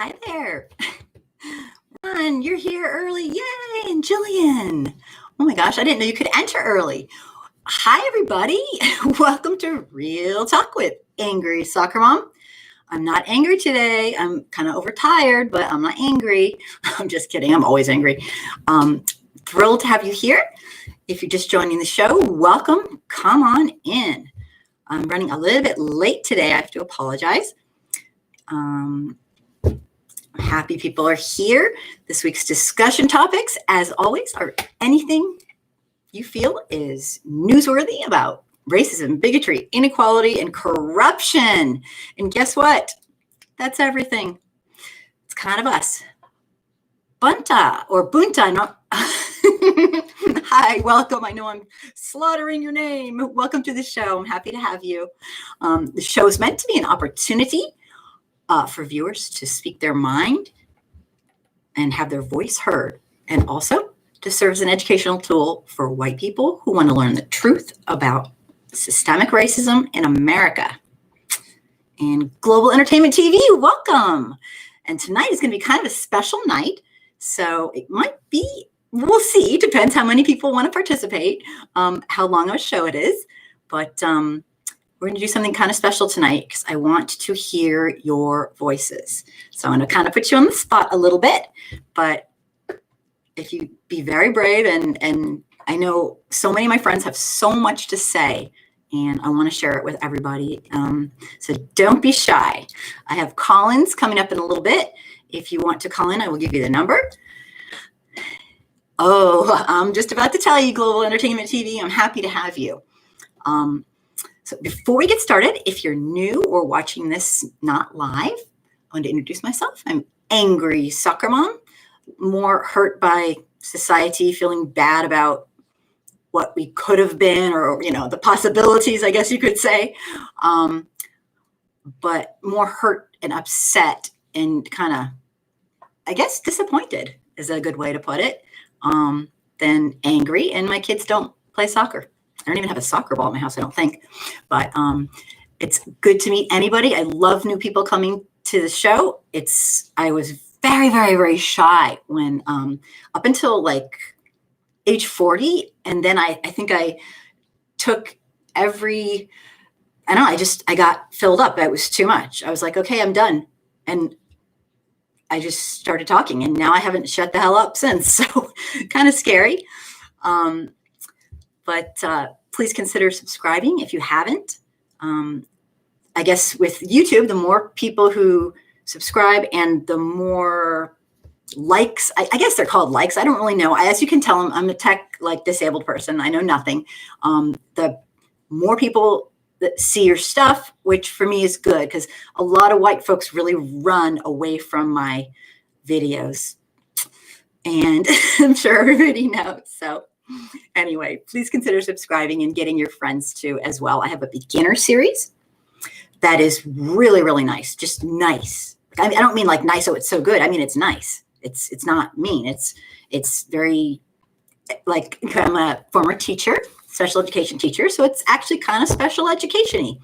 Hi there. Ron, you're here early. Yay. And Jillian. Oh my gosh, I didn't know you could enter early. Hi, everybody. Welcome to Real Talk with Angry Soccer Mom. I'm not angry today. I'm kind of overtired, but I'm not angry. I'm just kidding. I'm always angry. Thrilled to have you here. If you're just joining the show, welcome. Come on in. I'm running a little bit late today. I have to apologize. Happy people are here. This week's discussion topics, as always, are anything you feel is newsworthy about racism, bigotry, inequality, and corruption. And guess what? That's everything. It's kind of us. Bunta or Bunta. No. Hi, welcome. I know I'm slaughtering your name. Welcome to the show. I'm happy to have you. The show is meant to be an opportunity for viewers to speak their mind and have their voice heard, and also to serve as an educational tool for white people who want to learn the truth about systemic racism in America. And Global Entertainment TV, welcome. And tonight is going to be kind of a special night, so it might be, we'll see, depends how many people want to participate, how long of a show it is, but we're going to do something kind of special tonight because I want to hear your voices. So I'm going to kind of put you on the spot a little bit, but if you be very brave, and I know so many of my friends have so much to say, and I want to share it with everybody. So don't be shy. I have call-ins coming up in a little bit. If you want to call in, I will give you the number. Oh, I'm just about to tell you, Global Entertainment TV, I'm happy to have you. So before we get started, if you're new or watching this not live, I want to introduce myself. I'm Angry Soccer Mom, more hurt by society, feeling bad about what we could have been, or, you know, the possibilities, I guess you could say, but more hurt and upset and kind of, I guess, disappointed is a good way to put it, than angry. And my kids don't play soccer. I don't even have a soccer ball at my house, I don't think, but it's good to meet anybody. I love new people coming to the show. I was very, very, very shy when up until like age 40. And then I think I took I got filled up. It was too much. I was like, okay, I'm done. And I just started talking, and now I haven't shut the hell up since. So kind of scary. But please consider subscribing if you haven't. I guess with YouTube, the more people who subscribe and the more likes, I guess they're called likes. I don't really know. As you can tell, I'm a tech disabled person. I know nothing. The more people that see your stuff, which for me is good, because a lot of white folks really run away from my videos. And I'm sure everybody knows. So anyway, please consider subscribing and getting your friends to as well. I have a beginner series that is really, really nice. Just nice. I don't mean like nice, oh, it's so good. I mean, it's nice. It's not mean. It's very, like, I'm a former teacher, special education teacher. So it's actually kind of special education-y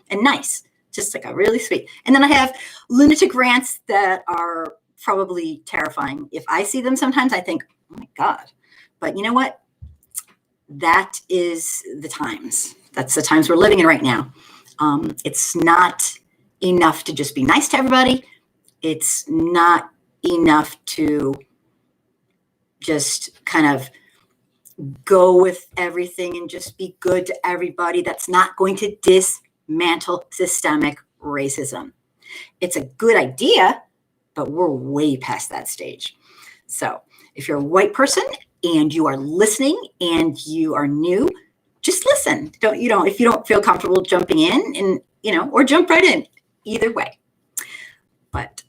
and nice. Just like a really sweet. And then I have lunatic rants that are probably terrifying. If I see them sometimes, I think, oh my God. But you know what? That is the times. That's the times we're living in right now. It's not enough to just be nice to everybody. It's not enough to just kind of go with everything and just be good to everybody. That's not going to dismantle systemic racism. It's a good idea, but we're way past that stage. So if you're a white person and you are listening and you are new, just listen. If you don't feel comfortable jumping in, and or jump right in, either way. But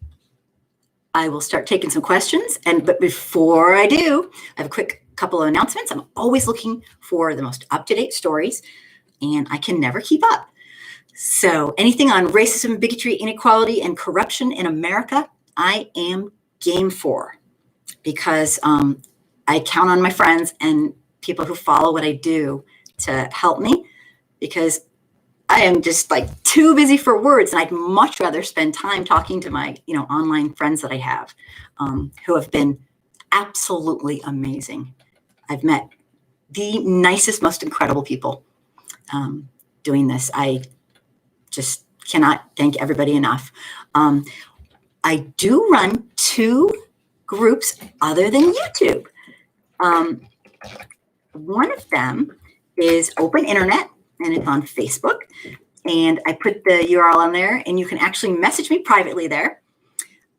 I will start taking some questions. But before I do, I have a quick couple of announcements. I'm always looking for the most up-to-date stories, and I can never keep up. So anything on racism, bigotry, inequality, and corruption in America, I am game for, because I count on my friends and people who follow what I do to help me, because I am just like too busy for words, and I'd much rather spend time talking to my, online friends that I have, who have been absolutely amazing. I've met the nicest, most incredible people doing this. I just cannot thank everybody enough. I do run 2 groups other than YouTube. One of them is Open Internet, and it's on Facebook. And I put the URL on there, and you can actually message me privately there.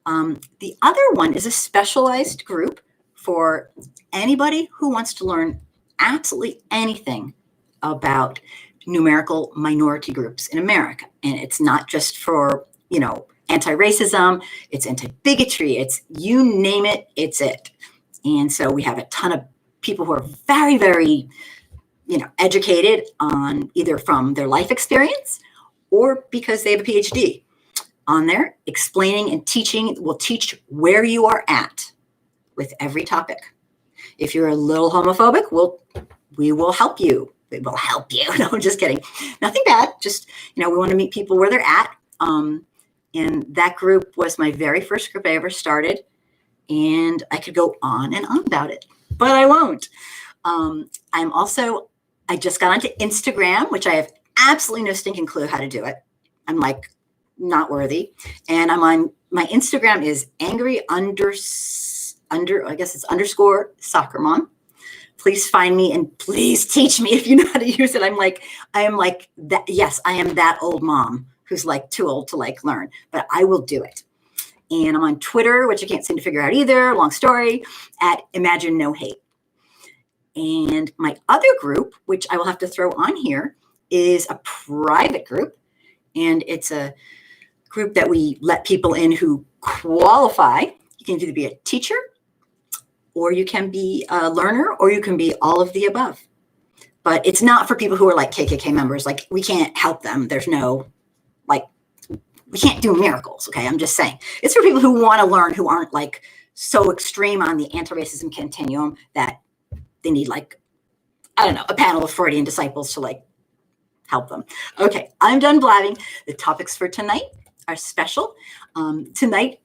The other one is a specialized group for anybody who wants to learn absolutely anything about numerical minority groups in America. And it's not just for, anti-racism, it's anti-bigotry, it's you name it, it's it. And so we have a ton of people who are very, very, educated on either from their life experience or because they have a PhD on there, explaining and teaching. We'll teach where you are at with every topic. If you're a little homophobic, we will help you. We will help you. No, I'm just kidding. Nothing bad. Just, we want to meet people where they're at. And that group was my very first group I ever started. And I could go on and on about it, but I won't. I just got onto Instagram, which I have absolutely no stinking clue how to do it. I'm like, not worthy. And my Instagram is angry I guess it's _soccer mom. Please find me and please teach me if you know how to use it. I am like that. Yes, I am that old mom who's like too old to like learn, but I will do it. And I'm on Twitter, which I can't seem to figure out either. Long story, at Imagine No Hate. And my other group, which I will have to throw on here, is a private group. And it's a group that we let people in who qualify. You can either be a teacher, or you can be a learner, or you can be all of the above. But it's not for people who are like KKK members. Like, we can't help them. There's no, we can't do miracles, okay? I'm just saying. It's for people who want to learn, who aren't like so extreme on the anti-racism continuum that they need a panel of Freudian disciples to help them. Okay, I'm done blabbing. The topics for tonight are special. Tonight's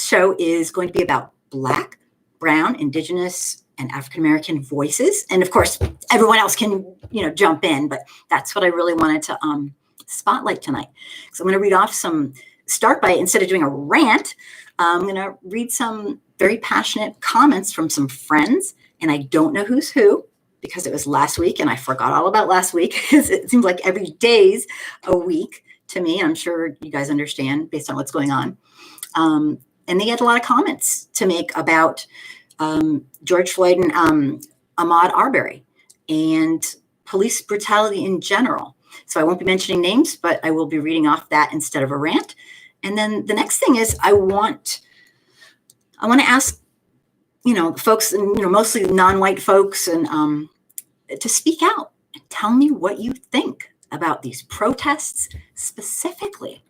show is going to be about Black, Brown, Indigenous, and African-American voices. And of course, everyone else can, jump in, but that's what I really wanted to spotlight tonight. So I'm going to read off instead of doing a rant, I'm going to read some very passionate comments from some friends. And I don't know who's who because it was last week and I forgot all about last week because it seems like every day's a week to me. I'm sure you guys understand based on what's going on. And they had a lot of comments to make about George Floyd and Ahmaud Arbery and police brutality in general. So I won't be mentioning names, but I will be reading off that instead of a rant. And then the next thing is I want to ask, folks, and mostly non-white folks, and to speak out and tell me what you think about these protests specifically.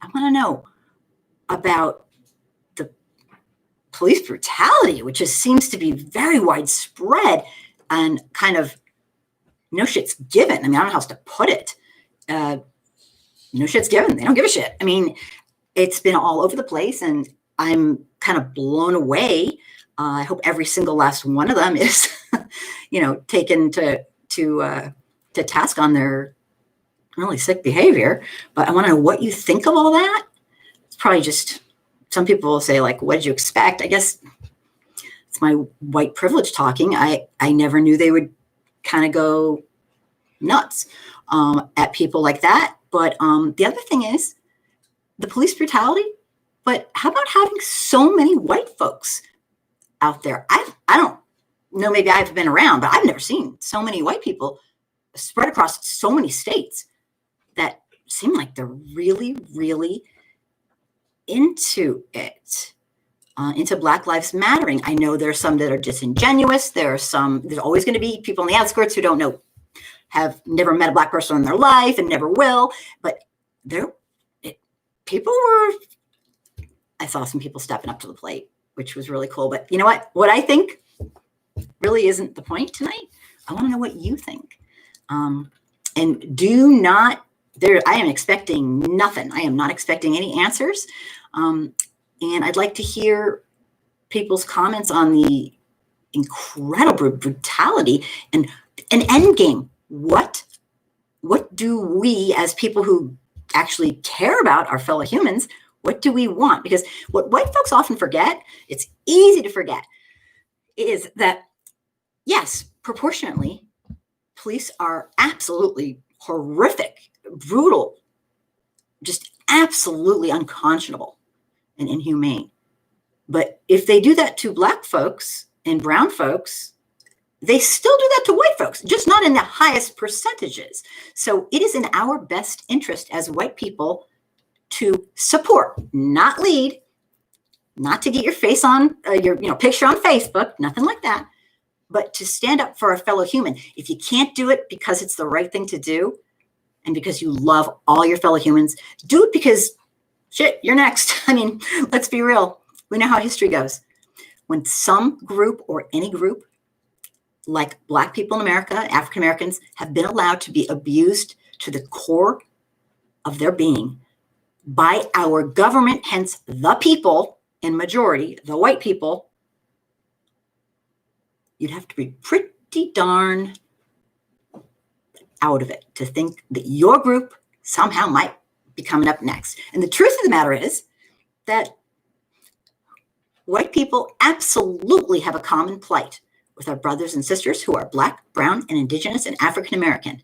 I want to know about the police brutality, which seems to be very widespread and kind of no shit's given. I mean, I don't know how else to put it. No shit's given. They don't give a shit. I mean, it's been all over the place, and I'm kind of blown away. I hope every single last one of them is, taken to task on their really sick behavior. But I want to know what you think of all that. It's probably just, some people will say, what did you expect? I guess it's my white privilege talking. I never knew they would kind of go nuts at people like that. But the other thing is the police brutality. But how about having so many white folks out there? I don't know, maybe I've been around, but I've never seen so many white people spread across so many states that seem like they're really, really into it, into Black Lives Mattering. I know there's some that are disingenuous. There's always going to be people on the outskirts who don't know, have never met a Black person in their life and never will. But I saw some people stepping up to the plate, which was really cool. But you know what? What I think really isn't the point tonight. I want to know what you think. And do not I am expecting nothing. I am not expecting any answers. And I'd like to hear people's comments on the incredible brutality and an end game. What do we, as people who actually care about our fellow humans, what do we want? Because what white folks often forget, it's easy to forget, is that, yes, proportionately, police are absolutely horrific, brutal, just absolutely unconscionable and inhumane. But if they do that to Black folks and brown folks, they still do that to white folks, just not in the highest percentages. So it is in our best interest as white people to support, not lead, not to get your face on your picture on Facebook, nothing like that, but to stand up for a fellow human. If you can't do it because it's the right thing to do and because you love all your fellow humans, do it because, shit, you're next. I mean, let's be real. We know how history goes. When some group or any group, like Black people in America, African Americans, have been allowed to be abused to the core of their being by our government, hence the people in majority, the white people, you'd have to be pretty darn out of it to think that your group somehow might be coming up next. And the truth of the matter is that white people absolutely have a common plight with our brothers and sisters who are Black, brown, and indigenous and African American.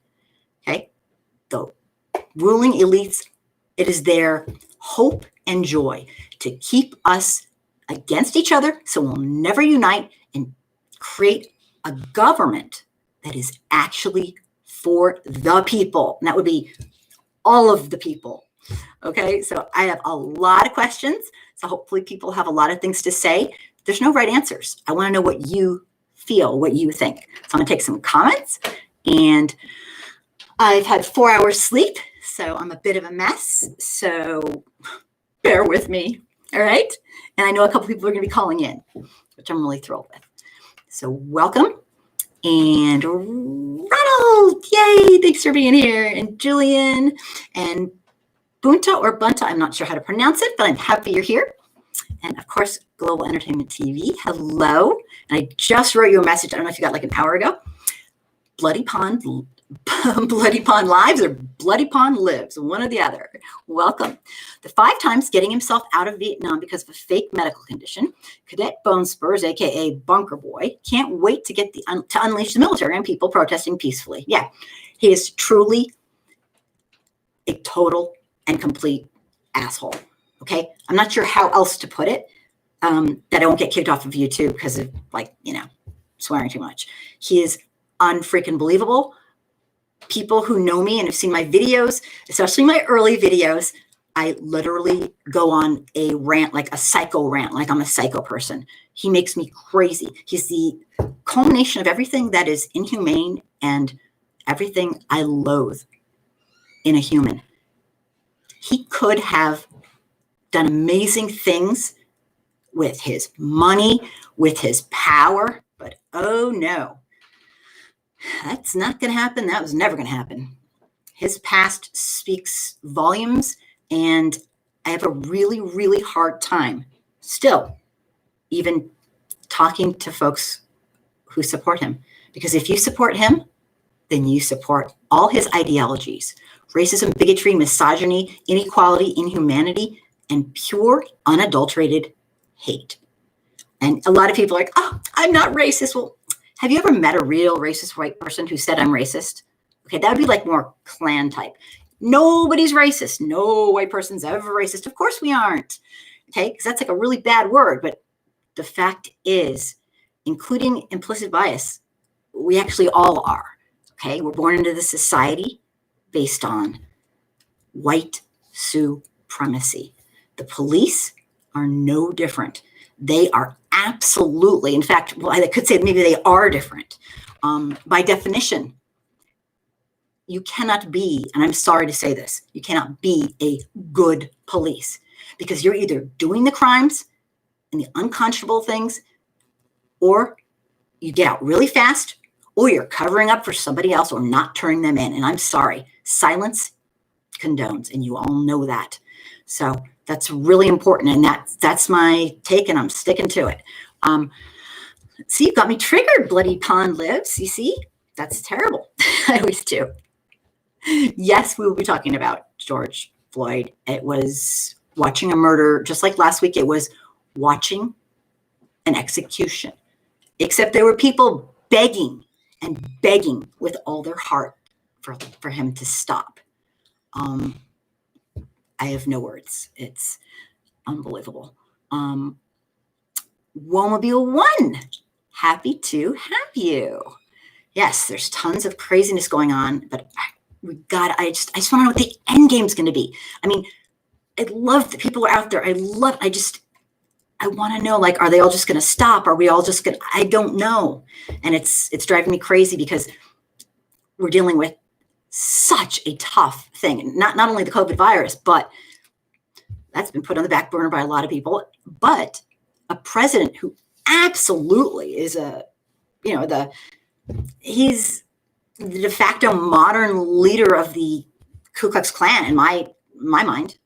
Okay? The ruling elites, it is their hope and joy to keep us against each other so we'll never unite and create a government that is actually for the people. And that would be all of the people. Okay, so I have a lot of questions. So hopefully people have a lot of things to say. There's no right answers. I want to know what you feel, what you think. So I'm going to take some comments. And I've had 4 hours sleep, so I'm a bit of a mess. So bear with me. All right. And I know a couple people are going to be calling in, which I'm really thrilled with. So welcome. And Ronald, yay, thanks for being here. And Julian and Bunta or Bunta, I'm not sure how to pronounce it, but I'm happy you're here. And of course, Global Entertainment TV, hello. And I just wrote you a message, I don't know if you got like an hour ago. Bloody Pond Lives or Bloody Pond Lives, one or the other. Welcome. The 5 times getting himself out of Vietnam because of a fake medical condition, Cadet Bone Spurs, aka Bunker Boy, can't wait to get to unleash the military and people protesting peacefully. Yeah, he is truly a total and complete asshole. Okay, I'm not sure how else to put it. That I won't get kicked off of YouTube because of swearing too much. He is unfreaking believable. People who know me and have seen my videos, especially my early videos, I literally go on a rant, like a psycho rant, like I'm a psycho person. He makes me crazy. He's the culmination of everything that is inhumane and everything I loathe in a human. He could have done amazing things with his money, with his power, but oh no. That's not going to happen. That was never going to happen. His past speaks volumes, and I have a really, really hard time still even talking to folks who support him. Because if you support him, then you support all his ideologies: racism, bigotry, misogyny, inequality, inhumanity, and pure, unadulterated hate. And a lot of people are like, oh, I'm not racist. Well, have you ever met a real racist white person who said I'm racist? Okay, that would be like more clan type. Nobody's racist. No white person's ever racist. Of course we aren't. Okay, because that's like a really bad word. But the fact is, including implicit bias, we actually all are. Okay, we're born into this society based on white supremacy. The police are no different. They are absolutely, in fact, well, I could say maybe they are different. By definition, you cannot be, and I'm sorry to say this, you cannot be a good police because you're either doing the crimes and the unconscionable things, or you get out really fast, or you're covering up for somebody else or not turning them in. And I'm sorry, silence condones, and you all know that. So that's really important, and that's my take, and I'm sticking to it. See, you got me triggered. Bloody Pond lives. You see, that's terrible. I always do. Yes, we will be talking about George Floyd. It was watching a murder, just like last week. It was watching an execution, except there were people begging and begging with all their heart for him to stop. I have no words. It's unbelievable. Womobile 1, happy to have you. Yes, there's tons of craziness going on, but I just want to know what the end game's going to be. I mean, I love that people are out there. I want to know, like, are they all just going to stop? Are we all just going to, I don't know. And it's driving me crazy because we're dealing with such a tough thing. Not only the COVID virus, but that's been put on the back burner by a lot of people, but a president who absolutely is he's the de facto modern leader of the Ku Klux Klan in my mind.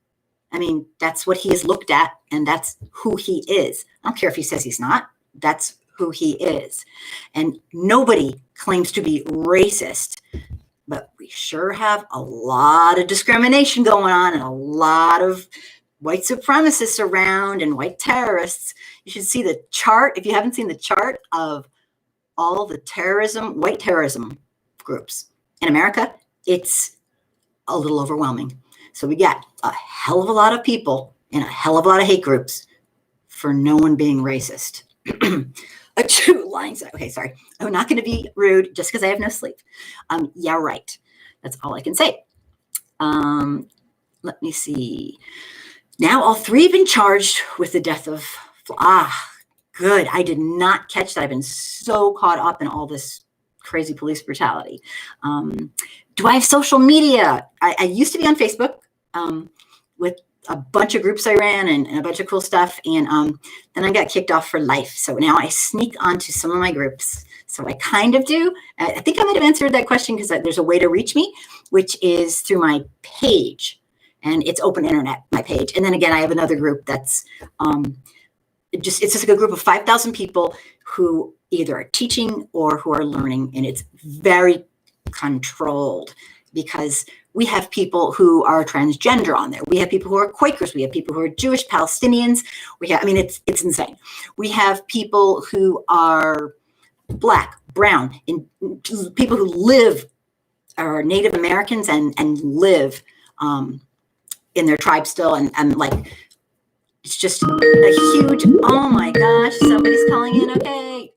I mean, that's what he is looked at, and that's who he is. I don't care if he says he's not. That's who he is. And nobody claims to be racist, but we sure have a lot of discrimination going on and a lot of white supremacists around and white terrorists. You should see the chart. If you haven't seen the chart of all the white terrorism groups in America, it's a little overwhelming. So we got a hell of a lot of people and a hell of a lot of hate groups for no one being racist. A true line. Okay, sorry. I'm not going to be rude just because I have no sleep. Yeah, right. That's all I can say. Let me see. Now all three have been charged with the death of, good. I did not catch that. I've been so caught up in all this crazy police brutality. Do I have social media? I used to be on Facebook with a bunch of groups I ran and a bunch of cool stuff. And then I got kicked off for life. So now I sneak onto some of my groups. So I kind of do. I think I might have answered that question because there's a way to reach me, which is through my page. And it's open internet, my page. And then again, I have another group that's it's just like a group of 5,000 people who either are teaching or who are learning. And it's very controlled because we have people who are transgender on there. We have people who are Quakers. We have people who are Jewish, Palestinians. It's insane. We have people who are Black, brown, and people who live are Native Americans and live in their tribe still. And like, it's just a huge, oh my gosh, somebody's calling in. Okay.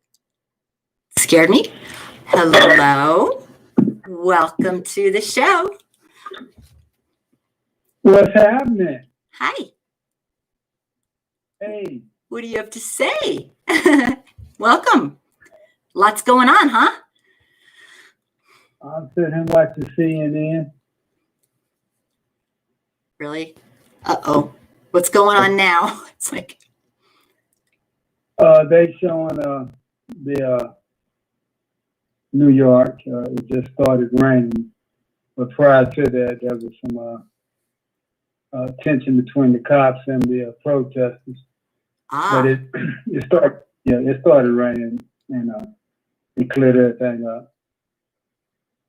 Scared me. Hello. Welcome to the show. What's happening? Hi. Hey. What do you have to say? Welcome. Lots going on, huh? I'm sitting here watching CNN. Really? Uh-oh. What's going on now? It's like... They showing the New York. It just started raining. But prior to that, there was some tension between the cops and the protesters. But it started raining and it cleared everything up.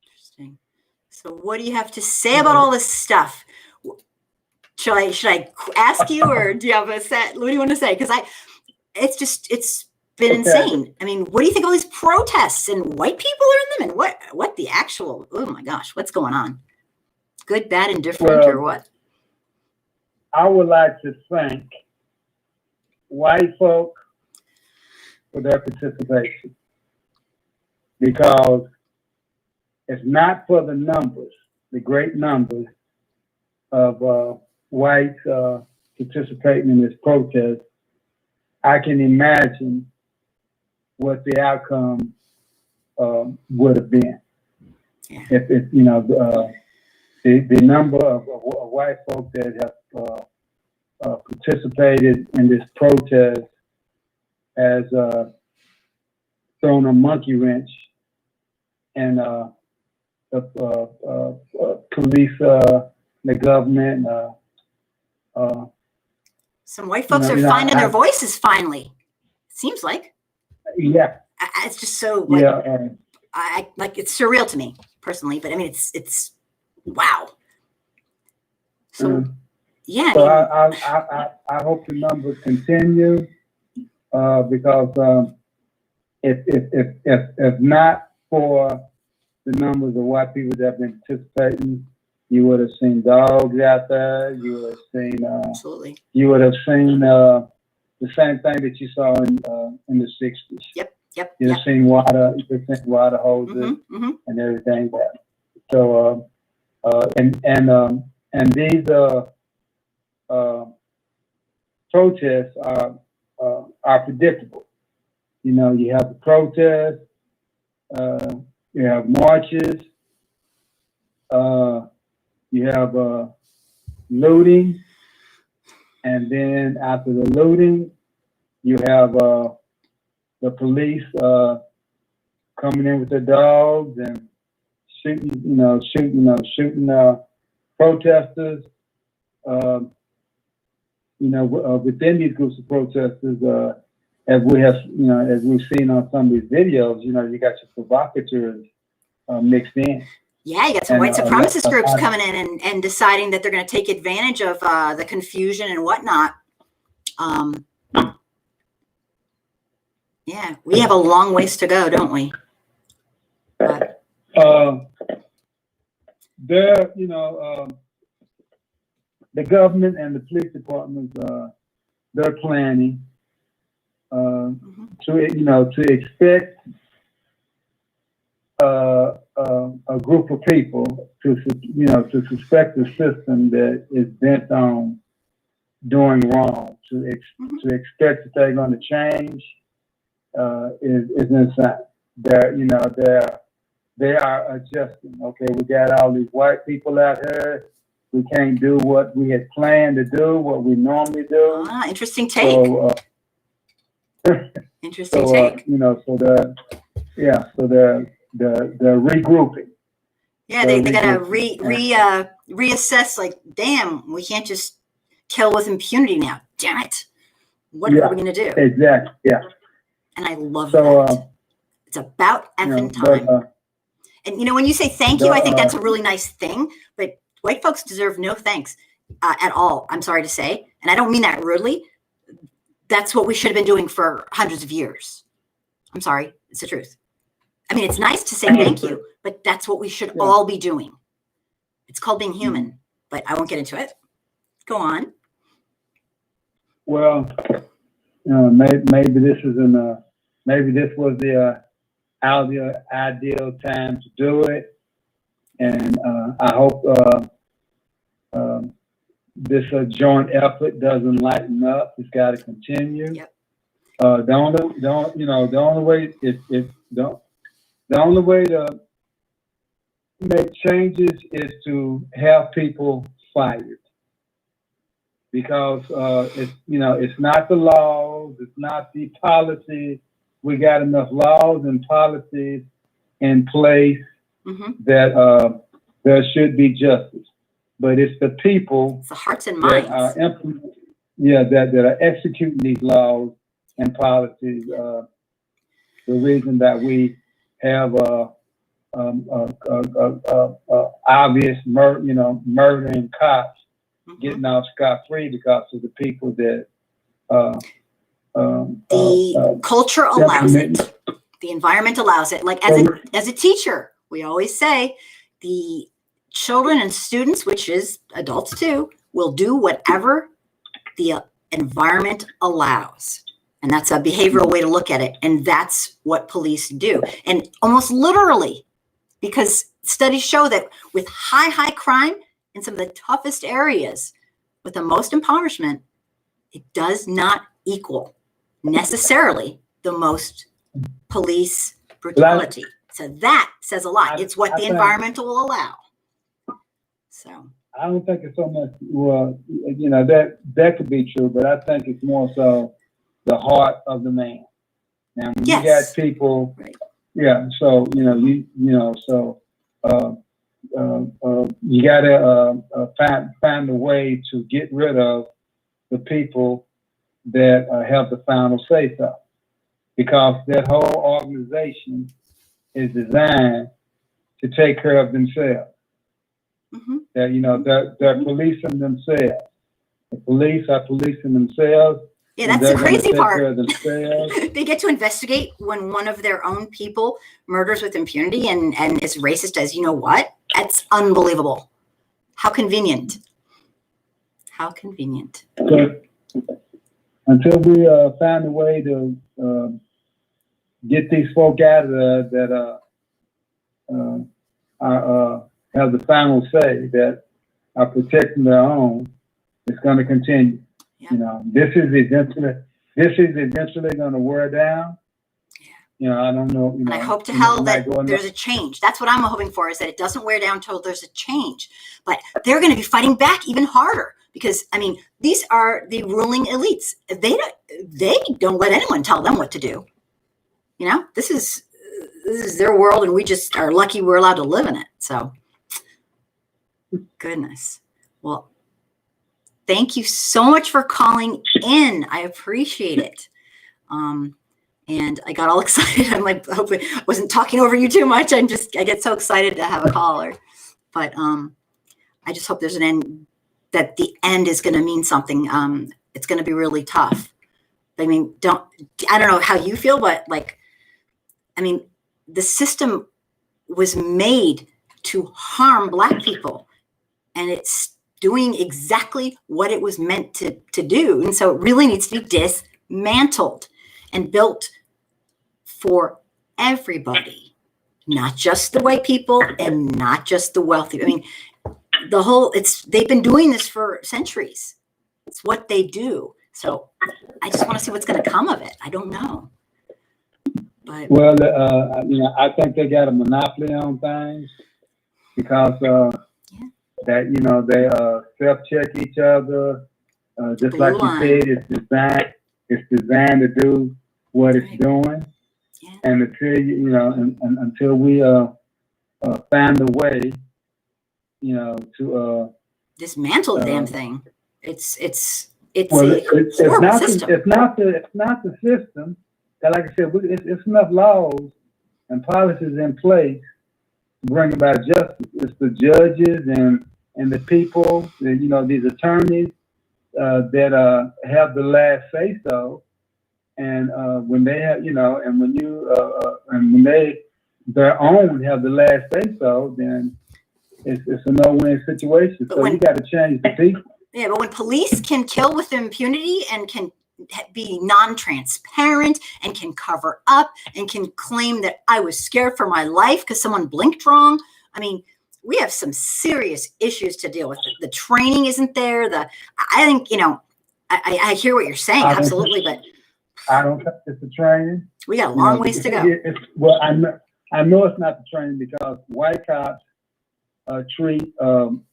Interesting. So what do you have to say about all this stuff? Should I ask you, or do you have a set? What do you want to say? Because it's been insane. I mean, what do you think of all these protests and white people are in them, and what the actual? Oh my gosh, what's going on? Good, bad, and different, or what? I would like to thank white folk for their participation, because it's not for the numbers, the great numbers of whites participating in this protest. I can imagine what the outcome would have been. Yeah. If the number of white folk that have participated in this protest has thrown a monkey wrench in the police the government. Some white folks are finding their voices finally. Seems like. Yeah. It's just so like, Yeah. I like, it's surreal to me personally, but I mean, it's wow. So yeah. So I hope the numbers continue because if not for the numbers of white people that have been participating, you would have seen dogs out there. You would have seen absolutely. You would have seen the same thing that you saw in the '60s. Yep. You'd have seen water hoses and everything. So and these protests are predictable. You know, you have the protests, you have marches, you have looting, and then after the looting, you have the police coming in with their dogs and shooting protesters. Within these groups of protesters, as we've seen on some of these videos, you got your provocateurs mixed in. Yeah, you got some white supremacist groups coming in and deciding that they're going to take advantage of the confusion and whatnot. Yeah, we have a long ways to go, don't we? But. The government and the police departments, they're planning to expect a group of people to suspect a system that is bent on doing wrong. To expect that they're going to change is insane. They are adjusting. Okay, we got all these white people out here. We can't do what we had planned to do, what we normally do. Interesting take. So, interesting take. So they're regrouping. Yeah, they gotta reassess. Like, damn, we can't just kill with impunity now. Damn it, what are we gonna do? Exactly. Yeah. And I love that. It's about effing time. And when you say thank you, I think that's a really nice thing. But white folks deserve no thanks at all. I'm sorry to say, and I don't mean that rudely. That's what we should have been doing for hundreds of years. I'm sorry, it's the truth. I mean, it's nice to say thank you, but that's what we should all be doing. It's called being human, but I won't get into it. Go on. Well, maybe this was the ideal time to do it, and I hope this joint effort doesn't lighten up. It's got to continue. Yep. The only way to make changes is to have people fired, because it's not the laws, it's not the policies. We got enough laws and policies in place that there should be justice, but it's the people. It's the hearts and minds that are executing these laws and policies. The reason that we have obvious murdering cops getting off scot-free because of the people that the culture allows it. The environment allows it. Like as a teacher, we always say the children and students, which is adults too, will do whatever the environment allows. And that's a behavioral way to look at it. And that's what police do. And almost literally, because studies show that with high crime in some of the toughest areas, with the most impoverishment, it does not equal necessarily the most police brutality. So that says a lot. It's what the environment will allow. So I don't think it's so much, that could be true, but I think it's more so the heart of the man. Now, when you got people, so you got to find a way to get rid of the people that have the final say so, because that whole organization is designed to take care of themselves. Mm-hmm. That they're policing themselves. The police are policing themselves. Yeah, that's the crazy part. They get to investigate when one of their own people murders with impunity and is racist as, you know what? That's unbelievable. How convenient. How convenient. But until we find a way to get these folk out of there that have the final say, that are protecting their own, it's going to continue. Yeah. This is eventually going to wear down. Yeah. I don't know. I hope to hell that there's a change. That's what I'm hoping for, is that it doesn't wear down until there's a change. But they're going to be fighting back even harder, because these are the ruling elites. They don't let anyone tell them what to do. This is their world, and we just are lucky we're allowed to live in it. So, goodness. Well, thank you so much for calling in. I appreciate it. And I got all excited. I'm like, hopefully I wasn't talking over you too much. I get so excited to have a caller. But I just hope there's an end, that the end is going to mean something. It's going to be really tough. I don't know how you feel, but the system was made to harm Black people, and it's doing exactly what it was meant to do. And so it really needs to be dismantled and built for everybody, not just the white people and not just the wealthy. They've been doing this for centuries. It's what they do. So I just want to see what's going to come of it. I don't know. But I think they got a monopoly on things, because that they self-check each other, just like you said. It's designed to do what it's doing, and until we find a way, to dismantle the damn thing. It's not system. It's not the system. Like I said, it's enough laws and policies in place to bring about justice. It's the judges and the people, these attorneys that have the last say so. And when they have, and when their own have the last say so, then it's a no-win situation. So we got to change the people. Yeah, but when police can kill with impunity and can be non-transparent and can cover up and can claim that I was scared for my life because someone blinked wrong, we have some serious issues to deal with. The training isn't there. I think, I hear what you're saying, absolutely, but I don't think it's the training. We got a long ways to go. I know it's not the training, because white cops treat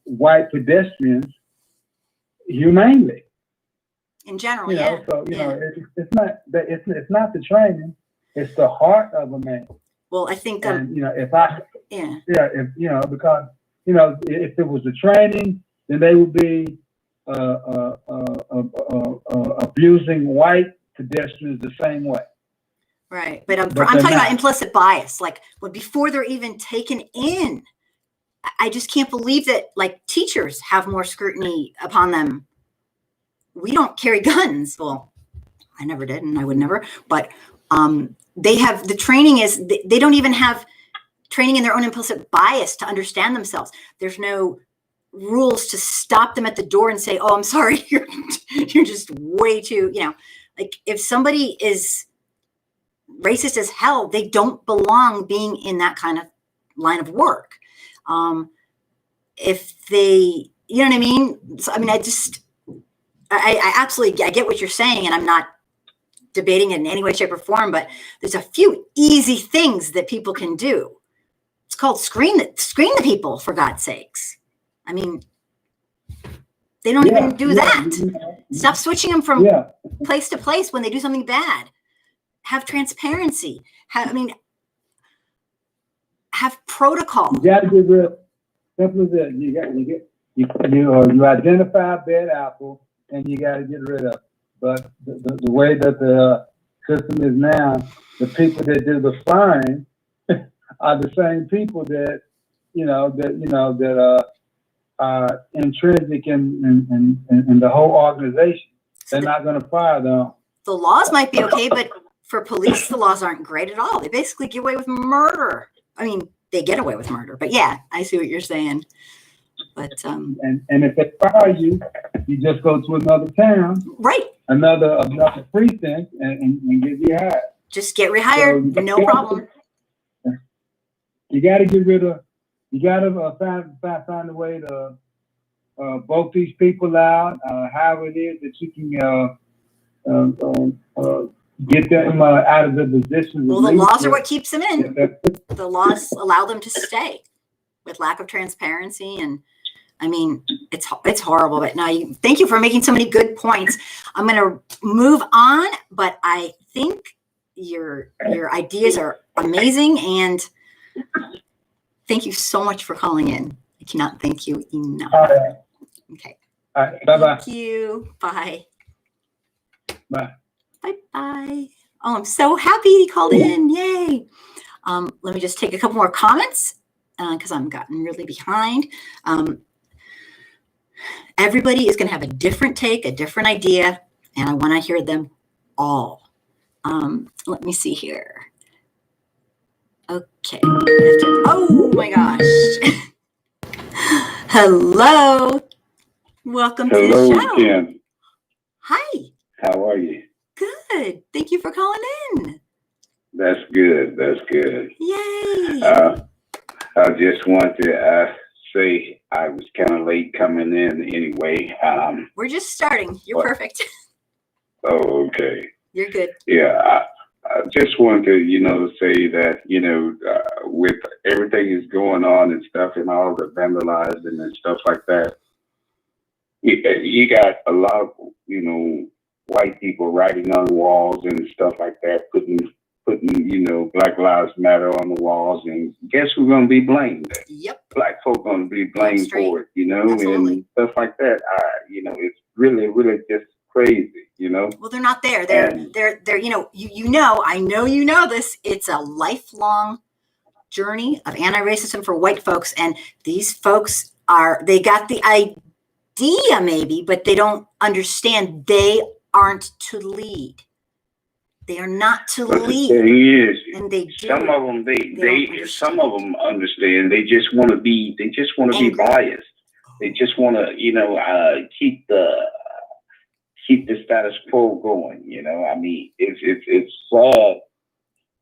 white pedestrians humanely. In general, So it's not the training; it's the heart of a man. Well, I think because if it was the training, then they would be abusing white pedestrians the same way. Right, but I'm talking about implicit bias, like before they're even taken in. I just can't believe that teachers have more scrutiny upon them. We don't carry guns. Well, I never did, and I would never. But they have the training they don't even have training in their own implicit bias to understand themselves. There's no rules to stop them at the door and say, "Oh, I'm sorry, you're just way too." If somebody is racist as hell, they don't belong being in that kind of line of work. If they, you know what I mean? So, I absolutely, I get what you're saying, and I'm not debating it in any way, shape, or form, but there's a few easy things that people can do. It's called screen the people, for God's sakes. They don't even do that. Stop switching them from place to place when they do something bad. Have transparency. Have protocol. You got to get rid. Simple as that. You identify a bad apple and you got to get rid of it. But the way that the system is now, the people that do the firing are the same people that are intrinsic in the whole organization. They're not going to fire them. The laws might be okay, but for police, the laws aren't great at all. They basically get away with murder. I mean, they get away with murder, but yeah, I see what you're saying. But and if they fire you, you just go to another town, right? Another precinct, and get rehired. Just get rehired, so no problem. You got to get rid of. You got to find a way to vote these people out. However it is that you can get them out of the position. Well, the laws are what keeps them in. The laws allow them to stay with lack of transparency. And I mean, it's horrible. But now, thank you for making so many good points. I'm going to move on, but I think your ideas are amazing. And thank you so much for calling in. I cannot thank you enough. All right. Okay. All right. Bye-bye. Thank you. Bye. Bye. Bye-bye. Oh, I'm so happy he called in. Yay. Let me just take a couple more comments because I'm gotten really behind. Everybody is going to have a different take, a different idea, and I want to hear them all. Let me see here. Okay. Oh my gosh. Hello. Welcome to the show. Hello, Kim. Hi. How are you? Good. Thank you for calling in. That's good. That's good. Yay. I just want to say I was kind of late coming in anyway. We're just starting. You're perfect. Oh, okay. You're good. Yeah. I just wanted to, say that, with everything is going on and stuff and all the vandalizing and stuff like that, you got a lot of, white people writing on the walls and stuff like that, putting, Black Lives Matter on the walls. And guess who's going to be blamed? Yep. Black folk going to be blamed for it, Absolutely. and stuff like that. It's really, really just crazy, Well, they're not there. They're I know you know this. It's a lifelong journey of anti-racism for white folks. And these folks they got the idea maybe, but they don't understand they aren't to lead. They are not to lead. The thing is, and they do. Some of them, some of them understand. They just want to be biased. They just want to, keep the status quo going. I mean, it's sad.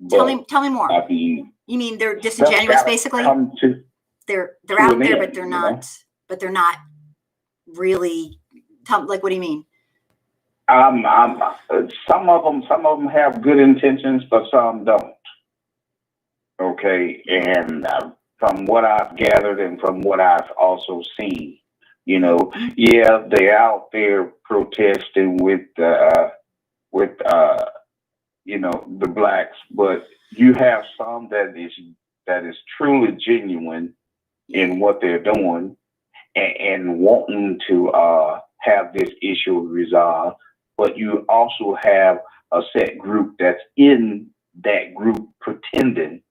Tell me more. I mean, you mean they're disingenuous, basically? They're out there, but they're not. But they're not really. Like, what do you mean? Some of them have good intentions, but some don't. Okay, and from what I've gathered and from what I've also seen, yeah, they're out there protesting with the blacks, but you have some that is truly genuine in what they're doing and wanting to have this issue resolved. But you also have a set group that's in that group pretending.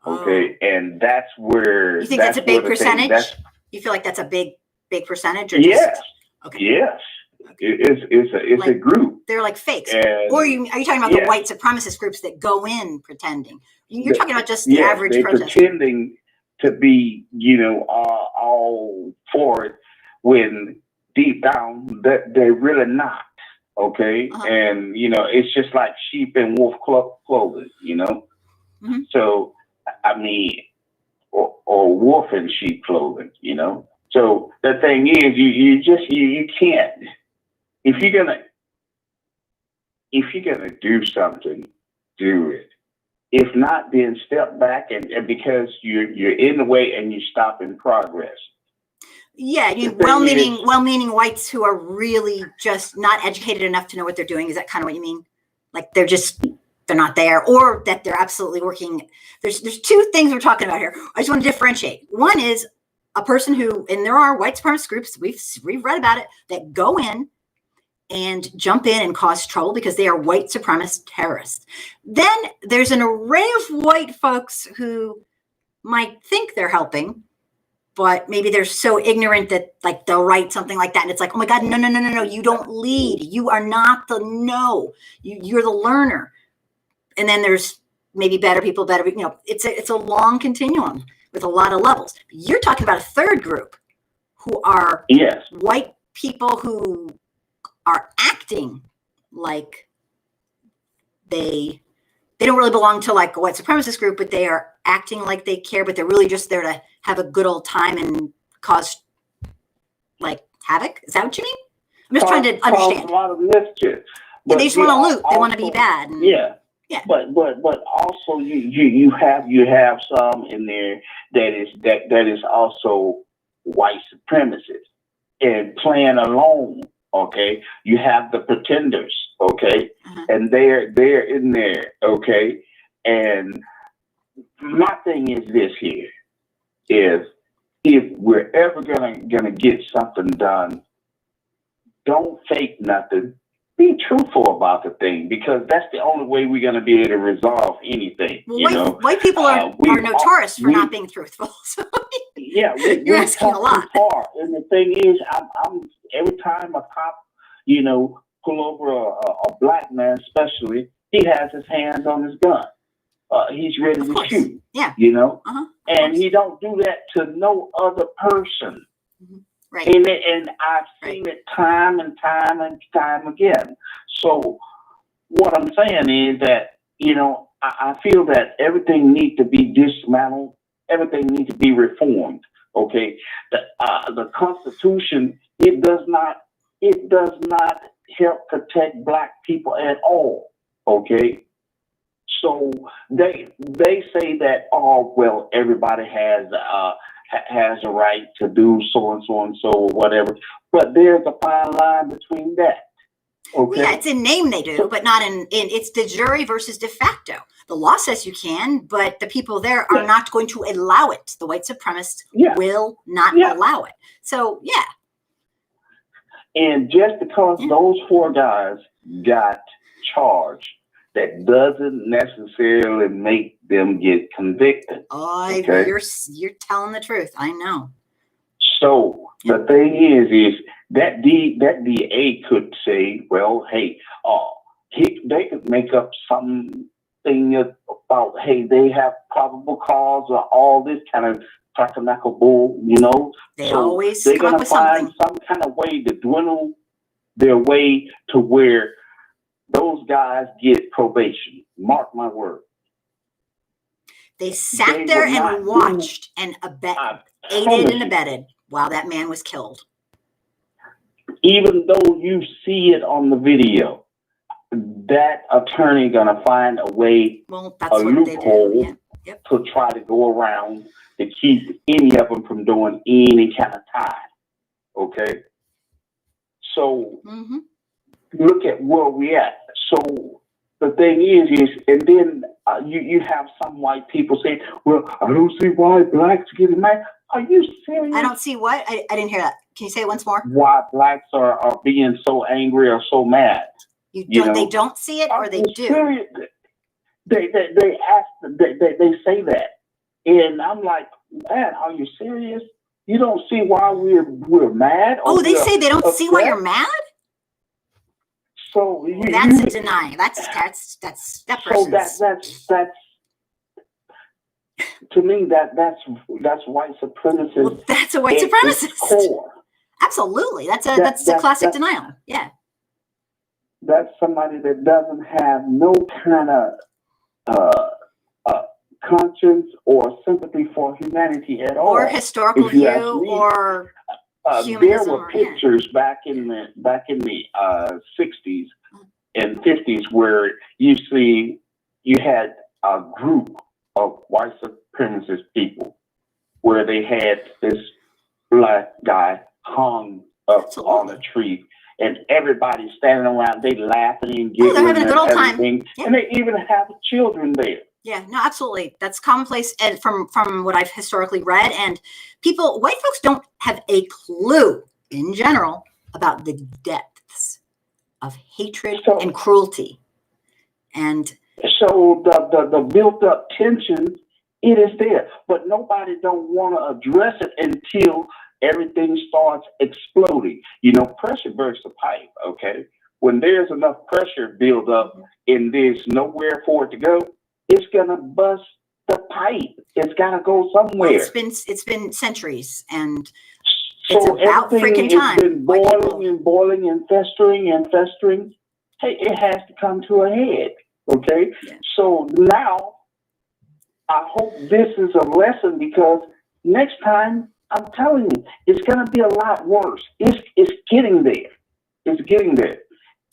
Okay, and that's where you think that's a big percentage. You feel like that's a big percentage? Or yes. Just, okay. Yes. Okay. It's like, a group. They're like fakes. And, or are you talking about the white supremacist groups that go in pretending? You're talking about just the average protester. Pretending to be, all for it when deep down that they're really not. Okay. Uh-huh. And, it's just like sheep in wolf clothing, Mm-hmm. So, I mean, or wolf in sheep clothing, So the thing is, you can't, if you're gonna do something, do it. If not, then step back and because you're in the way and you stop in progress. Yeah, well-meaning whites who are really just not educated enough to know what they're doing. Is that kind of what you mean? Like they're not there, or that they're absolutely working. There's two things we're talking about here. I just want to differentiate. One is a person who, and there are white supremacist groups, we've read about it, that go in and jump in and cause trouble because they are white supremacist terrorists. Then there's an array of white folks who might think they're helping, but maybe they're so ignorant that like they'll write something like that. And it's like, oh my God, no, you don't lead. You are not the you're the learner. And then there's maybe better people, it's a long continuum with a lot of levels. You're talking about a third group who are white people who are acting like they don't really belong to like a white supremacist group, but they are acting like they care, but they're really just there to have a good old time and cause like havoc. Is that what you mean? I'm just trying to understand. A lot of mischief. Yeah, they just want to loot. They want to be bad. And, yeah. But also you have some in there that is also white supremacists and playing alone. Okay, you have the pretenders. Okay, and they're in there. Okay, and my thing is this here is if we're ever gonna get something done, don't fake nothing. Be truthful about the thing, because that's the only way we're going to be able to resolve anything. Well, white people are notorious for not being truthful. So you're asking a lot. And the thing is, I'm every time a cop, pull over a black man, especially, he has his hands on his gun. He's ready to shoot. Yeah. And he don't do that to no other person. Mm-hmm. Right. And I've seen it time and time again. So what I'm saying is that, I feel that everything needs to be dismantled. Everything needs to be reformed. Okay. The Constitution, it does not help protect black people at all. Okay. So they say that, oh, well, everybody has a right to do so and so and so or whatever, but there's a fine line between that. Okay. Yeah, it's in name they do, but not in it's de jure versus de facto. The law says you can, but the people there are not going to allow it. The white supremacists will not allow it. So and just because those 4 guys got charged, that doesn't necessarily make them get convicted. Oh, okay? You're telling the truth. I know. So the thing is that that DA could say, well, hey, they could make up something about, hey, they have probable cause or all this kind of tabernacle bull, They always they're come up with something. Some kind of way to dwindle their way to where those guys get probation. Mark my word. They sat there and watched and aided and abetted while that man was killed. Even though you see it on the video, that attorney gonna find a way, that's a loophole to try to go around to keep any of them from doing any kind of time. Okay. So look at where we at. So the thing is, and then you have some white people say, well, I don't see why blacks getting mad. Are you serious? I don't see what? I didn't hear that. Can you say it once more? Why blacks are being so angry or so mad. They don't see it, or they do? Serious? They say that. And I'm like, man, are you serious? You don't see why we're mad? Oh, they say they don't see why you're mad? So that's a denying. That's that person's. So that's to me that's white supremacist. Well, that's a white supremacist. Core. Absolutely, that's a classic denial. Yeah. That's somebody that doesn't have no kind of conscience or sympathy for humanity at all, or historical view, or there were pictures back in the 60s and 50s where you had a group of white supremacist people where they had this black guy hung up on a tree. And everybody's standing around, they laughing and giggling. They're having a good old time. And they even have children there. Yeah, no, absolutely. That's commonplace, and from what I've historically read, and white folks don't have a clue in general about the depths of hatred So, and cruelty. And so the built up tension, it is there, but nobody don't want to address it until everything starts exploding. You know, pressure bursts the pipe. Okay, when there's enough pressure build up and there's nowhere for it to go, it's gonna bust the pipe. It's gotta go somewhere. it's been centuries, and So it's about everything freaking time. has been boiling and boiling and festering and festering. Hey, it has to come to a head. Okay, Yeah. so now I hope this is a lesson, because next time, I'm telling you, it's going to be a lot worse. It's getting there. It's getting there.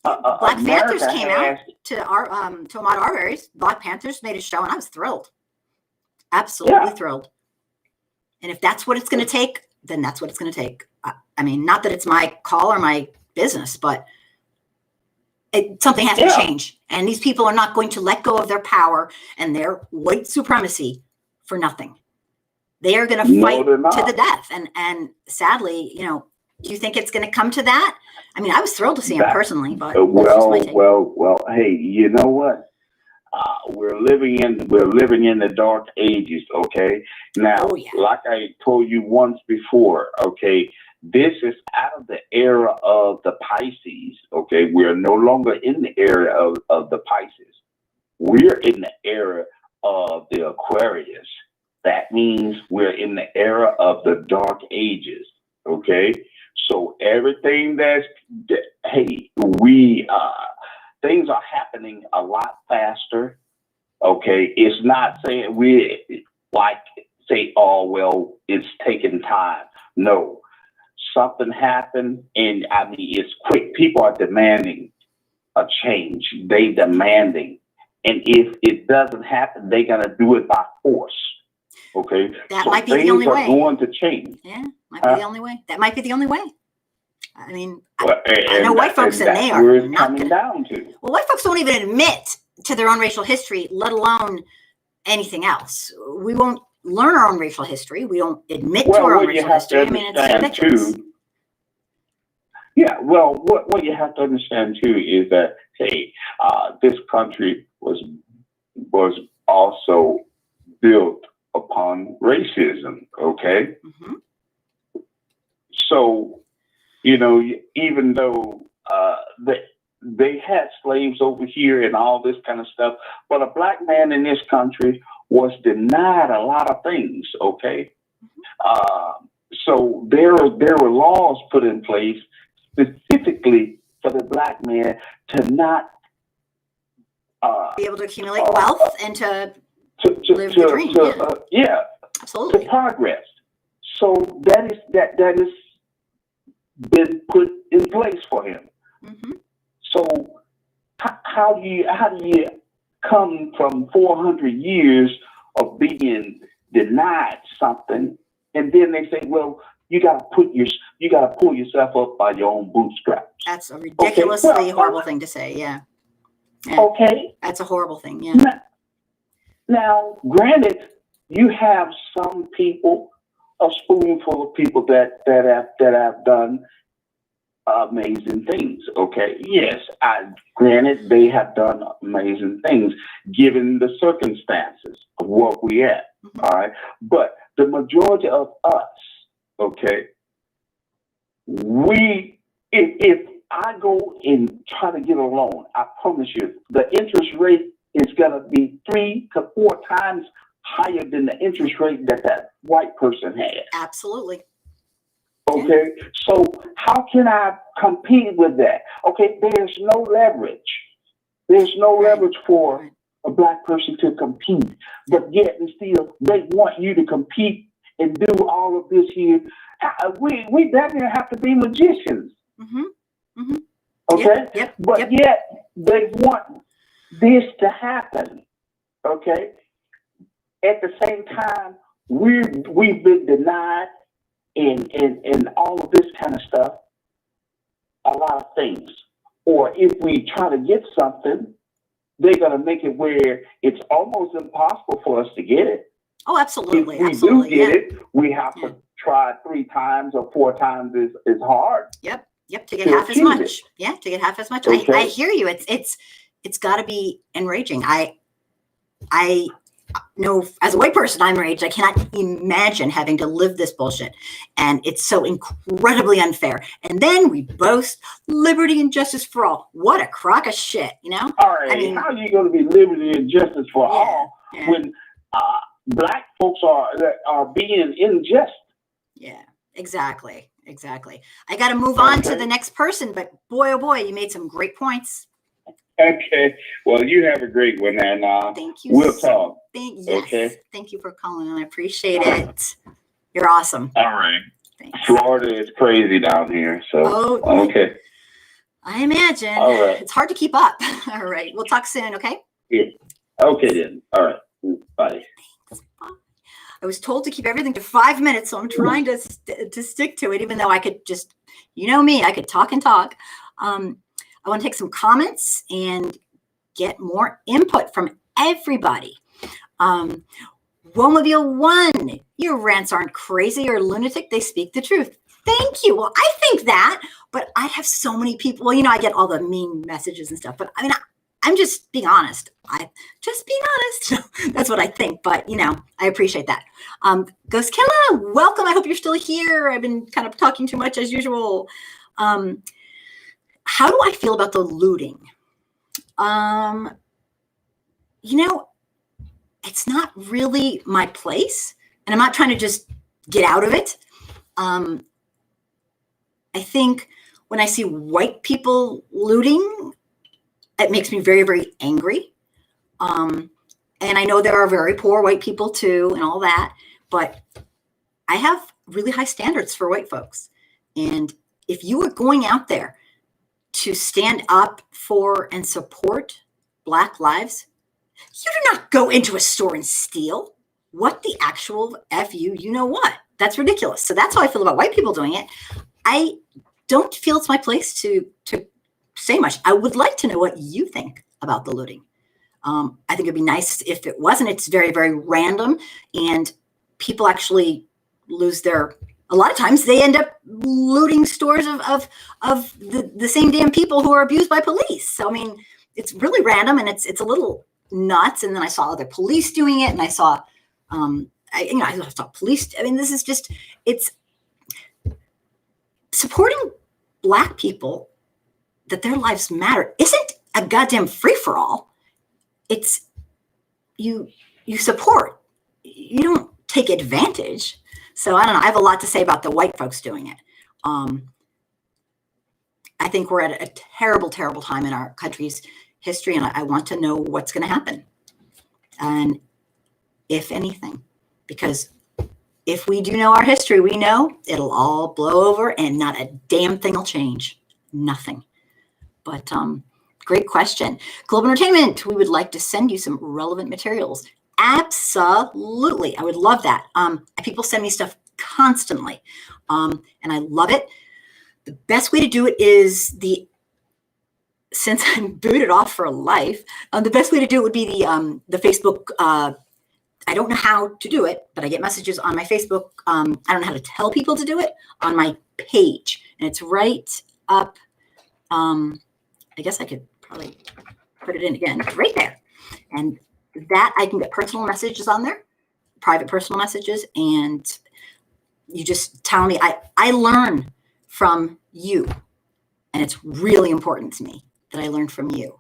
Black Panthers America came has, out to Ahmaud Arbery's. Black Panthers made a show, and I was thrilled, absolutely thrilled. And if that's what it's going to take, then that's what it's going to take. I mean, not that it's my call or my business, but something has to change. And these people are not going to let go of their power and their white supremacy for nothing. They are going to fight to the death. And sadly, you know, do you think it's going to come to that? I mean, I was thrilled to see him personally, but well. Hey, you know what? We're living in the dark ages. Okay, now, like I told you once before. Okay, this is out of the era of the Pisces. Okay, we're no longer in the era of the Pisces. We're in the era of the Aquarius. That means we're in the era of the dark ages. Okay, so everything things are happening a lot faster. Okay, it's not saying oh well, it's taking time. No, something happened, and I mean it's quick. People are demanding a change. They demanding, and if it doesn't happen, they're gonna do it by force. Okay, that might be the only way. Things are going to change. Yeah, might be the only way. That might be the only way. I mean, I know white folks, and they are not coming down to. Well, white folks don't even admit to their own racial history, let alone anything else. We won't learn our own racial history. We don't admit to our own racial history. I mean, it's ridiculous. Yeah, well, what you have to understand too is that this country was also built upon racism. Okay, so you know, even though they had slaves over here and all this kind of stuff, but a black man in this country was denied a lot of things. Okay, so there were laws put in place specifically for the black man to not be able to accumulate wealth and to live the dream. Absolutely. To progress. So that is been put in place for him. So how do you come from 400 years of being denied something, and then they say, well, you gotta pull yourself up by your own bootstraps? That's a ridiculously horrible thing to say. Yeah. Okay. That's a horrible thing. Yeah. Now, granted, you have some people, a spoonful of people that have done amazing things. Okay, yes, granted they have done amazing things given the circumstances of what we at. All right, but the majority of us, okay, if I go and try to get a loan, I promise you, the interest rate is gonna be 3 to 4 times higher than the interest rate that white person had. Absolutely. Okay, so how can I compete with that? Okay, there's no leverage. There's no leverage for a black person to compete, but yet and still they want you to compete and do all of this here. We definitely have to be magicians. Okay, yet they want this to happen. Okay, at the same time, we've been denied in all of this kind of stuff, a lot of things. Or if we try to get something, they're going to make it where it's almost impossible for us to get it. Oh, absolutely. If we Absolutely. do get it, we have to try 3 times or 4 times as hard. Yep. To get To half as achieve much. it. Yeah, to get half as much. Okay. I hear you. It's got to be enraging. I know as a white person, I'm enraged. I cannot imagine having to live this bullshit. And it's so incredibly unfair. And then we boast liberty and justice for all. What a crock of shit, you know? All right. I mean, how are you going to be liberty and justice for all when Black folks are being unjust? Yeah, exactly. I got to move on to the next person, but boy, oh boy, you made some great points. Okay. Well, you have a great one, and Thank you. we'll talk. Okay. Thank you for calling, and I appreciate it. You're awesome. All right. Thanks. Florida is crazy down here, so okay. I imagine. All right. It's hard to keep up. All right. We'll talk soon, okay? Yeah. Okay then. All right. Bye. Thanks. Bye. I was told to keep everything to 5 minutes, so I'm trying to stick to it, even though I could just, you know me, I could talk and talk. I want to take some comments and get more input from everybody. Womobile 1, your rants aren't crazy or lunatic. They speak the truth. Thank you. Well, I think that, but I have so many people. Well, you know, I get all the mean messages and stuff, but I mean, I'm just being honest. That's what I think. But, you know, I appreciate that. Ghost Killa, welcome. I hope you're still here. I've been kind of talking too much as usual. How do I feel about the looting? You know, it's not really my place, and I'm not trying to just get out of it. I think when I see white people looting, it makes me very, very angry. And I know there are very poor white people too and all that, but I have really high standards for white folks. And if you are going out there to stand up for and support Black lives, you do not go into a store and steal. What the actual F you know what? That's ridiculous. So that's how I feel about white people doing it. I don't feel it's my place to say much. I would like to know what you think about the looting. I think it'd be nice if it wasn't. It's very, very random, and people actually lose their. A lot of times they end up looting stores of the same damn people who are abused by police. So I mean, it's really random, and it's a little nuts. And then I saw other police doing it, and I saw, I saw police. I mean, this is just it's supporting Black people, that their lives matter, isn't a goddamn free-for-all. It's you support. You don't take advantage. So I don't know. I have a lot to say about the white folks doing it. I think we're at a terrible, terrible time in our country's history, and I want to know what's going to happen. And if anything, because if we do know our history, we know it'll all blow over and not a damn thing will change. Nothing. But great question. Global Entertainment, we would like to send you some relevant materials. Absolutely. I would love that. People send me stuff constantly, and I love it. The best way to do it is since I'm booted off for life, the best way to do it would be the Facebook. I don't know how to do it, but I get messages on my Facebook. I don't know how to tell people to do it on my page, and it's right up. I guess I could probably put it in again. It's right there. And that I can get personal messages on there, private personal messages. And you just tell me, I learn from you. And it's really important to me that I learn from you.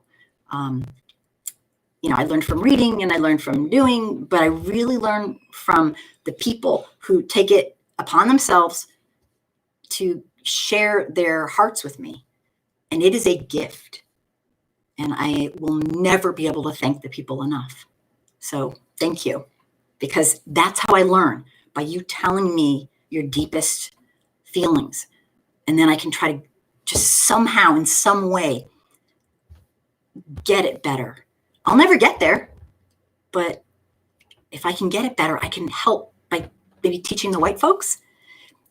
I learned from reading and I learned from doing, but I really learn from the people who take it upon themselves to share their hearts with me. And it is a gift. And I will never be able to thank the people enough. So thank you. Because that's how I learn, by you telling me your deepest feelings. And then I can try to just somehow, in some way, get it better. I'll never get there. But if I can get it better, I can help by maybe teaching the white folks.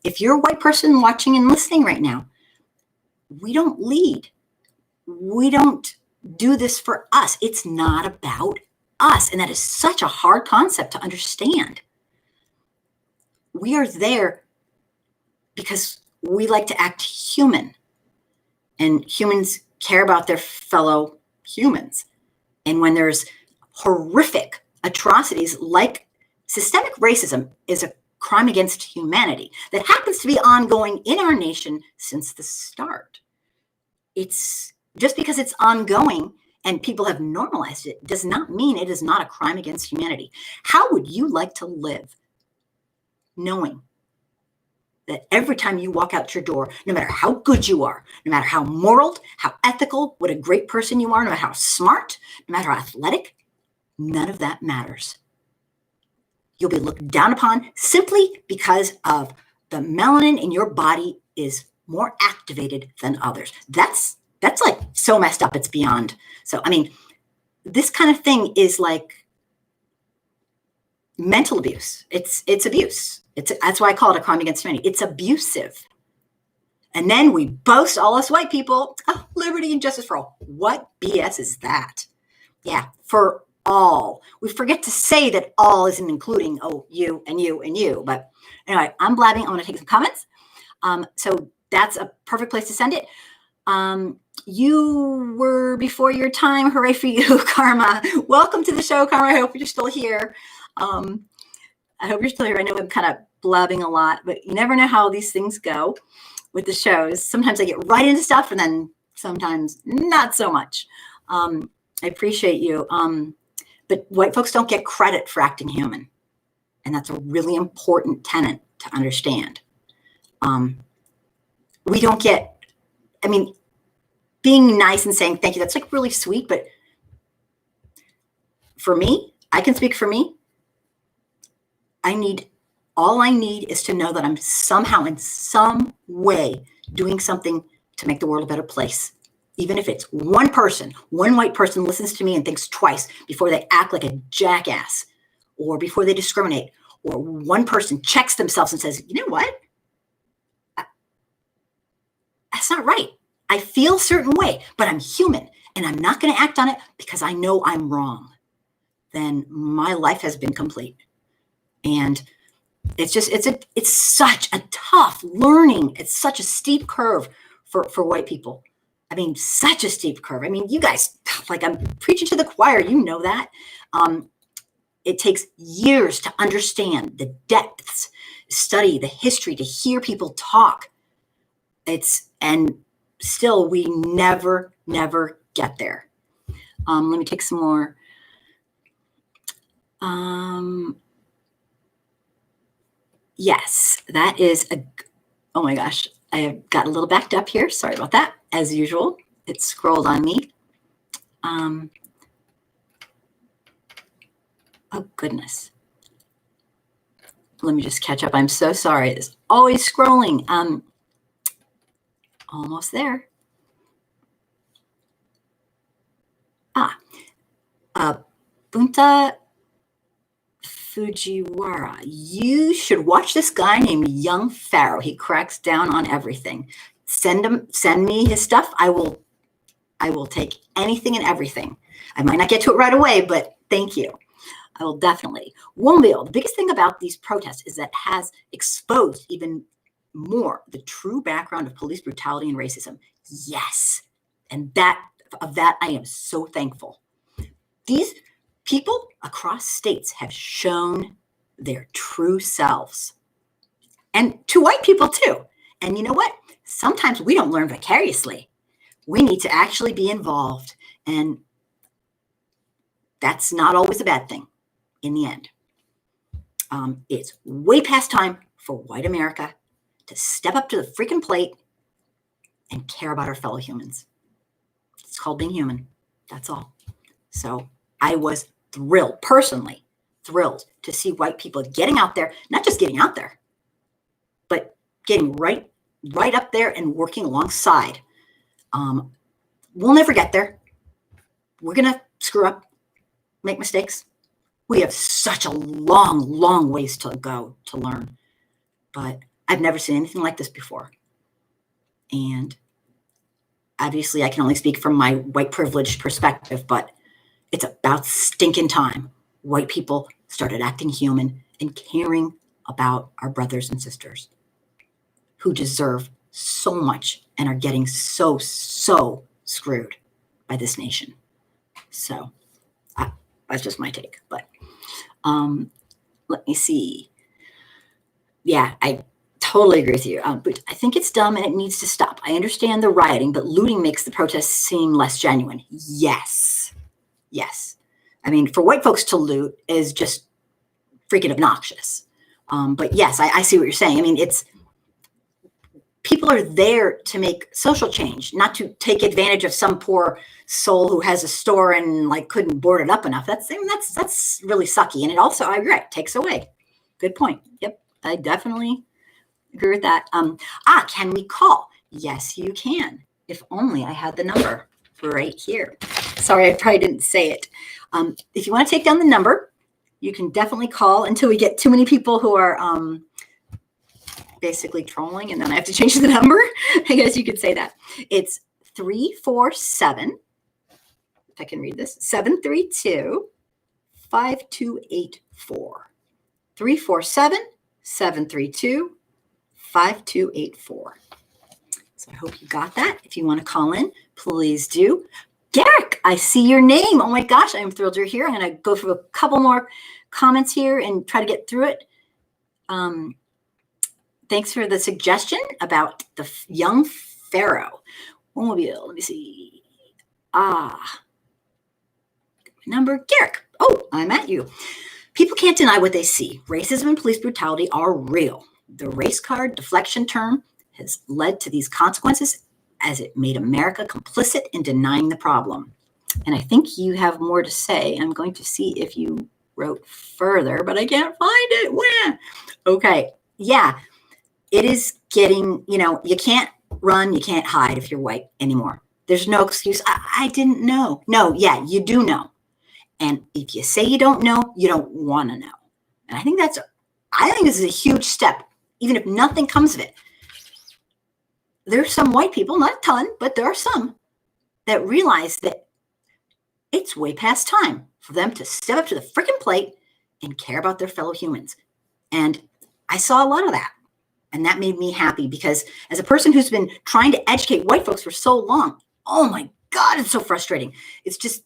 If you're a white person watching and listening right now, we don't lead. We don't do this for us. It's not about us. And that is such a hard concept to understand. We are there because we like to act human, and humans care about their fellow humans. And when there's horrific atrocities like systemic racism is a crime against humanity that happens to be ongoing in our nation since the start. It's just because it's ongoing and people have normalized it does not mean it is not a crime against humanity. How would you like to live knowing that every time you walk out your door, no matter how good you are, no matter how moral, how ethical, what a great person you are, no matter how smart, no matter how athletic, none of that matters. You'll be looked down upon simply because of the melanin in your body is more activated than others. That's like so messed up. It's beyond. So, I mean, this kind of thing is like mental abuse. It's abuse. That's why I call it a crime against humanity. It's abusive. And then we boast, all us white people, oh, liberty and justice for all. What BS is that? Yeah, for all. We forget to say that all isn't including, oh, you and you and you. But anyway, I'm blabbing. I want to take some comments. So that's a perfect place to send it. You were before your time. Hooray for you, Karma. Welcome to the show, Karma. I hope you're still here. I hope you're still here. I know I'm kind of blabbing a lot, but you never know how these things go with the shows. Sometimes I get right into stuff and then sometimes not so much. I appreciate you. But white folks don't get credit for acting human. And that's a really important tenet to understand. We don't get, I mean, being nice and saying thank you, that's like really sweet. But for me, I can speak for me. All I need is to know that I'm somehow in some way doing something to make the world a better place. Even if it's one person, one white person listens to me and thinks twice before they act like a jackass or before they discriminate, or one person checks themselves and says, you know what? That's not right. I feel a certain way, but I'm human and I'm not going to act on it because I know I'm wrong. Then my life has been complete. And it's such a tough learning. It's such a steep curve for white people. I mean, such a steep curve. I mean, you guys, like I'm preaching to the choir, you know that. It takes years to understand the depths, study the history, to hear people talk. And still we never get there. Let me take some more. Yes, that is oh my gosh, I have got a little backed up here. Sorry about that. As usual, it scrolled on me. Oh goodness. Let me just catch up. I'm so sorry. It's always scrolling. Almost there. Bunta Fujiwara. You should watch this guy named Young Pharaoh. He cracks down on everything. Send me his stuff. I will take anything and everything. I might not get to it right away, but thank you. I will definitely. Wombil, the biggest thing about these protests is that has exposed even more the true background of police brutality and racism. Yes. And of that I am so thankful. These people across states have shown their true selves. And to white people too. And you know what? Sometimes we don't learn vicariously. We need to actually be involved. And that's not always a bad thing in the end. It's way past time for white America to step up to the freaking plate and care about our fellow humans. It's called being human. That's all. So I was personally thrilled to see white people getting out there, not just getting out there, but getting right up there and working alongside. We'll never get there. We're going to screw up, make mistakes. We have such a long ways to go to learn. But I've never seen anything like this before. And obviously I can only speak from my white privileged perspective, but it's about stinking time white people started acting human and caring about our brothers and sisters who deserve so much and are getting so screwed by this nation. So that's just my take. But let me see. Yeah, I totally agree with you. But I think it's dumb and it needs to stop. I understand the rioting, but looting makes the protests seem less genuine. Yes. I mean, for white folks to loot is just freaking obnoxious. But yes, I see what you're saying. I mean, people are there to make social change, not to take advantage of some poor soul who has a store and like couldn't board it up enough. That's really sucky. And it also, I agree, it takes away. Good point. Yep, I definitely agree with that. Can we call? Yes, you can. If only I had the number right here. Sorry, I probably didn't say it. If you want to take down the number, you can definitely call until we get too many people who are basically trolling, and then I have to change the number. I guess you could say that. It's 347, if I can read this, 732-5284. 347-732-5284. So I hope you got that. If you want to call in, please do. Garrick, I see your name. Oh my gosh, I'm thrilled you're here. I'm going to go through a couple more comments here and try to get through it. Thanks for the suggestion about the young pharaoh. Automobile, let me see. Number, Garrick. Oh, I'm at you. People can't deny what they see. Racism and police brutality are real. The race card deflection term has led to these consequences as it made America complicit in denying the problem. And I think you have more to say. I'm going to see if you wrote further, but I can't find it. Where? Okay. Yeah. It is getting, you can't run, you can't hide if you're white anymore. There's no excuse. I didn't know. No, yeah, you do know. And if you say you don't know, you don't want to know. And I think this is a huge step, even if nothing comes of it. There's some white people, not a ton, but there are some that realize that it's way past time for them to step up to the freaking plate and care about their fellow humans. And I saw a lot of that. And that made me happy because as a person who's been trying to educate white folks for so long, oh my God, it's so frustrating. It's just,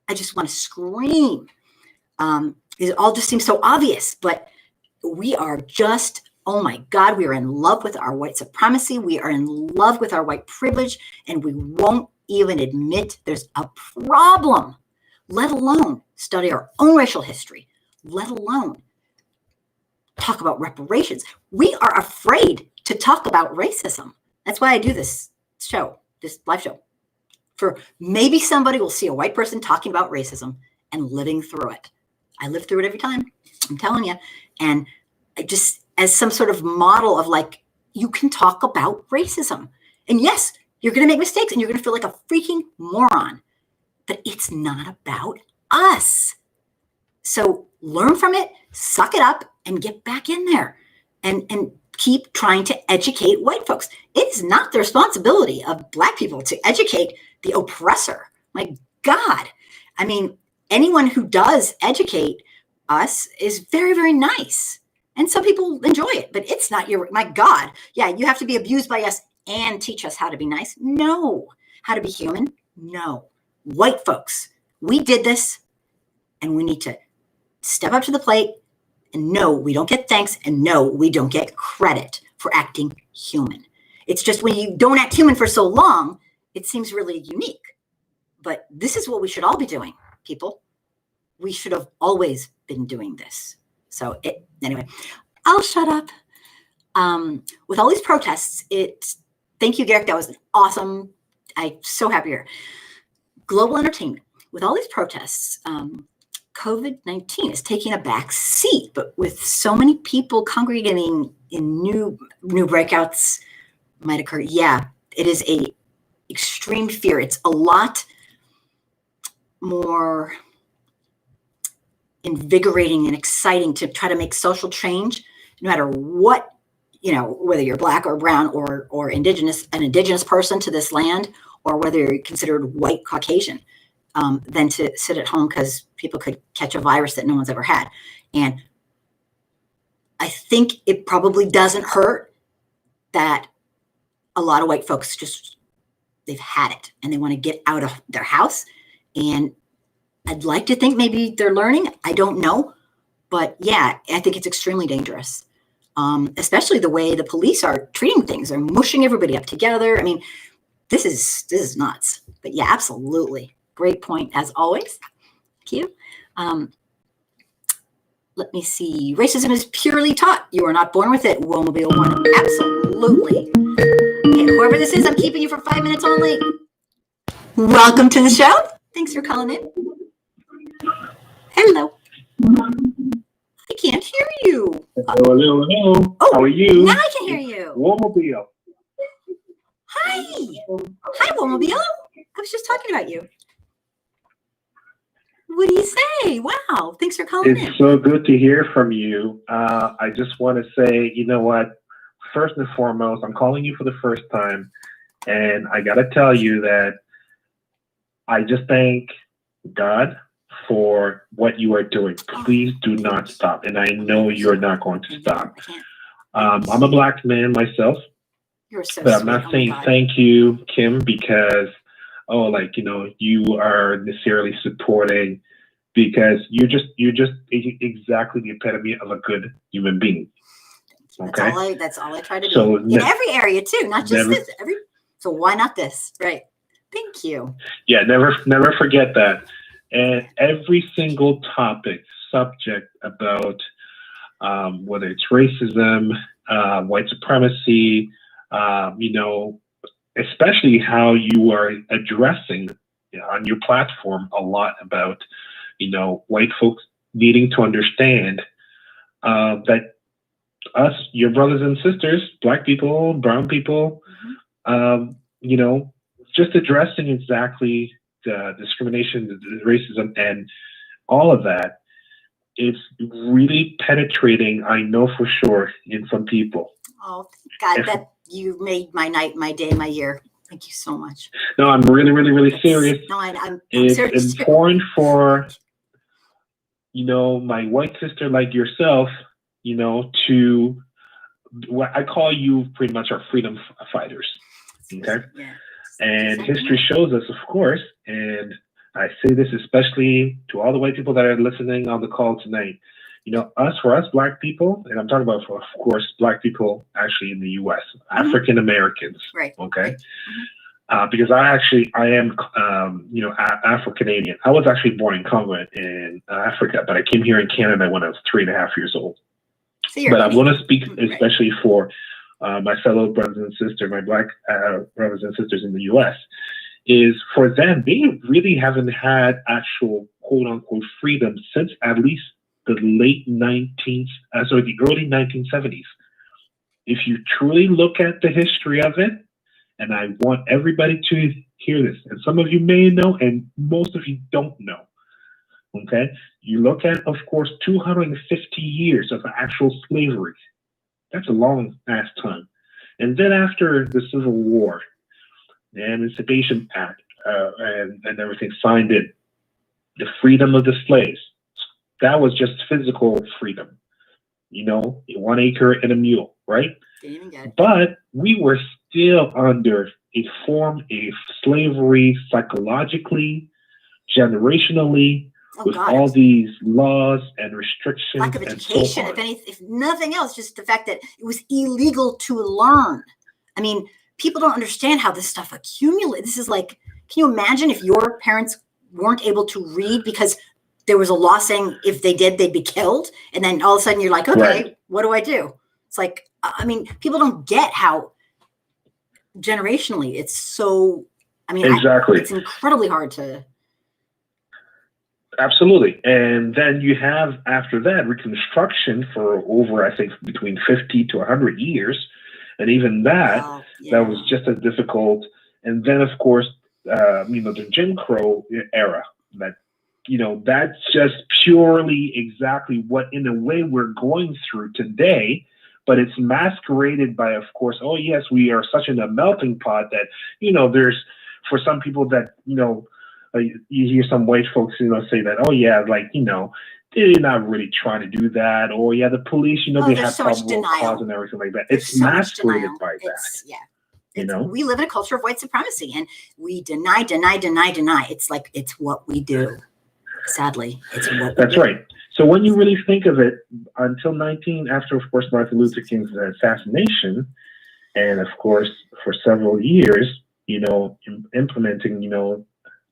I just want to scream. It all just seems so obvious, but we are just, oh my God, we are in love with our white supremacy. We are in love with our white privilege, and we won't even admit there's a problem, let alone study our own racial history, let alone talk about reparations. We are afraid to talk about racism. That's why I do this show, this live show. For maybe somebody will see a white person talking about racism and living through it. I live through it every time, I'm telling you. And I just, as some sort of model of like, you can talk about racism. And yes, you're going to make mistakes and you're going to feel like a freaking moron. But it's not about us. So learn from it, suck it up, and get back in there and keep trying to educate white folks. It is not the responsibility of Black people to educate the oppressor. My God. I mean, anyone who does educate us is very, very nice. And some people enjoy it, but it's not my God. Yeah, you have to be abused by us and teach us how to be nice. No. How to be human? No. White folks, we did this, and we need to step up to the plate. And no, we don't get thanks. And no, we don't get credit for acting human. It's just when you don't act human for so long, it seems really unique. But this is what we should all be doing, people. We should have always been doing this. So anyway, I'll shut up. With all these protests, thank you, Garrick. That was awesome. I'm so happy here. Global entertainment. With all these protests, COVID-19 is taking a back seat, but with so many people congregating in new breakouts might occur. Yeah, it is a extreme fear. It's a lot more invigorating and exciting to try to make social change, no matter what you know, whether you're black or brown or indigenous, an indigenous person to this land, or whether you're considered white Caucasian, than to sit at home because people could catch a virus that no one's ever had. And I think it probably doesn't hurt that a lot of white folks just, they've had it and they want to get out of their house. And I'd like to think maybe they're learning. I don't know. But yeah, I think it's extremely dangerous, especially the way the police are treating things. They're mushing everybody up together. I mean, this is nuts. But yeah, absolutely. Great point, as always. Thank you. Let me see. Racism is purely taught. You are not born with it. Womobile One. Absolutely. Okay, whoever this is, I'm keeping you for 5 minutes only. Welcome to the show. Thanks for calling in. Hello. I can't hear you. Hello. Oh, How are you? Now I can hear you. Womobile. Hi. Hi, Womobile. I was just talking about you. What do you say? Wow. Thanks for calling in. It's so good to hear from you. I just want to say, you know what? First and foremost, I'm calling you for the first time. And I got to tell you that I just thank God for what you are doing. Please do not stop. And I know you're not going to stop. I'm a black man myself. You're so but I'm sweet. not Oh saying my God. thank you, Kim, because, you are necessarily supporting, because you're just exactly the epitome of a good human being. Okay. That's all I try to do. So In every area too, not just this. So why not this? Right. Thank you. Yeah, never forget that. And every single subject about whether it's racism, white supremacy, especially how you are addressing on your platform a lot about, white folks needing to understand that us, your brothers and sisters, black people, brown people, just addressing exactly the discrimination, the racism, and all of that. It's really penetrating, I know for sure, in some people. Oh, God, that you made my night, my day, my year. Thank you so much. No, I'm really, really, really serious. No, I'm it's serious. important for, my white sister like yourself, to, what I call you pretty much our freedom fighters. Okay. Yeah. And history shows us, of course, and I say this especially to all the white people that are listening on the call tonight, for us black people, and I'm talking about, of course, black people actually in the U.S., African Americans. Right. Okay. Right. Because I am, Afro-Canadian. I was actually born in Congo in Africa, but I came here in Canada when I was 3.5 years old. So but I want to speak especially for my fellow brothers and sisters, my black brothers and sisters in the U.S., is for them, they really haven't had actual quote-unquote freedom since at least the early 1970s. If you truly look at the history of it, and I want everybody to hear this, and some of you may know, and most of you don't know, okay? You look at, of course, 250 years of actual slavery. That's a long-ass time. And then after the Civil War, the Emancipation Act, and everything signed it, the freedom of the slaves, that was just physical freedom. 1 acre and a mule, right? But we were still under a form of slavery psychologically, generationally, with all these laws and restrictions. Lack of education, if nothing else, just the fact that it was illegal to learn. I mean, people don't understand how this stuff accumulates. This is like, can you imagine if your parents weren't able to read because there was a law saying if they did, they'd be killed? And then all of a sudden you're like, okay, What do I do? It's like, I mean, people don't get how generationally it's so, exactly. It's incredibly hard to. Absolutely. And then you have, after that, Reconstruction for over, I think, between 50 to 100 years. And even that, that was just as difficult. And then, of course, the Jim Crow era, that's just purely exactly what, in a way, we're going through today. but it's masqueraded by, of course, oh yes, we are such in a melting pot that, there's, for some people that, you hear some white folks, say that, oh yeah, like, they're not really trying to do that. Or yeah, the police, Oh, they there's have so much probable denial. cause and everything like that. There's It's so much masqueraded denial. by that. We live in a culture of white supremacy, and we deny. It's like, it's what we do. Sadly, it's what we That's do. right. So when you really think of it, until after, of course, Martin Luther King's assassination, and of course, for several years, implementing,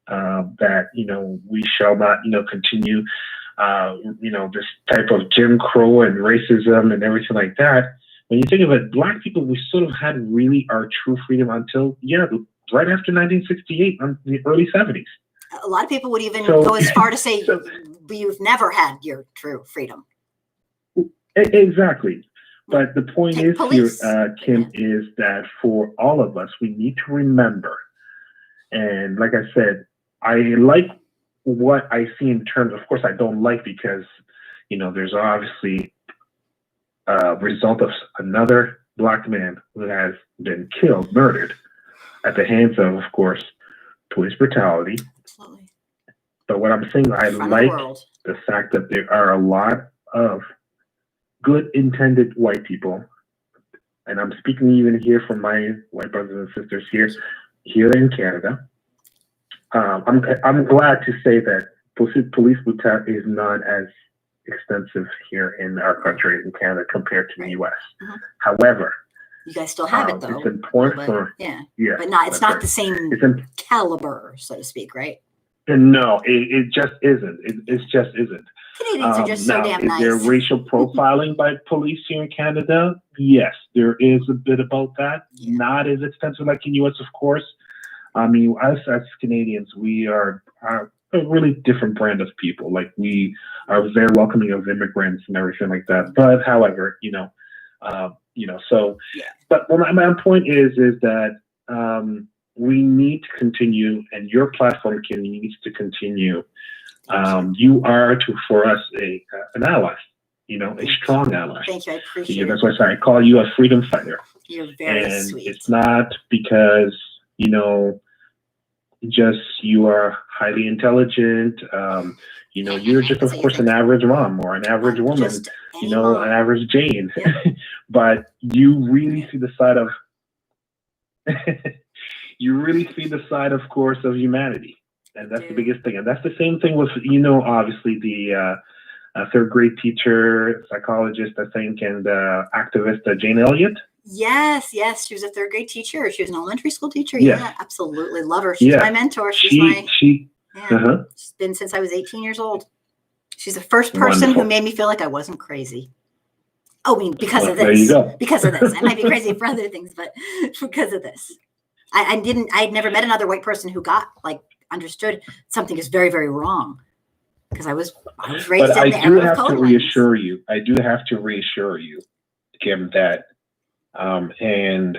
that, we shall not, continue, this type of Jim Crow and racism and everything like that. When you think of it, Black people, we sort of had really our true freedom until, right after 1968, the early 70s. A lot of people would even go as far to say, you've never had your true freedom. Exactly. But the point Take is police. here, Kim, is that for all of us, we need to remember. And like I said, I like what I see in terms, of course, I don't like because, there's obviously a result of another Black man who has been murdered at the hands of course, police brutality. Absolutely. But what I'm saying, I like the fact that there are a lot of good intended white people, and I'm speaking even here from my white brothers and sisters here in Canada. I'm glad to say that police brutality is not as extensive here in our country, in Canada, compared to the U.S. Mm-hmm. However, you guys still have it though. It's important but it's not the same caliber, so to speak, right? And no, it just isn't. It just isn't. Canadians are just so damn nice. Is there racial profiling by police here in Canada? Yes, there is a bit about that. Yeah. Not as extensive like in U.S., of course. I mean, us as Canadians, we are a really different brand of people. Like, we are very welcoming of immigrants and everything like that. But however, so. Yeah. But my point is that we need to continue, and your platform needs to continue. You are for us an ally, a strong ally. Thank you, I appreciate it. That's why I call you a freedom fighter. You're very and sweet. It's not because just you are highly intelligent. You're just, of course, an average mom or an average woman. An average Jane. Yeah. But you really see the side of. You really see the side, of course, of humanity. And that's the biggest thing. And that's the same thing with, obviously the third grade teacher, psychologist, I think, and activist Jane Elliott. Yes. She was a third grade teacher. She was an elementary school teacher. Yeah, absolutely. Love her. She's my mentor. She's been since I was 18 years old. She's the first person who made me feel like I wasn't crazy. Oh, I mean, because of this. There you go. Because of this. I might be crazy for other things, but because of this. I'd never met another white person who understood something is very, very wrong. Because I was raised in the era of color lines. I do have to reassure you, Kim, that, and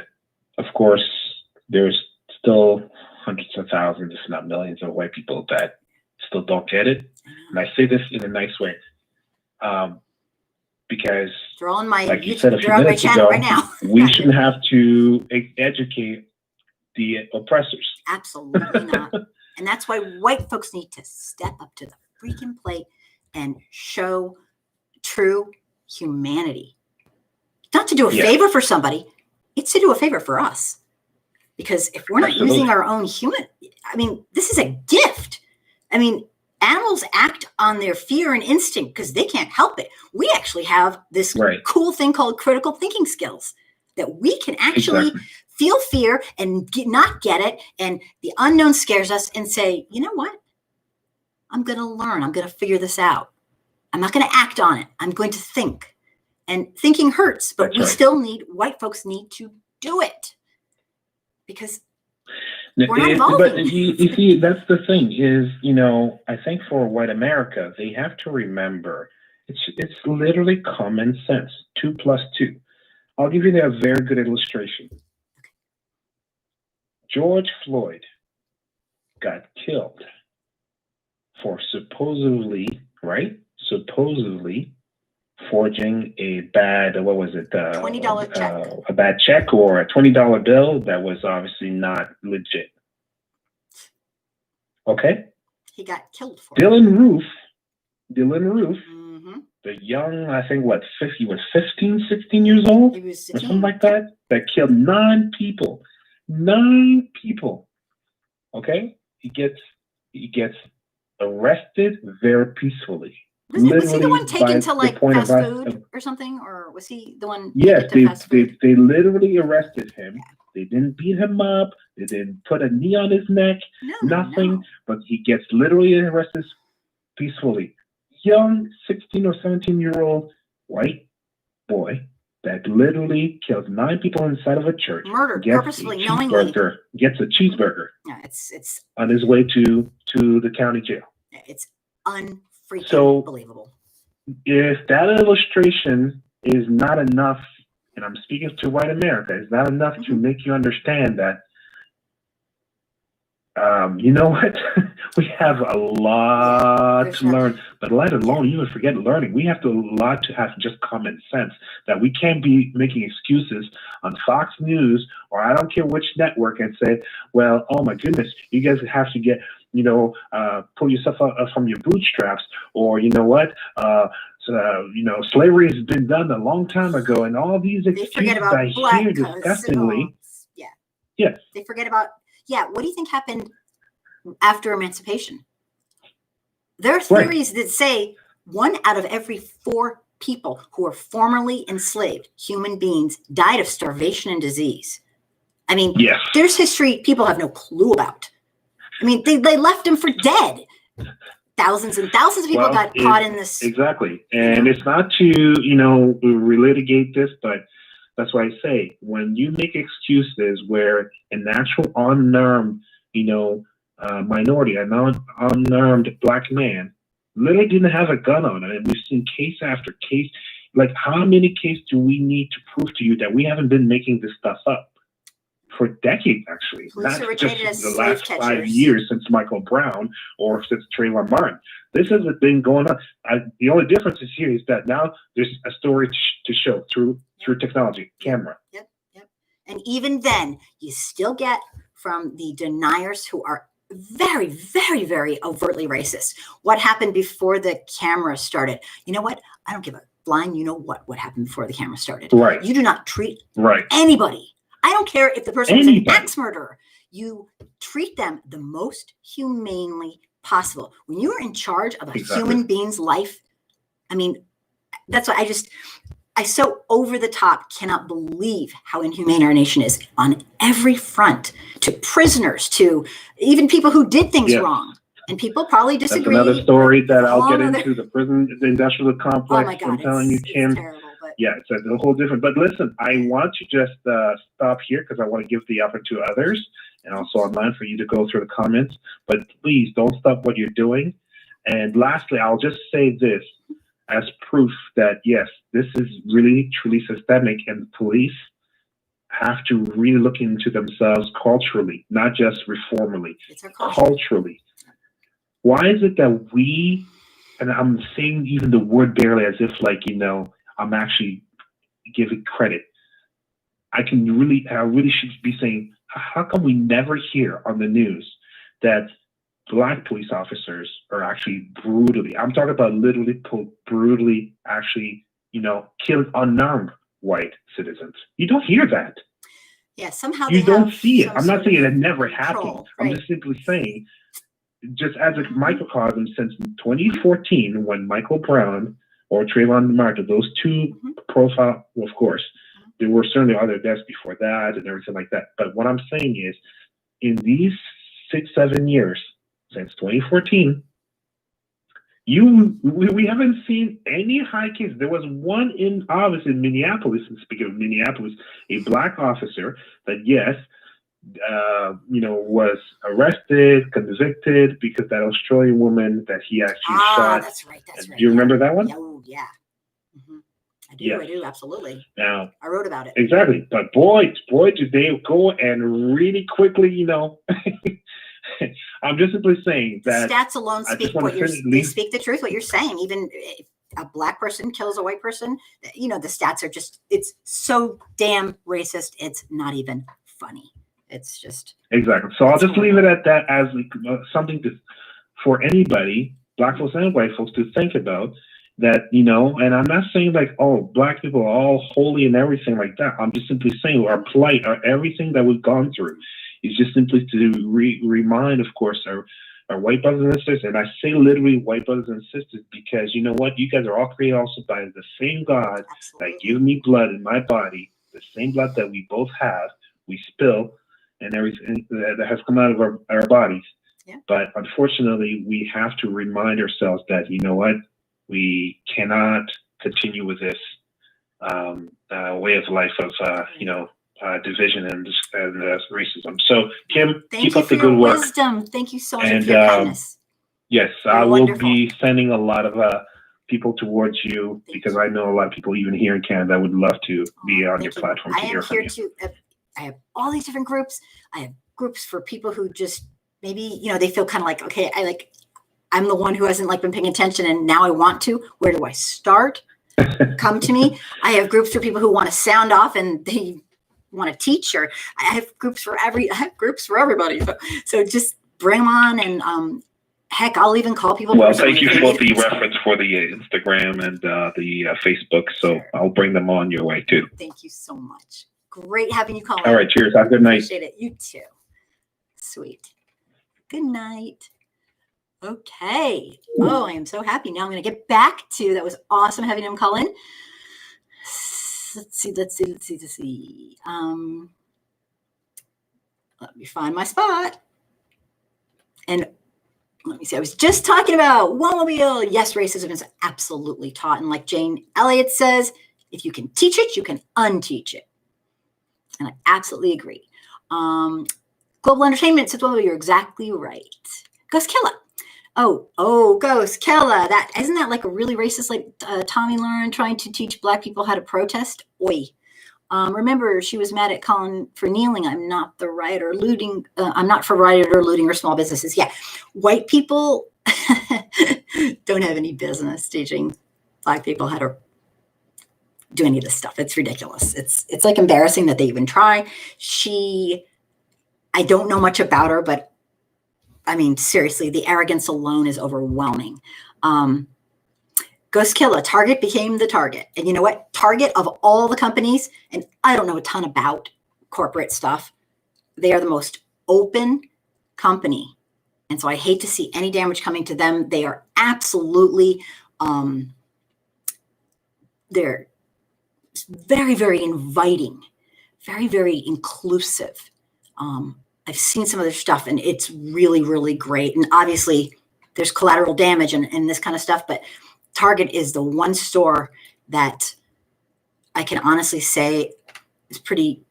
of course, there's still hundreds of thousands, if not millions, of white people that still don't get it. And I say this in a nice way, because they're all on my like you said a few minutes ago, right now. We shouldn't have to educate the oppressors. Absolutely not. And that's why white folks need to step up to the freaking plate and show true humanity. Not to do a favor for somebody, it's to do a favor for us. Because if we're not using our own this is a gift. Animals act on their fear and instinct because they can't help it. We actually have this cool thing called critical thinking skills that we can actually feel fear and not get it. And the unknown scares us and say, you know what? I'm going to learn. I'm going to figure this out. I'm not going to act on it. I'm going to think. And thinking hurts, but white folks need to do it. Because we're not evolving. But you see, that's the thing is, I think for white America, they have to remember it's literally common sense. 2 + 2. I'll give you a very good illustration. George Floyd got killed for supposedly forging a bad, what was it? $20 check. A bad check or a $20 bill that was obviously not legit. Okay? He got killed for it. Dylan Roof, Mm-hmm. the young, I think, he was 15, 16 years old? He was Or something like that killed 9 people. 9 people. Okay? He gets arrested very peacefully. Was he the one taken to the like point fast of food or something? Or was he the one Yes, taken to fast food? they literally arrested him. They didn't beat him up. They didn't put a knee on his neck. Nothing. No. But he gets literally arrested peacefully. Young 16 or 17-year-old white boy that literally kills 9 people inside of a church. Murdered Gets purposefully, a knowingly. Gets a cheeseburger. Yeah, it's on his way to the county jail. It's unfreaking So, believable. If that illustration is not enough, and I'm speaking to white America, is not enough to make you understand that, you know what? We have a lot to learn, but let alone even forget learning. We have a lot to have just common sense that we can't be making excuses on Fox News or I don't care which network and say, well, oh my goodness, you guys have to get, pull yourself up from your bootstraps, or you know what, slavery has been done a long time ago, and all these excuses I hear disgustingly. Yeah. They forget about. Yeah, what do you think happened after emancipation? There are theories that say 1 out of every 4 people who were formerly enslaved human beings died of starvation and disease. I mean, there's history people have no clue about. I mean, they left them for dead. Thousands and thousands of people got caught in this. Exactly. And it's not to, relitigate this, but that's why I say, when you make excuses where a natural unarmed, minority, an unarmed black man, literally didn't have a gun on him, and we've seen case after case. Like, how many cases do we need to prove to you that we haven't been making this stuff up for decades, actually? Police Not are just rated as the slave last catchers. 5 years since Michael Brown or since Trayvon Martin. This has been going on. The only difference is here is that now there's a story to show through technology, camera. Yep. And even then, you still get from the deniers who are very, very, very overtly racist. What happened before the camera started? You know what? I don't give a flying. You know what happened before the camera started? Right. You do not treat Right. anybody. I don't care if the person was an axe murderer. You treat them the most humanely possible. When you are in charge of a human being's life, I mean, that's why I so over the top cannot believe how inhumane our nation is on every front, to prisoners, to even people who did things wrong. And people probably disagree. That's another story that I'll get into, the prison, the industrial complex. Oh my God, I'm telling you, Kim. It's terrible, but it's a whole different. But listen, I want to just stop here because I want to give the opportunity to others and also online for you to go through the comments. But please don't stop what you're doing. And lastly, I'll just say this as proof that, yes, this is really, truly systemic, and the police have to really look into themselves culturally, not just reformally, culturally. Why is it that we, and I'm saying even the word barely as if like, I'm actually giving credit. I really should be saying, how come we never hear on the news that Black police officers are actually brutally, I'm talking about literally brutally actually, killing unarmed white citizens? You don't hear that. Yeah, somehow you don't see it. I'm not saying it never happened. I'm just simply saying, just as a microcosm, since 2014, when Michael Brown or Trayvon Martin, those two profile, well, of course, there were certainly other deaths before that and everything like that. But what I'm saying is, in these 6-7 years, since 2014, we haven't seen any high cases. There was one in Minneapolis, and speaking of Minneapolis, a Black officer that, yes, was arrested, convicted because that Australian woman that he actually shot. That's right. Do you remember that one? Oh, yeah. I do, absolutely. Now, I wrote about it. Exactly. But boy, did they go and really quickly, I'm just simply saying that stats alone speak they speak the truth, what you're saying. Even a black person kills a white person, the stats are just, it's so damn racist. It's not even funny. It's just. Exactly. So I'll just leave it at that as something for anybody, black folks and white folks, to think about. That, and I'm not saying like, oh, black people are all holy and everything like that. I'm just simply saying our plight, everything that we've gone through is just simply to remind, of course, our white brothers and sisters. And I say literally white brothers and sisters because you know what? You guys are all created also by the same God that gives me blood in my body, the same blood that we both have, we spill, and everything that has come out of our bodies. Yeah. But unfortunately, we have to remind ourselves that, you know what? We cannot continue with this way of life of, division and racism. So, Kim, keep up the good work. Wisdom. Thank you so much for your kindness. Yes, I will be sending a lot of people towards you because I know a lot of people even here in Canada would love to be on your platform to hear from you. I have all these different groups. I have groups for people who just maybe, they feel kind of like, okay, I'm the one who hasn't been paying attention and now I want to. Where do I start? Come to me. I have groups for people who want to sound off and they want to teach, or I have groups for everybody. So just bring them on, and heck, I'll even call people. Well, thank you for the reference for the Instagram and the Facebook. So I'll bring them on your way too. Thank you so much. Great having you call. All right. Cheers. Have a good night. Appreciate it. You too. Sweet. Good night. Okay. Oh, I am so happy. Now I'm going to get back to, that was awesome having him call in. Let's see. Let me find my spot. And let me see. I was just talking about one-mobile. Yes, racism is absolutely taught. And like Jane Elliott says, if you can teach it, you can unteach it. And I absolutely agree. Global Entertainment says, well, you're exactly right. Ghost Killa. Oh, Ghost Killa. Isn't that like a really racist, Tommy Lauren trying to teach black people how to protest? Oi. Remember, she was mad at Colin for kneeling. I'm not the riot or looting. I'm not for riot or looting or small businesses. Yeah. White people don't have any business teaching black people how to do any of this stuff. It's ridiculous. It's embarrassing that they even try. I don't know much about her, but I mean, seriously, the arrogance alone is overwhelming. Ghost Killa, Target became the target. And you know what? Target, of all the companies, and I don't know a ton about corporate stuff, they are the most open company. And so I hate to see any damage coming to them. They are absolutely, they're very, very inviting, very, very inclusive. I've seen some of their stuff and it's really, really great. And obviously there's collateral damage and this kind of stuff, but Target is the one store that I can honestly say is pretty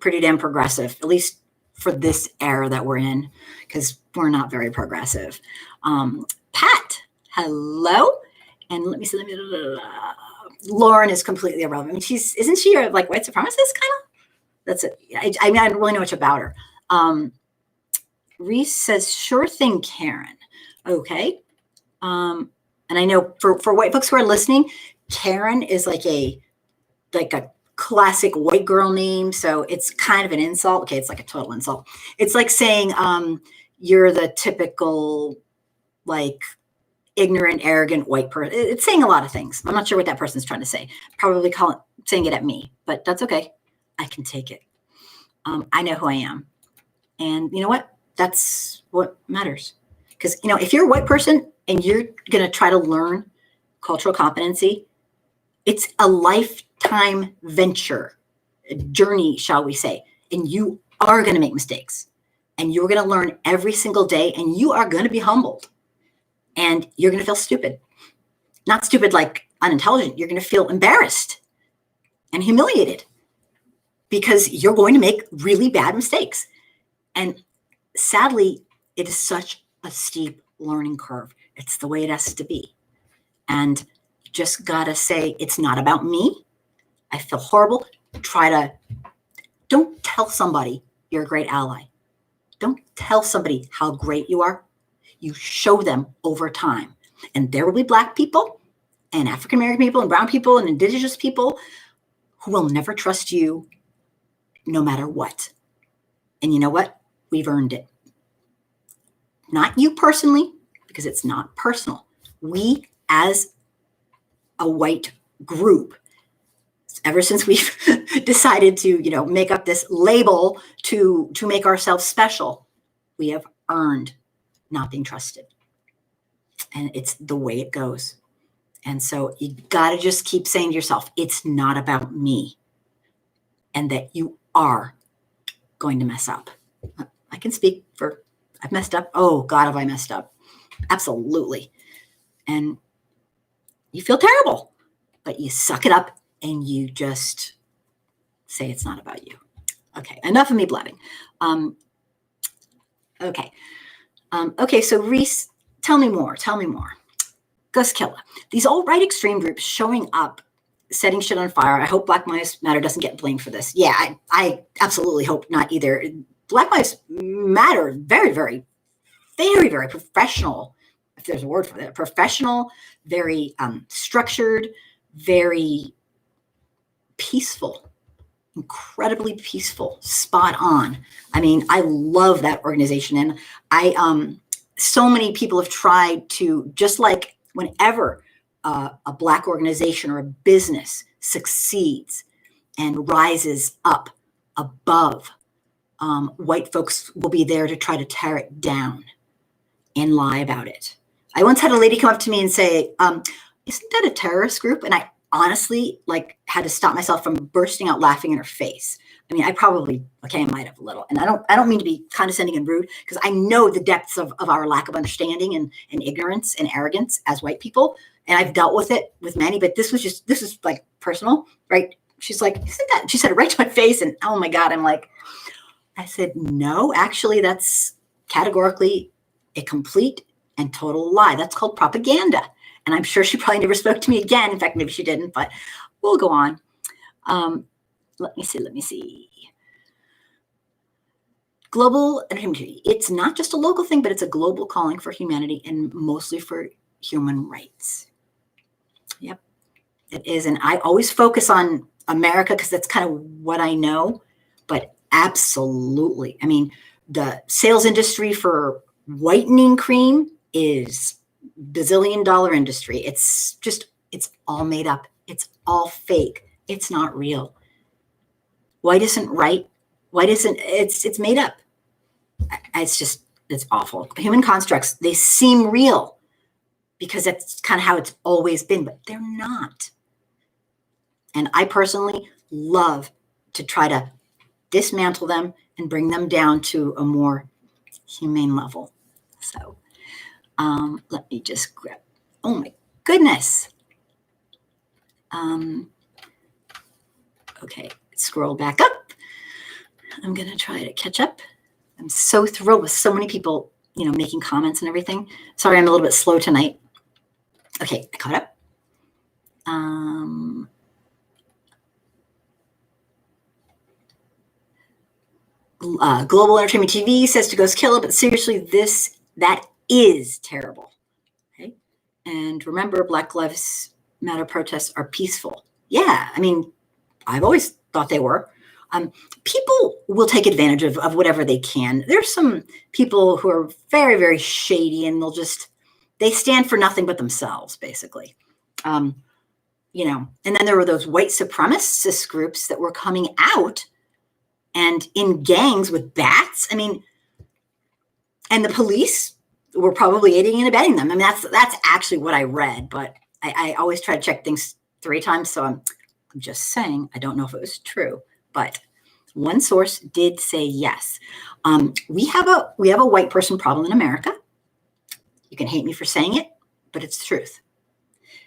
damn progressive, at least for this era that we're in, because we're not very progressive. Pat, hello. And let me see, Lauren is completely irrelevant. I mean, isn't she a white supremacist kind of? That's it. I mean, I don't really know much about her. Reese says, sure thing, Karen. Okay. And I know for white folks who are listening, Karen is like a classic white girl name. So it's kind of an insult. Okay. It's like a total insult. It's like saying, you're the typical, ignorant, arrogant white person. It's saying a lot of things. I'm not sure what that person's trying to say. Probably saying it at me, but that's okay. I can take it. I know who I am. And you know what? That's what matters. Because, if you're a white person and you're going to try to learn cultural competency, it's a lifetime venture, a journey, shall we say. And you are going to make mistakes. And you're going to learn every single day. And you are going to be humbled. And you're going to feel stupid. Not stupid like unintelligent. You're going to feel embarrassed and humiliated. Because you're going to make really bad mistakes. And sadly, it is such a steep learning curve. It's the way it has to be. And you just got to say, it's not about me. I feel horrible. Don't tell somebody you're a great ally. Don't tell somebody how great you are. You show them over time. And there will be black people and African-American people and brown people and indigenous people who will never trust you no matter what. And you know what? We've earned it. Not you personally, because it's not personal. We as a white group, ever since we've decided to, make up this label to make ourselves special, we have earned not being trusted. And it's the way it goes. And so you got to just keep saying to yourself, it's not about me, and that you are going to mess up. I can speak for, I've messed up. Oh God, have I messed up? Absolutely. And you feel terrible, but you suck it up and you just say it's not about you. Okay, enough of me blabbing. Okay, so Reese, tell me more. Gus Killa, these alt-right extreme groups showing up, setting shit on fire. I hope Black Lives Matter doesn't get blamed for this. Yeah, I absolutely hope not either. Black Lives Matter, very, very, very, very professional, if there's a word for that, professional, very structured, very peaceful, incredibly peaceful, spot on. I mean, I love that organization. And so many people have tried to, just like whenever a Black organization or a business succeeds and rises up above, white folks will be there to try to tear it down and lie about it. I once had a lady come up to me and say, isn't that a terrorist group? And I honestly had to stop myself from bursting out laughing in her face. I mean, I might have a little. And I don't mean to be condescending and rude, because I know the depths of our lack of understanding and ignorance and arrogance as white people. And I've dealt with it with many, but this is like personal, right? She's like, isn't that, she said it right to my face. And oh my God, I said, no, actually that's categorically a complete and total lie. That's called propaganda. And I'm sure she probably never spoke to me again. In fact, maybe she didn't, but we'll go on. Let me see. Global entertainment. It's not just a local thing, but it's a global calling for humanity and mostly for human rights. Yep, it is. And I always focus on America because that's kind of what I know, but absolutely. I mean, the sales industry for whitening cream is bazillion-dollar industry. It's all made up. It's all fake. It's not real. White isn't right. White isn't, it's made up. It's awful. Human constructs, they seem real because that's kind of how it's always been, but they're not. And I personally love to try to dismantle them and bring them down to a more humane level. So let me just grab, oh my goodness. Okay, scroll back up. I'm going to try to catch up. I'm so thrilled with so many people, making comments and everything. Sorry, I'm a little bit slow tonight. Okay, I caught up. Global Entertainment TV says to Ghost Killer, but seriously, that is terrible. Okay, and remember, Black Lives Matter protests are peaceful. Yeah, I mean, I've always thought they were. People will take advantage of whatever they can. There's some people who are very, very shady, and they stand for nothing but themselves, basically. And then there were those white supremacist groups that were coming out and in gangs with bats. I mean, and the police were probably aiding and abetting them. I mean, that's actually what I read, but I always try to check things 3 times. So I'm just saying, I don't know if it was true, but one source did say yes. We have a white person problem in America. You can hate me for saying it, but it's the truth.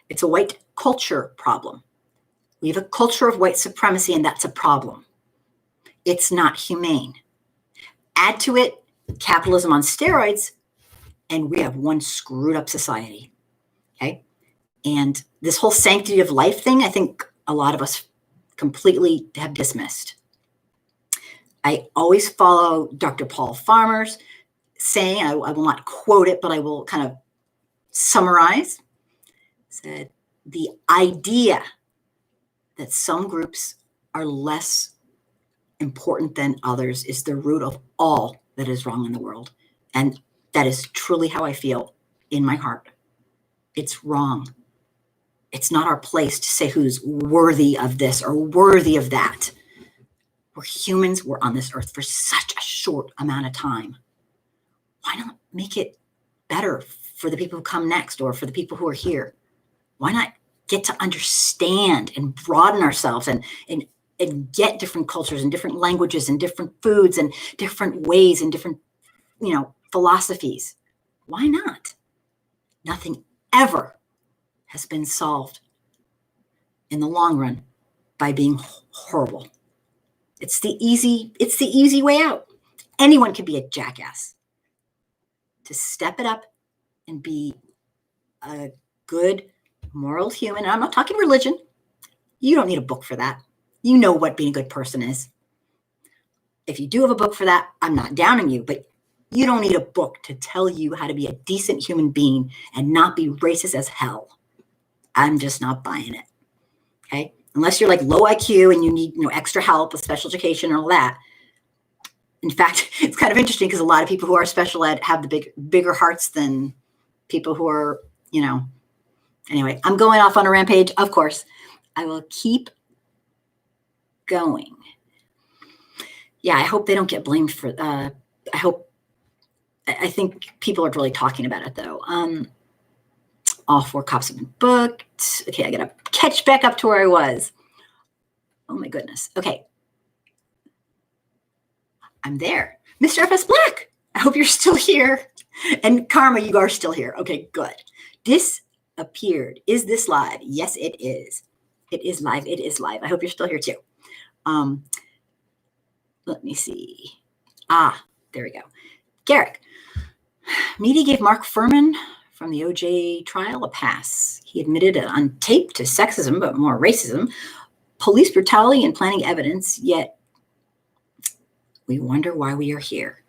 It's a white culture problem. We have a culture of white supremacy, and that's a problem. It's not humane. Add to it capitalism on steroids, and we have one screwed up society. Okay. And this whole sanctity of life thing, I think a lot of us completely have dismissed. I always follow Dr. Paul Farmer's saying, I will not quote it, but I will kind of summarize. Said, the idea that some groups are less important than others is the root of all that is wrong in the world. And that is truly how I feel in my heart. It's wrong. It's not our place to say who's worthy of this or worthy of that. We're humans. We're on this earth for such a short amount of time. Why not make it better for the people who come next or for the people who are here? Why not get to understand and broaden ourselves and get different cultures and different languages and different foods and different ways and different, philosophies? Why not? Nothing ever has been solved in the long run by being horrible. It's the easy way out. Anyone can be a jackass. To step it up and be a good moral human. And I'm not talking religion. You don't need a book for that. You know what being a good person is. If you do have a book for that, I'm not downing you, but you don't need a book to tell you how to be a decent human being and not be racist as hell. I'm just not buying it. Okay? Unless you're like low IQ and you need, extra help with special education and all that. In fact, it's kind of interesting because a lot of people who are special ed have the bigger hearts than people who are, Anyway, I'm going off on a rampage. Of course, I will keep going. Yeah, I hope they don't get blamed for, I think people are really talking about it though. All 4 cops have been booked. Okay, I gotta catch back up to where I was. Oh my goodness. Okay. I'm there. Mr. FS Black, I hope you're still here. And Karma, you are still here. Okay, good. Disappeared. Is this live? Yes, it is. It is live. It is live. I hope you're still here too. Let me see. There we go. Garrick. Media gave Mark Furman from the OJ trial a pass. He admitted on tape to sexism, but more racism, police brutality, and planting evidence, yet we wonder why we are here.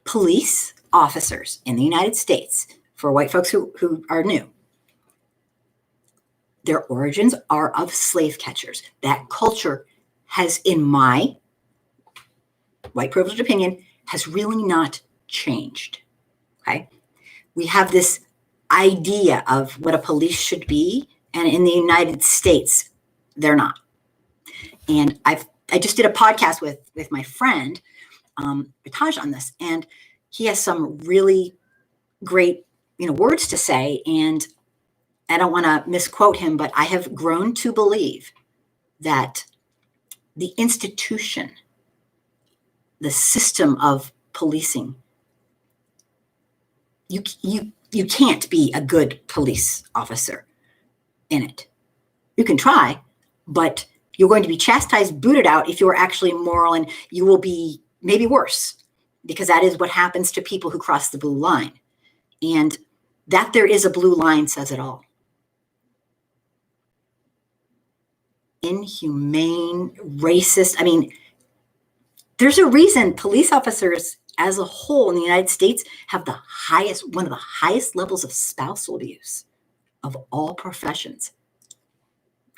Police officers in the United States, for white folks who are new, their origins are of slave catchers. That culture has, in my white privileged opinion, has really not changed. Okay? We have this idea of what a police should be, and in the United States, they're not. And I just did a podcast with my friend, Taj, on this, and he has some really great, words to say. And I don't want to misquote him, but I have grown to believe that the institution, the system of policing, you can't be a good police officer in it. You can try, but you're going to be chastised, booted out if you're actually moral, and you will be maybe worse, because that is what happens to people who cross the blue line. And that there is a blue line says it all. Inhumane, racist. I mean, there's a reason police officers as a whole in the United States have one of the highest levels of spousal abuse of all professions.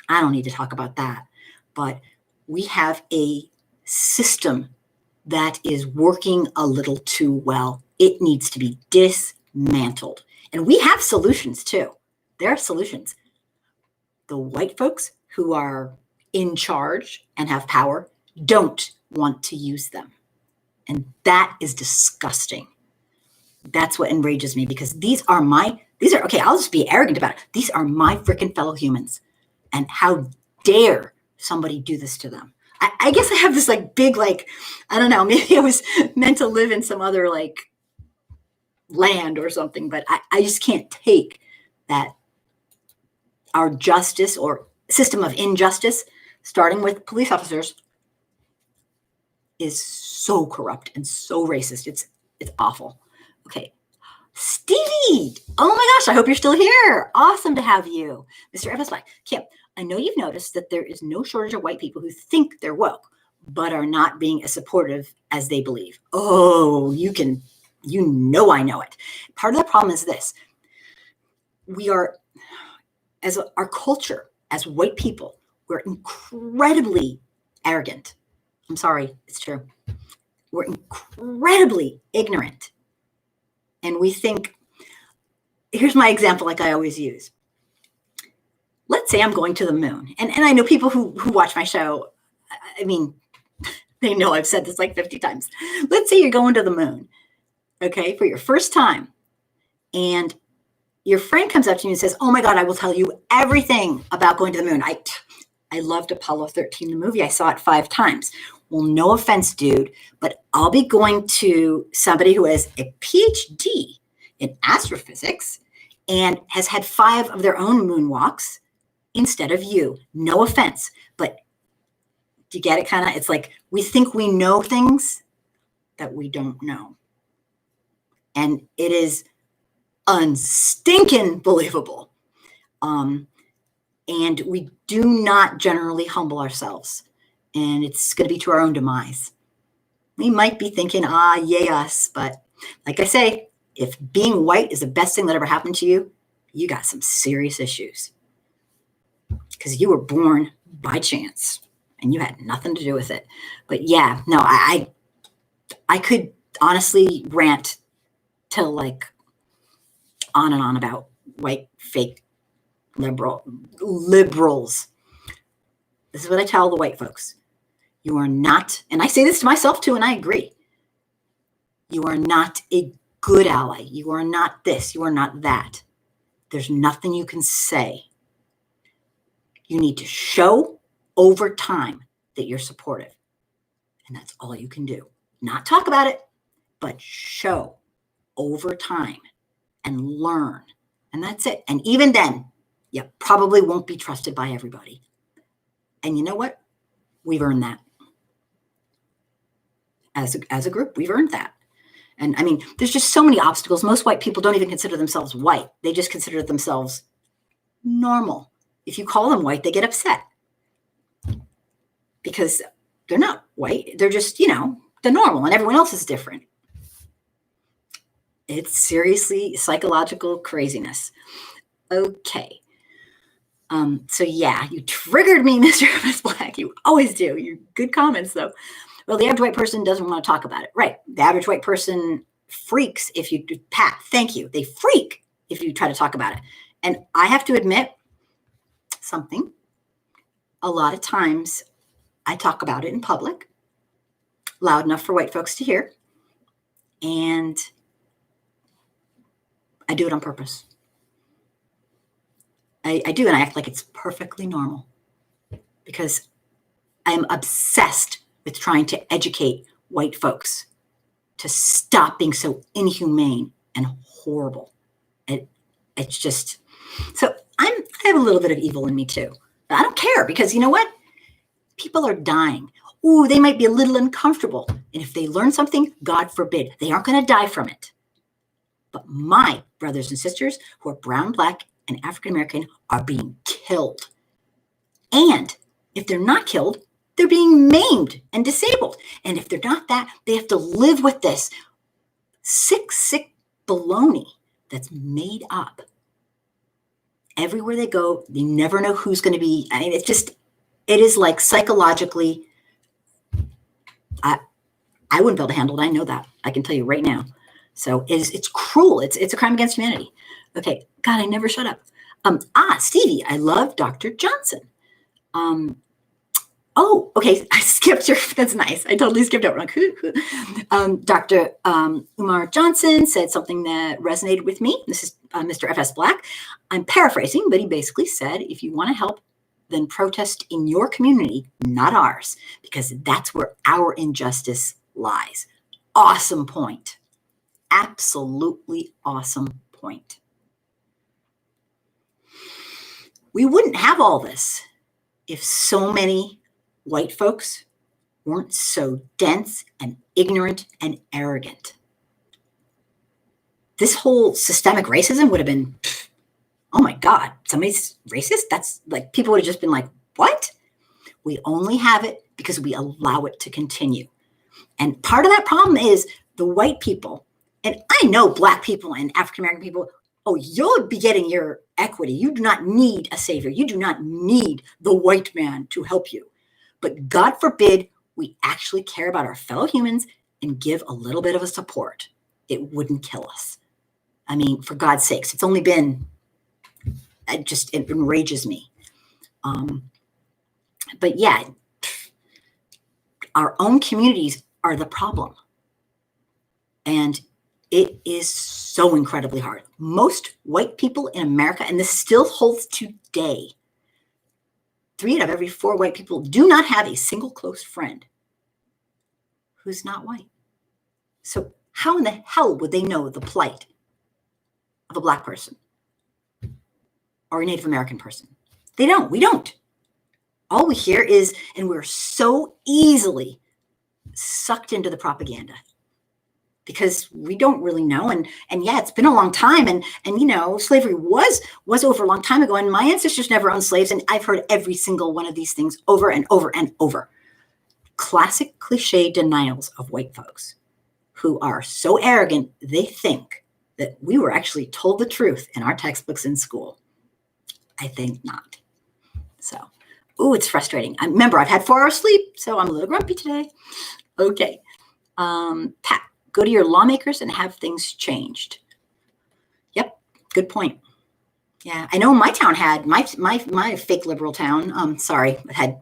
I don't need to talk about that, but we have a system that is working a little too well. It needs to be dismantled. And we have solutions too. There are solutions. The white folks who are in charge and have power don't want to use them. And that is disgusting. That's what enrages me, because these are okay, I'll just be arrogant about it. These are my freaking fellow humans. And how dare somebody do this to them? I guess I have this big, I don't know, maybe I was meant to live in some other land or something, but I just can't take that our justice or system of injustice, starting with police officers, is so corrupt and so racist. It's awful. Okay. Stevie, oh my gosh, I hope you're still here. Awesome to have you. Mr. FS Black. Kim, I know you've noticed that there is no shortage of white people who think they're woke, but are not being as supportive as they believe. Oh, I know it. Part of the problem is this. as our culture, as white people, we're incredibly arrogant. I'm sorry, it's true. We're incredibly ignorant. And we think, here's my example like I always use. Let's say I'm going to the moon. And I know people who watch my show, I mean, they know I've said this like 50 times. Let's say you're going to the moon, okay, for your first time. And your friend comes up to you and says, oh my God, I will tell you everything about going to the moon. I loved Apollo 13, the movie. I saw it 5 times. Well, no offense, dude, but I'll be going to somebody who has a PhD in astrophysics and has had 5 of their own moonwalks instead of you. No offense, but do you get it? Kind of, it's like we think we know things that we don't know. And it is unstinking believable. And we do not generally humble ourselves. And it's going to be to our own demise. We might be thinking, yay us. But like I say, if being white is the best thing that ever happened to you, you got some serious issues. Because you were born by chance and you had nothing to do with it. But yeah, no, I could honestly rant till like on and on about white fake liberals. This is what I tell the white folks. You are not, and I say this to myself too, and I agree. You are not a good ally. You are not this. You are not that. There's nothing you can say. You need to show over time that you're supportive. And that's all you can do. Not talk about it, but show over time and learn. And that's it. And even then, you probably won't be trusted by everybody. And you know what? We've earned that. As a group, we've earned that. And I mean, there's just so many obstacles. Most white people don't even consider themselves white. They just consider themselves normal. If you call them white, they get upset because they're not white. They're just, the normal, and everyone else is different. It's seriously psychological craziness. Okay. So yeah, you triggered me, Mr. F.S. Black. You always do. You good comments though. Well, the average white person doesn't want to talk about it. Right. The average white person freaks if you do, Pat, thank you. They freak if you try to talk about it. And I have to admit something. A lot of times I talk about it in public, loud enough for white folks to hear. And I do it on purpose. I do, and I act like it's perfectly normal because I'm obsessed with trying to educate white folks to stop being so inhumane and horrible. It's just, so I have a little bit of evil in me too. But I don't care because you know what? People are dying. Ooh, they might be a little uncomfortable. And if they learn something, God forbid, they aren't going to die from it. But my brothers and sisters who are brown, black, and African-American are being killed. And if they're not killed, they're being maimed and disabled. And if they're not that, they have to live with this sick baloney that's made up. Everywhere they go, they never know who's going to be. I mean, it is like psychologically, I wouldn't be able to handle it. I know that. I can tell you right now. So it's cruel. It's a crime against humanity. Okay. God, I never shut up. Stevie, I love Dr. Johnson. Oh, okay. I skipped your, that's nice. I totally skipped over. Dr. Umar Johnson said something that resonated with me. This is Mr. F.S. Black. I'm paraphrasing, but he basically said, if you want to help, then protest in your community, not ours, because that's where our injustice lies. Awesome point. Absolutely awesome point. We wouldn't have all this if so many white folks weren't so dense and ignorant and arrogant. This whole systemic racism would have been, oh my God, somebody's racist? That's like, people would have just been like, what? We only have it because we allow it to continue. And part of that problem is the white people, and I know black people and African-American people, oh, you'll be getting your equity. You do not need a savior. You do not need the white man to help you. But God forbid we actually care about our fellow humans and give a little bit of a support. It wouldn't kill us. I mean, for God's sakes, it's only been, it enrages me. But yeah, our own communities are the problem. And it is so incredibly hard. Most white people in America, and this still holds today, 3 out of every 4 white people do not have a single close friend who's not white. So how in the hell would they know the plight of a Black person or a Native American person? They don't. We don't. All we hear is, and we're so easily sucked into the propaganda because we don't really know. And yeah, it's been a long time. And you know, slavery was over a long time ago. And my ancestors never owned slaves. And I've heard every single one of these things over and over and over. Classic cliche denials of white folks who are so arrogant, they think that we were actually told the truth in our textbooks in school. I think not. So, ooh, it's frustrating. Remember, I've had 4 hours sleep, so I'm a little grumpy today. Okay. Pat, go to your lawmakers and have things changed. Yep, good point. Yeah, I know my town had, my fake liberal town, sorry, had,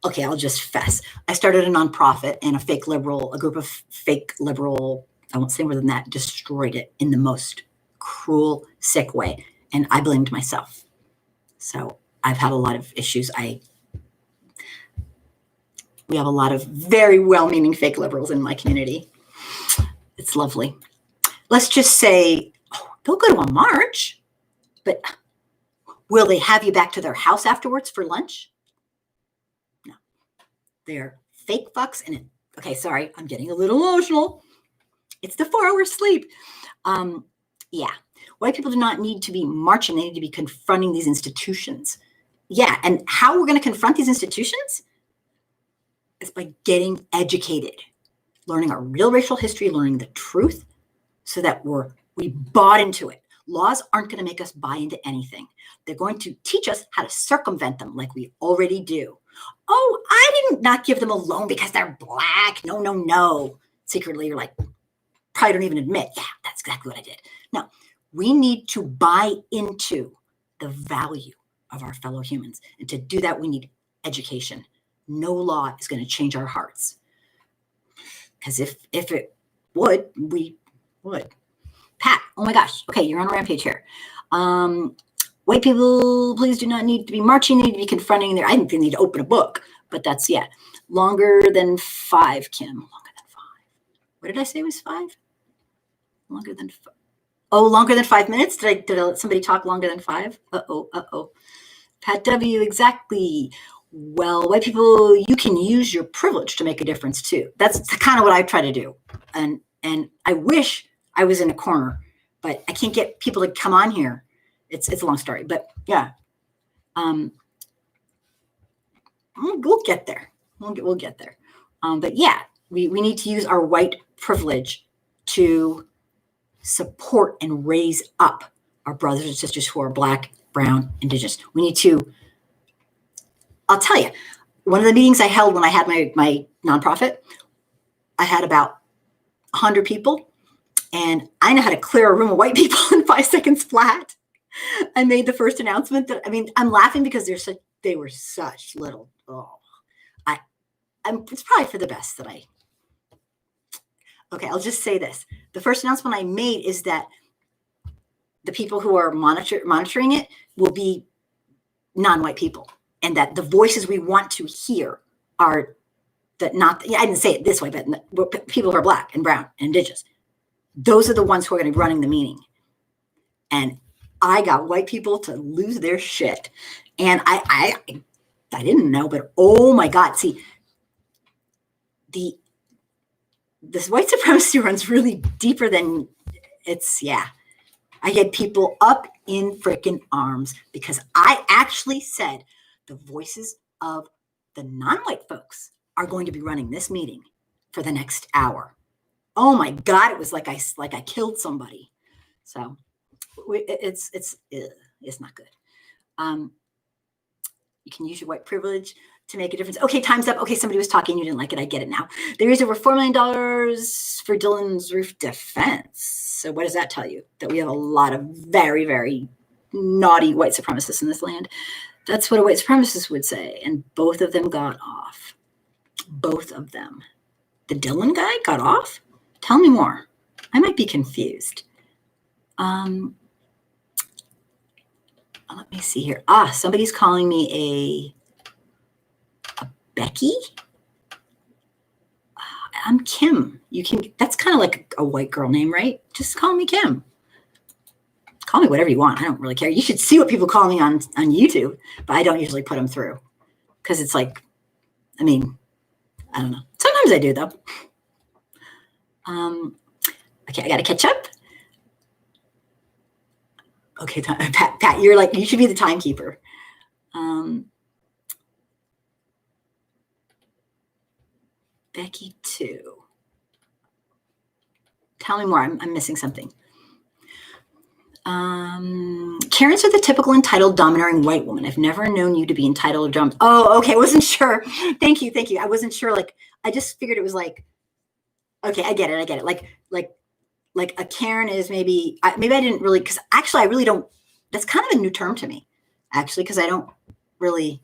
okay, I'll just fess. I started a nonprofit and a group of fake liberal, I won't say more than that, destroyed it in the most cruel, sick way. And I blamed myself. So I've had a lot of issues. We have a lot of very well-meaning fake liberals in my community. It's lovely. Let's just say, they'll go to a march, but will they have you back to their house afterwards for lunch? No. They're fake fucks. And okay, sorry, I'm getting a little emotional. It's the 4 hours sleep. Yeah. White people do not need to be marching. They need to be confronting these institutions. Yeah. And how we're going to confront these institutions is by getting educated, learning our real racial history, learning the truth so that we bought into it. Laws aren't going to make us buy into anything. They're going to teach us how to circumvent them like we already do. Oh, I didn't not give them a loan because they're Black. No, no, no. Secretly, you're like, probably don't even admit, yeah, that's exactly what I did. No, we need to buy into the value of our fellow humans. And to do that, we need education. No law is going to change our hearts. Because if it would, we would. Pat, oh my gosh. Okay, you're on a rampage here. White people, please do not need to be marching. They need to be confronting I think they need to open a book. But that's, yeah. Longer than 5, Kim. Longer than 5. What did I say was 5? Longer than 5. Oh, longer than 5 minutes? Did I let somebody talk longer than 5? Uh-oh. Pat W, exactly. Well, white people, you can use your privilege to make a difference too. That's kind of what I try to do. And I wish I was in a corner, but I can't get people to come on here. It's a long story, but yeah. We'll get there. We'll get there. But yeah, we need to use our white privilege to support and raise up our brothers and sisters who are Black, brown, Indigenous. We need to, I'll tell you, one of the meetings I held when I had my nonprofit, I had about 100 people, and I know how to clear a room of white people in 5 seconds flat. I made the first announcement I'm laughing because they were such little, it's probably for the best that okay, I'll just say this. The first announcement I made is that the people who are monitoring it will be non-white people, and that the voices we want to hear are I didn't say it this way, but people who are Black and brown and Indigenous. Those are the ones who are going to be running the meeting. And I got white people to lose their shit. And I didn't know, but oh my God, see, this white supremacy runs really deeper than I had people up in freaking arms because I actually said the voices of the non-white folks are going to be running this meeting for the next hour. Oh my God, it was like I killed somebody. So it's not good. You can use your white privilege to make a difference. Okay, time's up. Okay, somebody was talking, you didn't like it. I get it now. There is over $4 million for Dylan's roof defense. So what does that tell you? That we have a lot of very, very naughty white supremacists in this land. That's what a white supremacist would say. And both of them got off. Both of them. The Dylan guy got off? Tell me more. I might be confused. Let me see here. Somebody's calling me a Becky. I'm Kim. That's kind of like a white girl name, right? Just call me Kim. Call me whatever you want. I don't really care. You should see what people call me on YouTube, but I don't usually put them through because it's like, I don't know. Sometimes I do though. Okay, I got to catch up. Okay, Pat, you're like, you should be the timekeeper. Becky 2. Tell me more. I'm missing something. Karens are the typical entitled, domineering white woman. I've never known you to be entitled or dumb. Oh, okay. I wasn't sure. Thank you. I wasn't sure. Like, I just figured it was like, okay, I get it. Like a Karen is maybe I didn't really, because actually I really don't, that's kind of a new term to me, actually, because I don't really,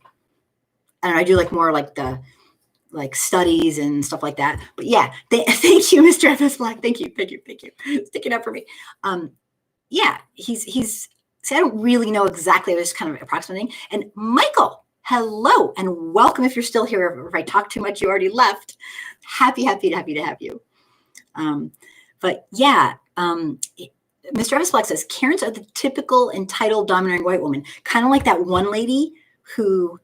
I don't know, I do like more like the, like studies and stuff like that. But yeah, thank you, Mr. FS Black. Thank you. Sticking up for me. Yeah, he's, see, I don't really know exactly, I was kind of approximating. And Michael, hello, and welcome if you're still here. If I talk too much, you already left. Happy to have you. But yeah, Mr. Evans Black says, Karens are the typical entitled, domineering white woman. Kind of like that one lady who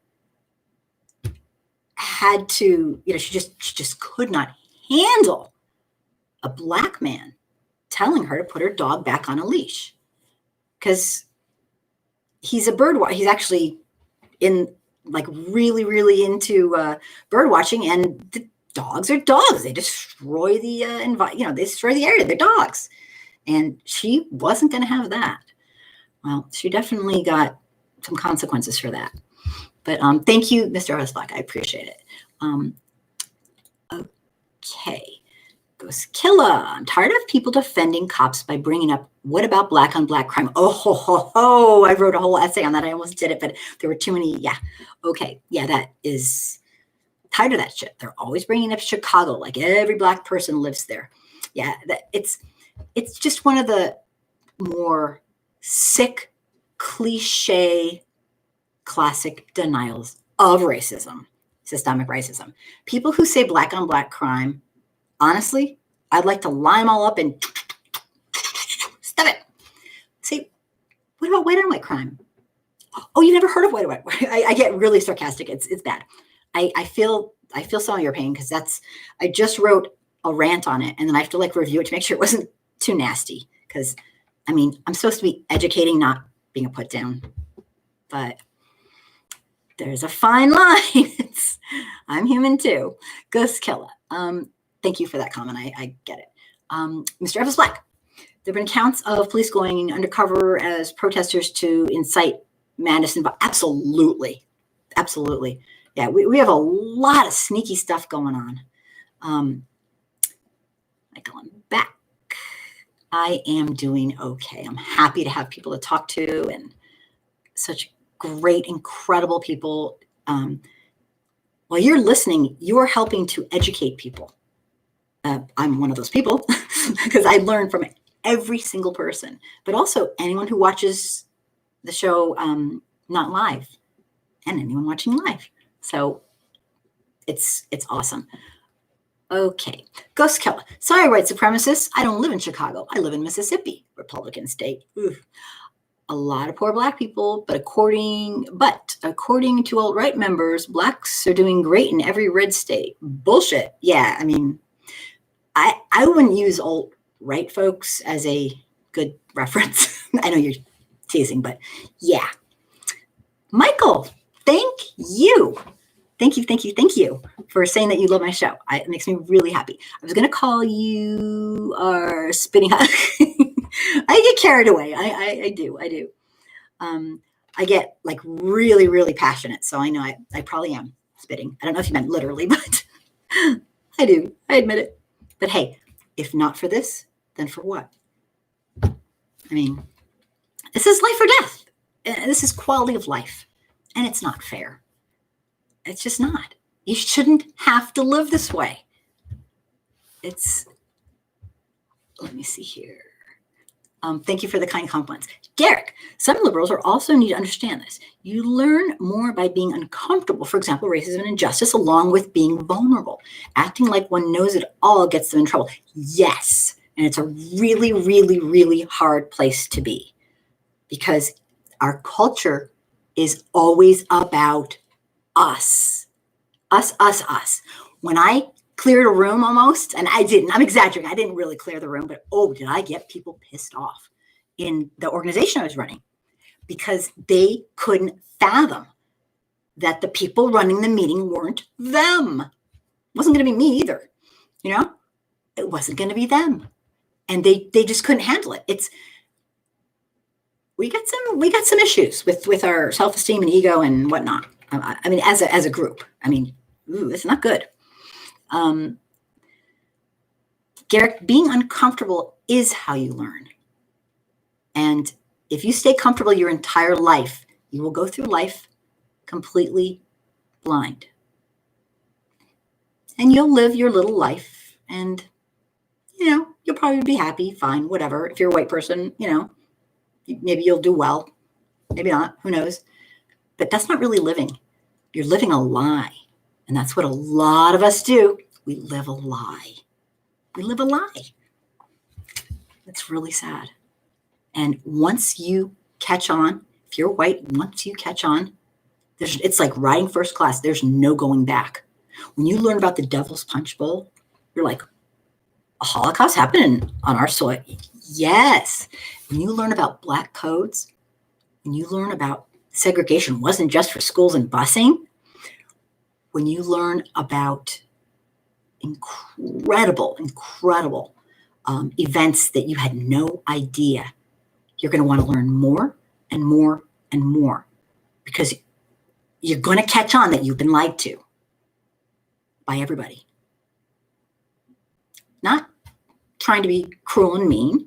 had to, she just could not handle a black man telling her to put her dog back on a leash. Because he's a bird watcher. He's actually in like really, really into bird watching, and the dogs are dogs. They destroy the they destroy the area. They're dogs. And she wasn't going to have that. Well, she definitely got some consequences for that. But thank you, Mr. Black. I appreciate it. Okay. Goes Killa. I'm tired of people defending cops by bringing up, what about black on black crime? Oh, I wrote a whole essay on that. I almost did it, but there were too many. Yeah. Okay. Yeah, that is tired of that shit. They're always bringing up Chicago, like every black person lives there. Yeah, it's just one of the more sick, cliche, classic denials of racism, systemic racism. People who say black on black crime, honestly, I'd like to line them all up and stop it. Say, what about white on white crime? Oh, you never heard of white on white? I get really sarcastic. It's bad. I feel some of your pain because I just wrote a rant on it, and then I have to like review it to make sure it wasn't too nasty. Because I'm supposed to be educating, not being a put down. But there's a fine line. I'm human too. Ghost Killa. Thank you for that comment. I get it. Mr. Evans Black. There have been accounts of police going undercover as protesters to incite madness. Absolutely. Yeah, we have a lot of sneaky stuff going on. Going back. I am doing okay. I'm happy to have people to talk to and such great, incredible people. While you're listening, you're helping to educate people. I'm one of those people because I learn from every single person, but also anyone who watches the show not live and anyone watching live. So it's awesome. Okay. Ghost Killa. Sorry, white supremacists. I don't live in Chicago. I live in Mississippi, Republican state. Oof. A lot of poor black people, but according to alt-right members, blacks are doing great in every red state. Bullshit. Yeah, I wouldn't use alt-right folks as a good reference. I know you're teasing, but yeah. Michael, thank you. Thank you for saying that you love my show. It makes me really happy. I was going to call you our spinning hut. I get carried away. I do. I get like really, really passionate. So I know I probably am spitting. I don't know if you meant literally, but I do. I admit it. But hey, if not for this, then for what? I mean, this is life or death. And this is quality of life. And it's not fair. It's just not. You shouldn't have to live this way. Let me see here. Thank you for the kind compliments. Derek, some liberals are also need to understand this. You learn more by being uncomfortable, for example, racism and injustice, along with being vulnerable. Acting like one knows it all gets them in trouble. Yes. And it's a really, really, really hard place to be because our culture is always about us. Us. When I cleared a room almost, and I'm exaggerating, I didn't really clear the room, but did I get people pissed off in the organization I was running because they couldn't fathom that the people running the meeting weren't them. It wasn't going to be me either. It wasn't going to be them. And they just couldn't handle it. We got some issues with our self-esteem and ego and whatnot. I mean, as a group, it's not good. Garrick, being uncomfortable is how you learn. And if you stay comfortable your entire life, you will go through life completely blind. And you'll live your little life and, you'll probably be happy, fine, whatever. If you're a white person, maybe you'll do well, maybe not, who knows? But that's not really living. You're living a lie. And that's what a lot of us do. We live a lie. It's really sad. And once you catch on, if you're white, once you catch on, it's like riding first class. There's no going back. When you learn about the Devil's Punch Bowl, you're like, a Holocaust happened on our soil. Yes. When you learn about Black codes, when you learn about segregation wasn't just for schools and busing, when you learn about incredible events that you had no idea, you're going to want to learn more and more and more because you're going to catch on that you've been lied to by everybody. Not trying to be cruel and mean.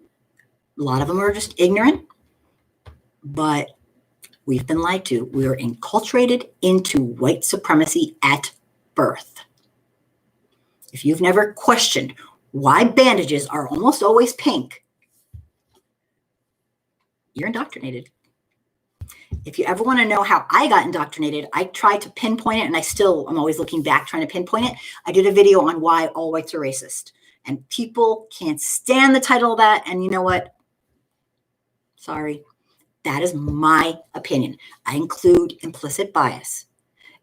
A lot of them are just ignorant, but we've been lied to. We are enculturated into white supremacy at birth. If you've never questioned why bandages are almost always pink, you're indoctrinated. If you ever want to know how I got indoctrinated, I tried to pinpoint it, and I'm always looking back trying to pinpoint it. I did a video on why all whites are racist, and people can't stand the title of that. And you know what? Sorry. That is my opinion. I include implicit bias.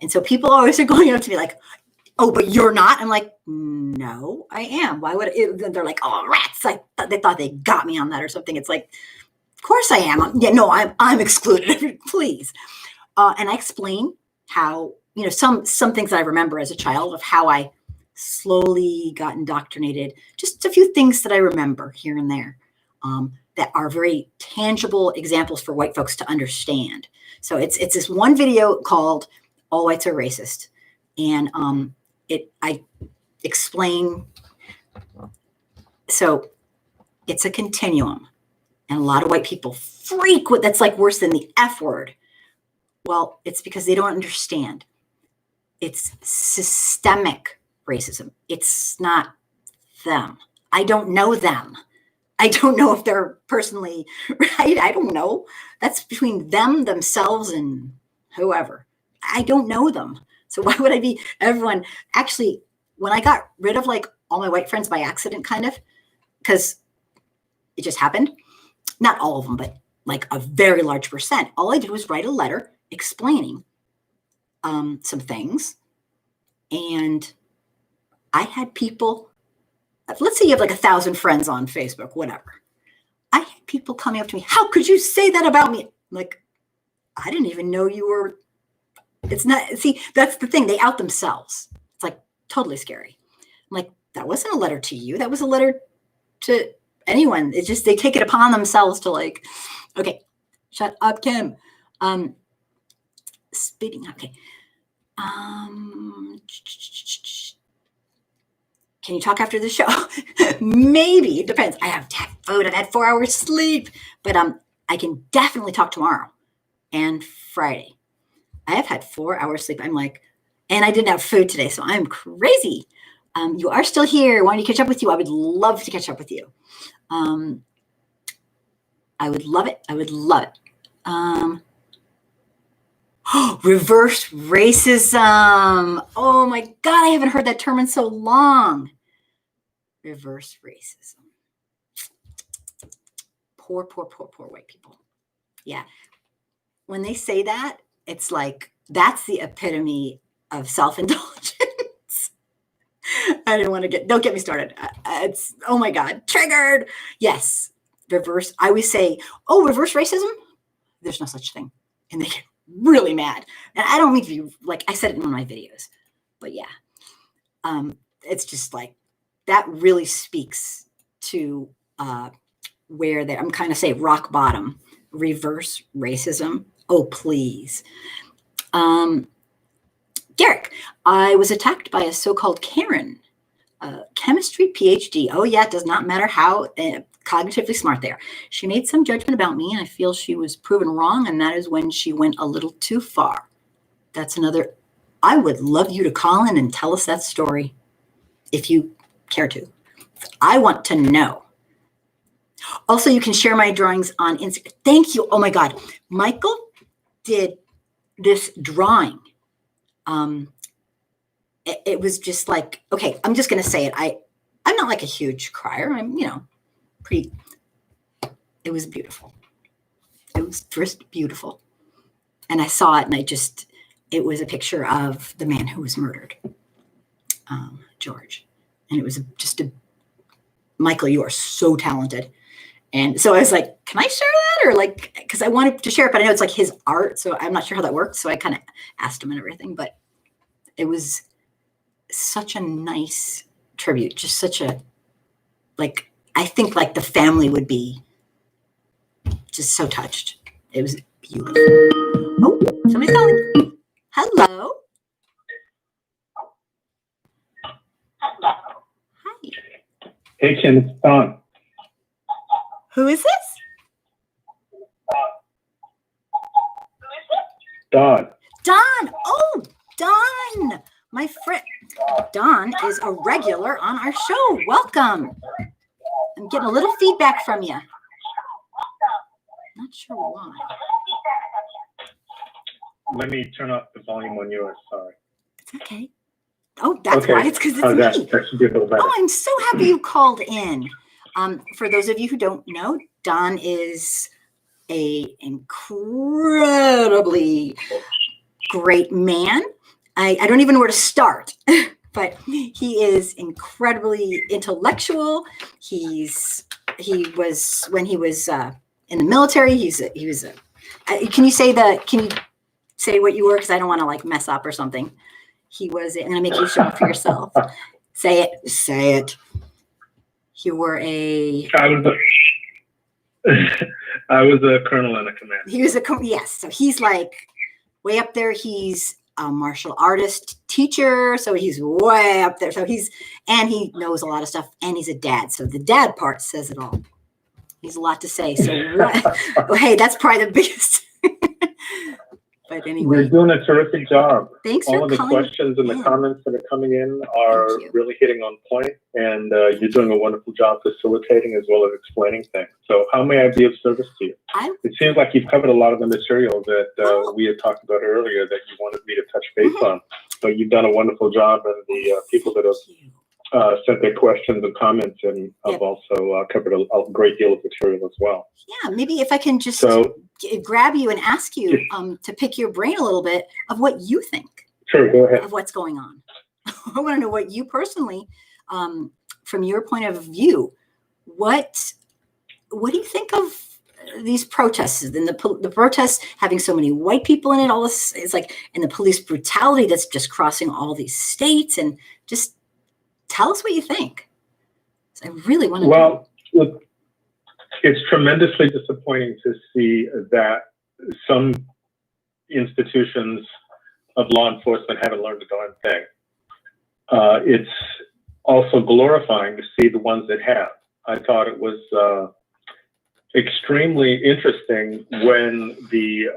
And so people always are going up to me like, oh, but you're not? I'm like, no, I am. Why would they're like, oh, rats. They thought they got me on that or something. It's like, of course I am. Yeah, no, I'm excluded. Please. And I explain how, some things that I remember as a child of how I slowly got indoctrinated. Just a few things that I remember here and there that are very tangible examples for white folks to understand. So it's this one video called All Whites Are Racist. And I explain, so it's a continuum. And a lot of white people freak with that's like worse than the F word. Well, it's because they don't understand. It's systemic racism. It's not them. I don't know them. I don't know if they're personally right. I don't know. That's between them, themselves, and whoever. I don't know them. So why would I be everyone? Actually, when I got rid of like all my white friends by accident, kind of, because it just happened. Not all of them, but like a very large percent. All I did was write a letter explaining some things. And I had people, let's say you have like 1,000 friends on Facebook, whatever. I had people coming up to me, how could you say that about me? I'm like, I didn't even know you were, it's not, see, that's the thing. They out themselves. It's like totally scary. I'm like, that wasn't a letter to you. That was a letter to anyone. It's just, they take it upon themselves to like, okay, shut up, Kim. Spitting. Okay. Can you talk after the show? Maybe. It depends. I have to have food. I've had 4 hours sleep, but I can definitely talk tomorrow and Friday. I have had 4 hours sleep. I'm like, and I didn't have food today, so I'm crazy. You are still here. Wanting to catch up with you. I would love to catch up with you. I would love it. I would love it. Reverse racism. Oh my God, I haven't heard that term in so long. Reverse racism. Poor white people. Yeah. When they say that, it's like, that's the epitome of self-indulgence. I didn't want to don't get me started. It's, oh my God, triggered. Yes. Reverse. I always say, oh, reverse racism. There's no such thing. And they get really mad. And I don't mean to be like, I said it in one of my videos, but yeah. It's just like, that really speaks to where I'm kind of say rock bottom, reverse racism. Oh, please. Garrick, I was attacked by a so-called Karen, chemistry PhD. Oh yeah, it does not matter how cognitively smart they are. She made some judgment about me, and I feel she was proven wrong, and that is when she went a little too far. That's another. I would love you to call in and tell us that story if you care to. I want to know. Also, you can share my drawings on Instagram. Thank you. Oh my God. Michael did this drawing. It was just like, okay, I'm just going to say it. I'm not like a huge crier. I'm, pretty, it was beautiful. It was just beautiful. And I saw it and it was a picture of the man who was murdered, George. And it was Michael, you are so talented. And so I was like, can I share that? Or like, because I wanted to share it, but I know it's like his art. So I'm not sure how that works. So I kind of asked him and everything, but it was such a nice tribute. Just such a, like, I think like the family would be just so touched. It was beautiful. Oh, somebody's calling. Hello. Hi. Hey, Kim, it's Don. Who is this? Don. Don. Oh, Don. My friend. Don is a regular on our show. Welcome. I'm getting a little feedback from you. Not sure why. Let me turn off the volume on yours. Sorry. It's okay. Oh, that's okay. why. It's because it's How's me. That should be a little better. Oh, I'm so happy you called in. For those of you who don't know, Don is a incredibly great man. I don't even know where to start, but he is incredibly intellectual. He was when he was in the military. Can you say what you were? Because I don't want to like mess up or something. He was. I'm gonna make you show up for yourself. Say it. Say it. You were a. I was a colonel and a commander. He was yes. So he's like way up there. He's a martial artist teacher, so he's way up there. So he knows a lot of stuff, and he's a dad. So the dad part says it all. He's a lot to say. So well, hey, that's probably the biggest. But anyway, you're doing a terrific job. Thanks All for of the calling questions and the comments that are coming in are really hitting on point, and you're doing a wonderful job facilitating as well as explaining things. So how may I be of service to you? It seems like you've covered a lot of the material that we had talked about earlier that you wanted me to touch base on. But you've done a wonderful job, and the people that have sent their questions and comments and have also covered a great deal of material as well. Yeah, maybe if I can just grab you and ask you to pick your brain a little bit of what you think. Sure, go ahead. Of what's going on. I want to know what you personally, from your point of view, what do you think of these protests and the protests having so many white people in it? All this, it's like, and the police brutality that's just crossing all these states, and just tell us what you think. So I really want to know. Look, It's tremendously disappointing to see that some institutions of law enforcement haven't learned a darn thing. It's also glorifying to see the ones that have. I thought it was extremely interesting when the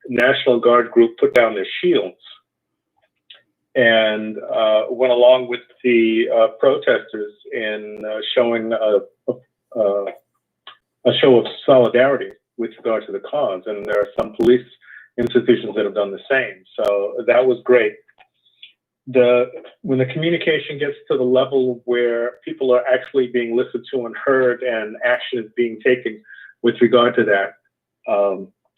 National Guard group put down their shields and went along with the protesters in showing a show of solidarity with regard to the cause. And there are some police institutions that have done the same. So that was great. When the communication gets to the level where people are actually being listened to and heard and action is being taken with regard to that,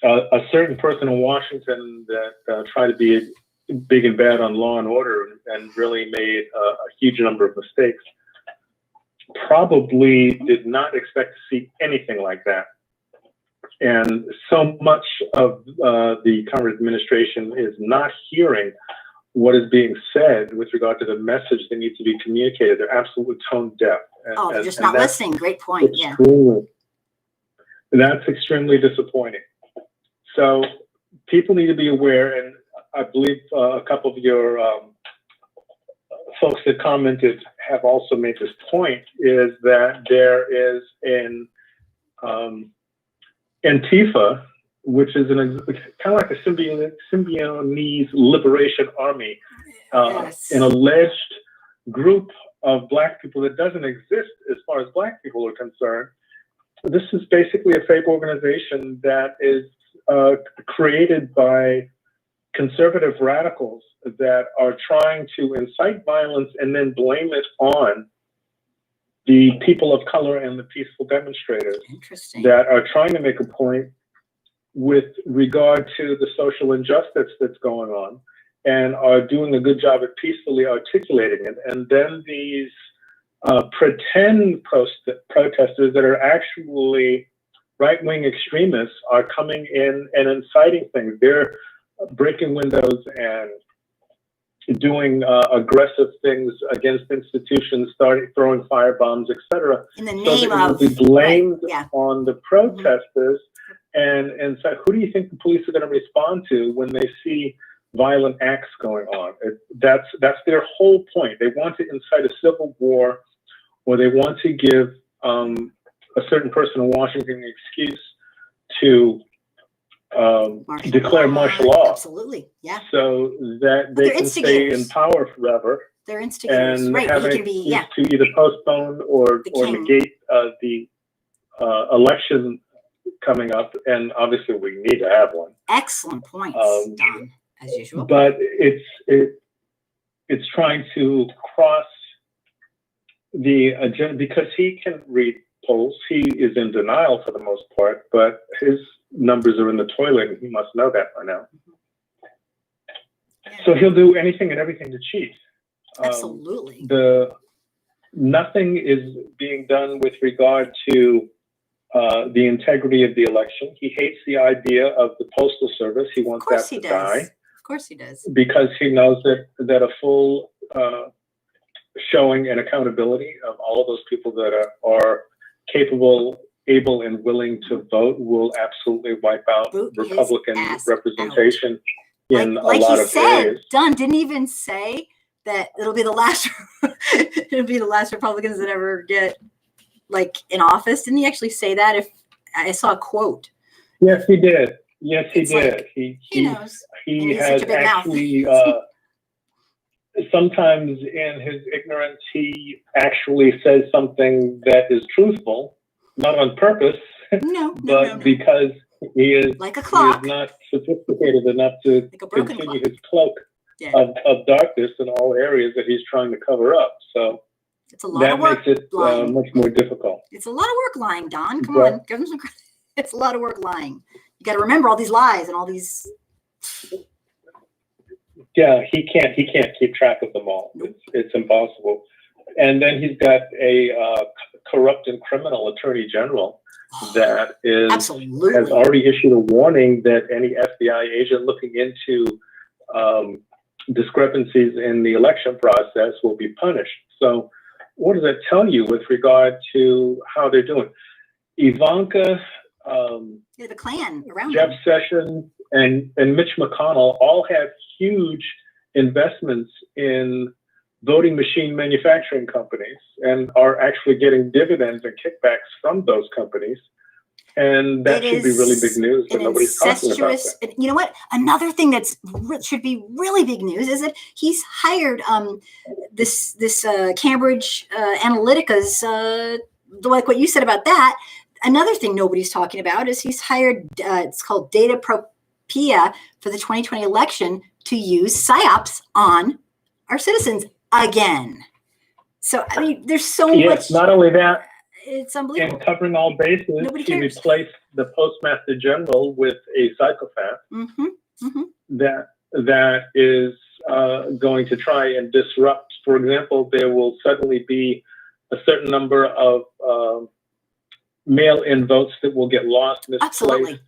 a certain person in Washington that tried to be big and bad on law and order and really made a huge number of mistakes probably did not expect to see anything like that. And so much of the current administration is not hearing what is being said with regard to the message that needs to be communicated. They're absolutely tone deaf. They're just not listening. Great point. Yeah. That's extremely disappointing. So people need to be aware, and I believe a couple of your folks that commented have also made this point, is that there is an Antifa, which is kind of like a Symbionese Liberation Army, Yes. an alleged group of Black people that doesn't exist as far as Black people are concerned. This is basically a fake organization that is created by conservative radicals that are trying to incite violence and then blame it on the people of color and the peaceful demonstrators that are trying to make a point with regard to the social injustice that's going on and are doing a good job at peacefully articulating it. And then these pretend protesters that are actually right-wing extremists are coming in and inciting things. They're breaking windows and doing aggressive things against institutions, throwing firebombs, etc. In the name of, of, be blamed right, yeah. on the protesters. And so who do you think the police are going to respond to when they see violent acts going on? That's their whole point. They want to incite a civil war, or they want to give a certain person in Washington an excuse to declare martial law. Absolutely, yeah. So that they can stay in power forever. They're instigators, and right? Have an excuse to either postpone or negate the election coming up. And obviously, we need to have one. Excellent points, Don, as usual. But it's trying to cross the agenda because he can read polls. He is in denial for the most part, but his numbers are in the toilet, and he must know that by now. So he'll do anything and everything to cheat. Absolutely. Nothing is being done with regard to the integrity of the election. He hates the idea of the Postal Service. He wants that to die. Of course he does. Because he knows that a full showing and accountability of all of those people that are capable, able, and willing to vote will absolutely wipe out Republican representation in a lot of areas. Dunn didn't even say that it'll be the last Republicans that ever get in office. Didn't he actually say that? If I saw a quote. Yes, he did. Yes, he did. He knows. He has actually sometimes in his ignorance, he actually says something that is truthful, not on purpose, but because he is like a clock. He is not sophisticated enough to continue his cloak of darkness in all areas that he's trying to cover up. So it's a lot of work. That makes it much more difficult. It's a lot of work lying, Don. Come on, give him some credit. It's a lot of work lying. You got to remember all these lies and all these. Yeah, he can't keep track of them all. It's impossible. And then he's got a corrupt and criminal attorney general that has already issued a warning that any FBI agent looking into discrepancies in the election process will be punished. So what does that tell you with regard to how they're doing? Ivanka, The Klan around Jeff them. Sessions, and Mitch McConnell all have huge investments in voting machine manufacturing companies and are actually getting dividends and kickbacks from those companies. And that should be really big news, but nobody's talking about that. You know what? Another thing should be really big news is that he's hired this Cambridge Analytica's like what you said about that. Another thing nobody's talking about is he's hired. It's called Data Propia for the 2020 election to use psyops on our citizens again. So I mean, there's so much. Not only that. It's unbelievable. And covering all bases, he replaced the Postmaster General with a psychopath that is going to try and disrupt. For example, there will suddenly be a certain number of mail-in votes that will get lost, misplaced,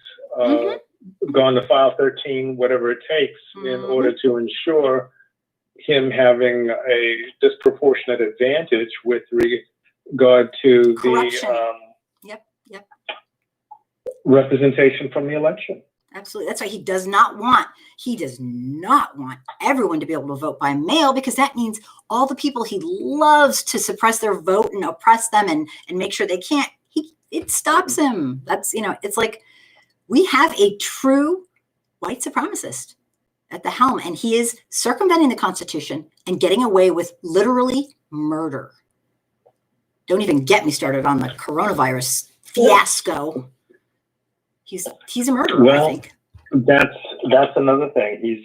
gone to file 13, whatever it takes, in order to ensure him having a disproportionate advantage with regard to corruption. The representation from the election. Absolutely. That's why he does not want everyone to be able to vote by mail, because that means all the people he loves to suppress their vote and oppress them and make sure they can't, it stops him. That's, it's like we have a true white supremacist at the helm, and he is circumventing the Constitution and getting away with literally murder. Don't even get me started on the coronavirus fiasco. He's a murderer, I think. That's another thing. He's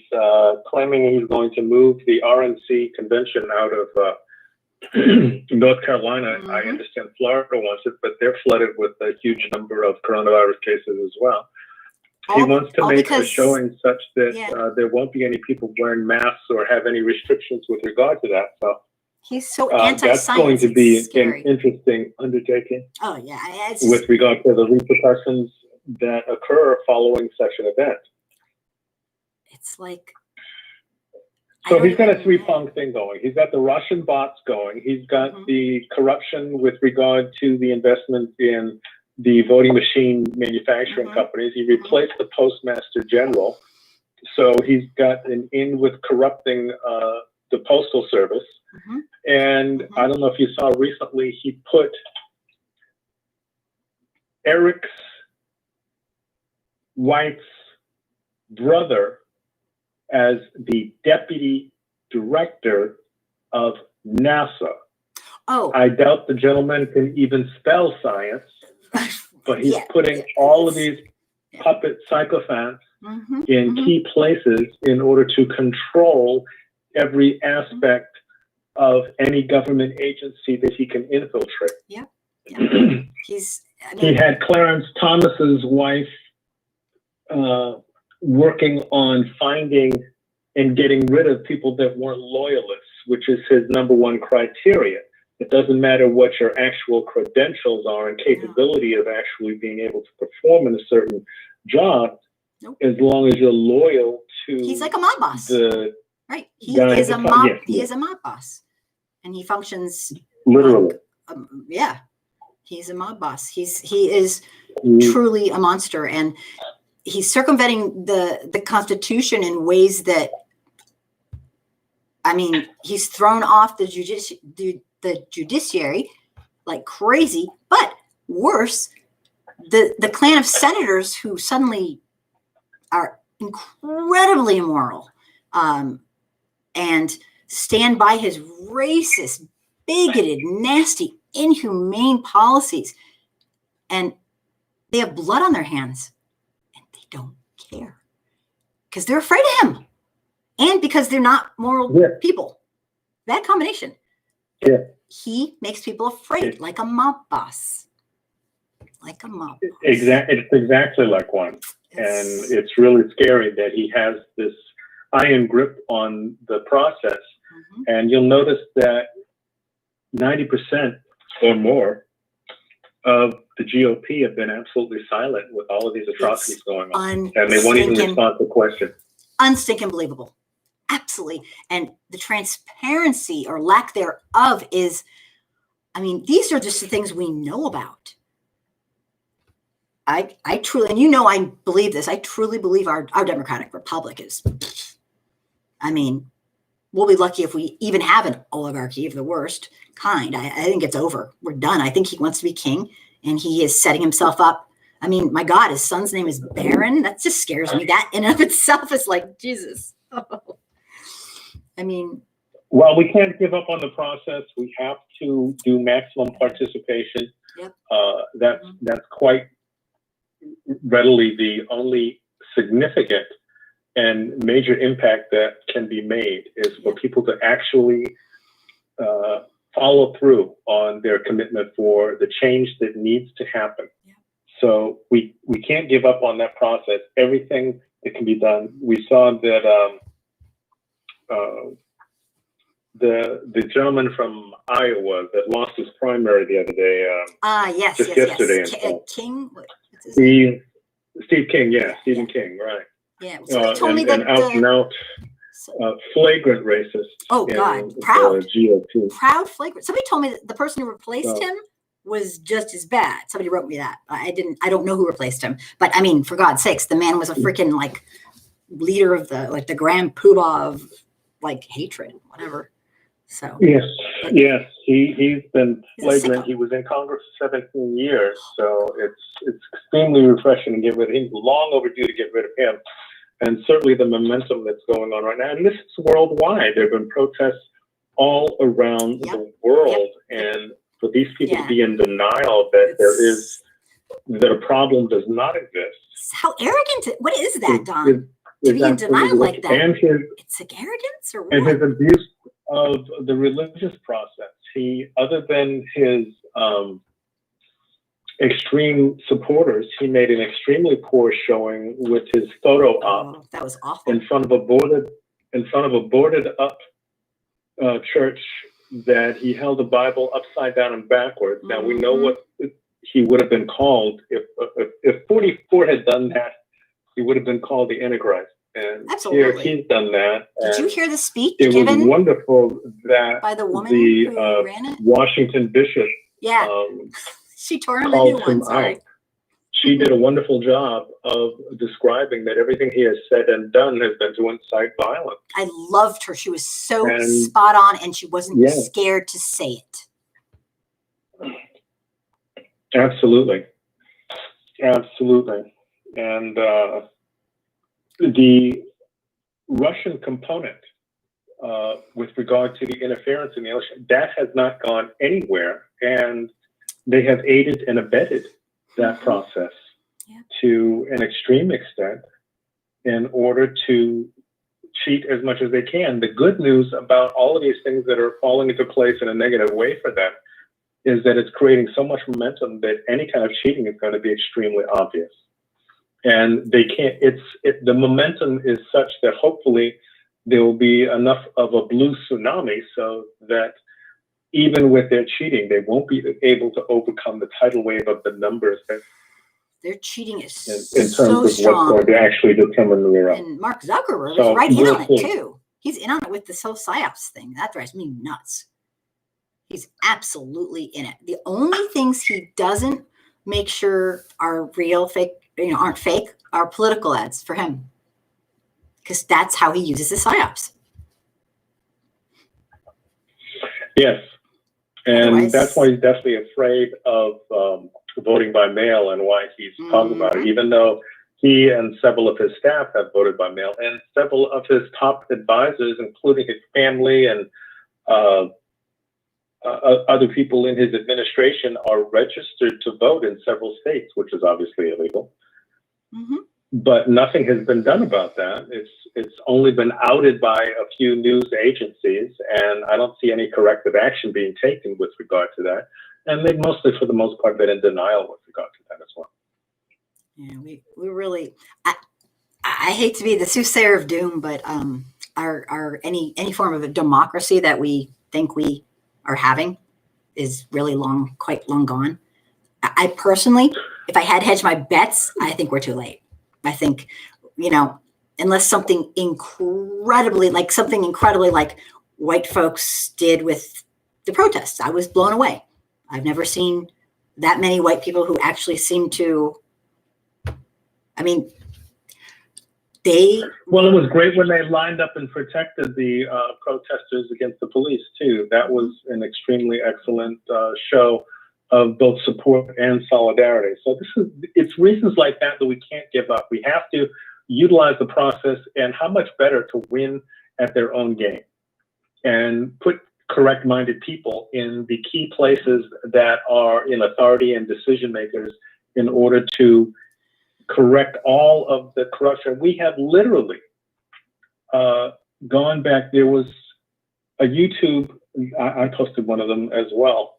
claiming he's going to move the RNC convention out of North Carolina. I understand Florida wants it, but they're flooded with a huge number of coronavirus cases as well. He wants to make a showing such that there won't be any people wearing masks or have any restrictions with regard to that. So he's so anti-science. That's going to be an interesting undertaking. Oh yeah, with regard to the repercussions that occur following such an event. It's like. So he's got a three-pronged thing going. He's got the Russian bots going. He's got the corruption with regard to the investment in the voting machine manufacturing companies. He replaced the Postmaster General. So he's got an in with corrupting the Postal Service. And I don't know if you saw recently, he put Eric's wife's brother as the deputy director of NASA. Oh, I doubt the gentleman can even spell science, but he's putting all of these puppet psychopaths in key places in order to control every aspect of any government agency that he can infiltrate. He had Clarence Thomas's wife working on finding and getting rid of people that weren't loyalists, which is his number one criteria. It doesn't matter what your actual credentials are and capability of actually being able to perform in a certain job, as long as you're loyal to. He's like a mob boss, right? He is a mob boss, and he functions literally. He's a mob boss. He is truly a monster, and he's circumventing the Constitution in ways that, I mean, he's thrown off the judiciary like crazy. But worse, the clan of senators who suddenly are incredibly immoral and stand by his racist, bigoted, nasty, inhumane policies, and they have blood on their hands. Don't care because they're afraid of him and because they're not moral people. That combination. He makes people afraid, like a mob boss. Exactly. It's exactly like one. And it's really scary that he has this iron grip on the process. And you'll notice that 90% or more of the GOP have been absolutely silent with all of these atrocities going on. And they won't even respond to questions. Unstinking believable. Absolutely. And the transparency or lack thereof is, I mean, these are just the things we know about. I truly, and you know, I believe this. I truly believe our democratic republic is. I mean, we'll be lucky if we even have an oligarchy of the worst kind. I think it's over. We're done. I think he wants to be king, and he is setting himself up. I mean, my God, his son's name is Baron. That just scares me. That in and of itself is like, Jesus. Oh. I mean, well, we can't give up on the process. We have to do maximum participation. Yep. That's quite readily the only significant and major impact that can be made is for people to actually follow through on their commitment for the change that needs to happen. Yeah. So we can't give up on that process. Everything that can be done. We saw that the gentleman from Iowa that lost his primary the other day. Yes, just yes, yesterday. yes. King. What's his name? Steve King, yeah, Stephen King, right. Yeah, somebody told me and that out and out flagrant racist. Oh God, proud, GOP. proud, flagrant. Somebody told me that the person who replaced him was just as bad. Somebody wrote me that. I don't know who replaced him, but I mean, for God's sakes, the man was a freaking like leader of the grand poobah of like hatred, whatever. So yes, he's been flagrant. Sicko. He was in Congress for 17 years, so it's extremely refreshing to get rid of him. Long overdue to get rid of him, and certainly the momentum that's going on right now. And this is worldwide. There have been protests all around the world, and for these people to be in denial that a problem does not exist. How arrogant! What is that, Don? To be in denial like that. And it's like arrogance or what? And his abuse of the religious process. He, other than his extreme supporters, he made an extremely poor showing with his photo op. That was awful. In front of a boarded up church that he held the Bible upside down and backwards. Now we know what he would have been called if 44 had done that. He would have been called the Antichrist. And absolutely. Here he's done that. Did you hear the speech given? It was wonderful that by the woman who ran it? Washington bishop. Yeah. She tore him a new one. Sorry. She did a wonderful job of describing that everything he has said and done has been to incite violence. I loved her. She was so spot on, and she wasn't scared to say it. Absolutely. And the Russian component with regard to the interference in the election, that has not gone anywhere. And they have aided and abetted that process to an extreme extent in order to cheat as much as they can. The good news about all of these things that are falling into place in a negative way for them is that it's creating so much momentum that any kind of cheating is going to be extremely obvious. And they can't, the momentum is such that hopefully there will be enough of a blue tsunami so that even with their cheating, they won't be able to overcome the tidal wave of the numbers. Their cheating is in terms so of strong. What's going to actually determine the result. And Mark Zuckerberg is right in on it too. He's in on it with this whole PSYOPs thing. That drives me nuts. He's absolutely in it. The only things he doesn't make sure are real, fake, aren't fake, are political ads for him. Because that's how he uses his PSYOPs. Yes. And that's why he's definitely afraid of voting by mail and why he's talking about it, even though he and several of his staff have voted by mail, and several of his top advisors, including his family and other people in his administration, are registered to vote in several states, which is obviously illegal. But nothing has been done about that. It's only been outed by a few news agencies, and I don't see any corrective action being taken with regard to that. And they mostly, for the most part, been in denial with regard to that as well. Yeah, we really. I hate to be the soothsayer of doom, but our any form of a democracy that we think we are having is really quite long gone. I personally, if I had hedged my bets, I think we're too late. I think, unless something incredibly like white folks did with the protests, I was blown away. I've never seen that many white people who actually seem to I mean, they. Well, it was great when they lined up and protected the protesters against the police too. That was an extremely excellent show of both support and solidarity. So it's reasons like that that we can't give up. We have to utilize the process, and how much better to win at their own game and put correct-minded people in the key places that are in authority and decision makers in order to correct all of the corruption. We have literally gone back. There was a YouTube, I posted one of them as well,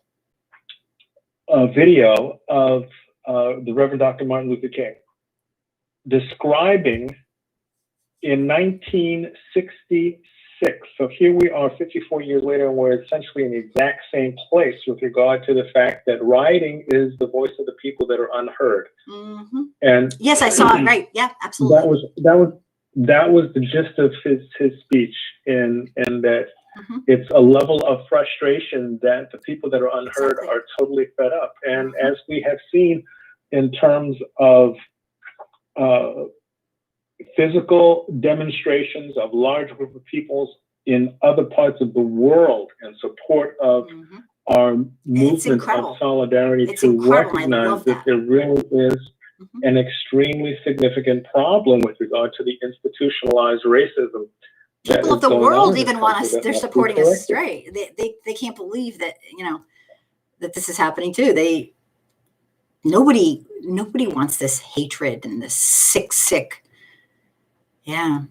a video of the Reverend Dr. Martin Luther King describing in 1966. So here we are 54 years later, and we're essentially in the exact same place with regard to the fact that rioting is the voice of the people that are unheard. Mm-hmm. And yes, I saw it. Right. Yeah, absolutely. That was the gist of his speech, and that mm-hmm. it's a level of frustration that the people that are unheard exactly. are totally fed up. And mm-hmm. as we have seen in terms of physical demonstrations of large group of peoples in other parts of the world in support of mm-hmm. our movement of solidarity, to recognize that there really is mm-hmm. an extremely significant problem with regard to the institutionalized racism. People of the world even want us, they're supporting us straight. They can't believe that, that this is happening too. Nobody wants this hatred and this sick. Yeah.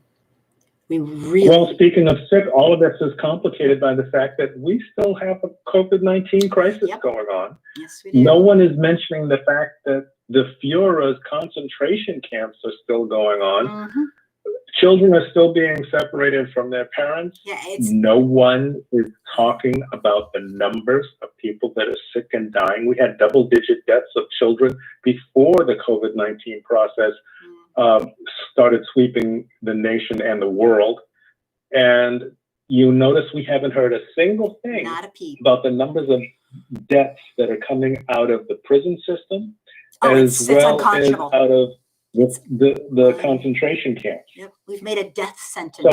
We really. Well, speaking of sick, all of this is complicated by the fact that we still have a COVID-19 crisis yep. going on. Yes, we do. No one is mentioning the fact that the Führer's concentration camps are still going on. Mm-hmm. Children are still being separated from their parents. Yeah, no one is talking about the numbers of people that are sick and dying. We had double-digit deaths of children before the COVID-19 process started sweeping the nation and the world. And you notice we haven't heard a single thing about the numbers of deaths that are coming out of the prison system, as well as out of the concentration camps. Yep, we've made a death sentence.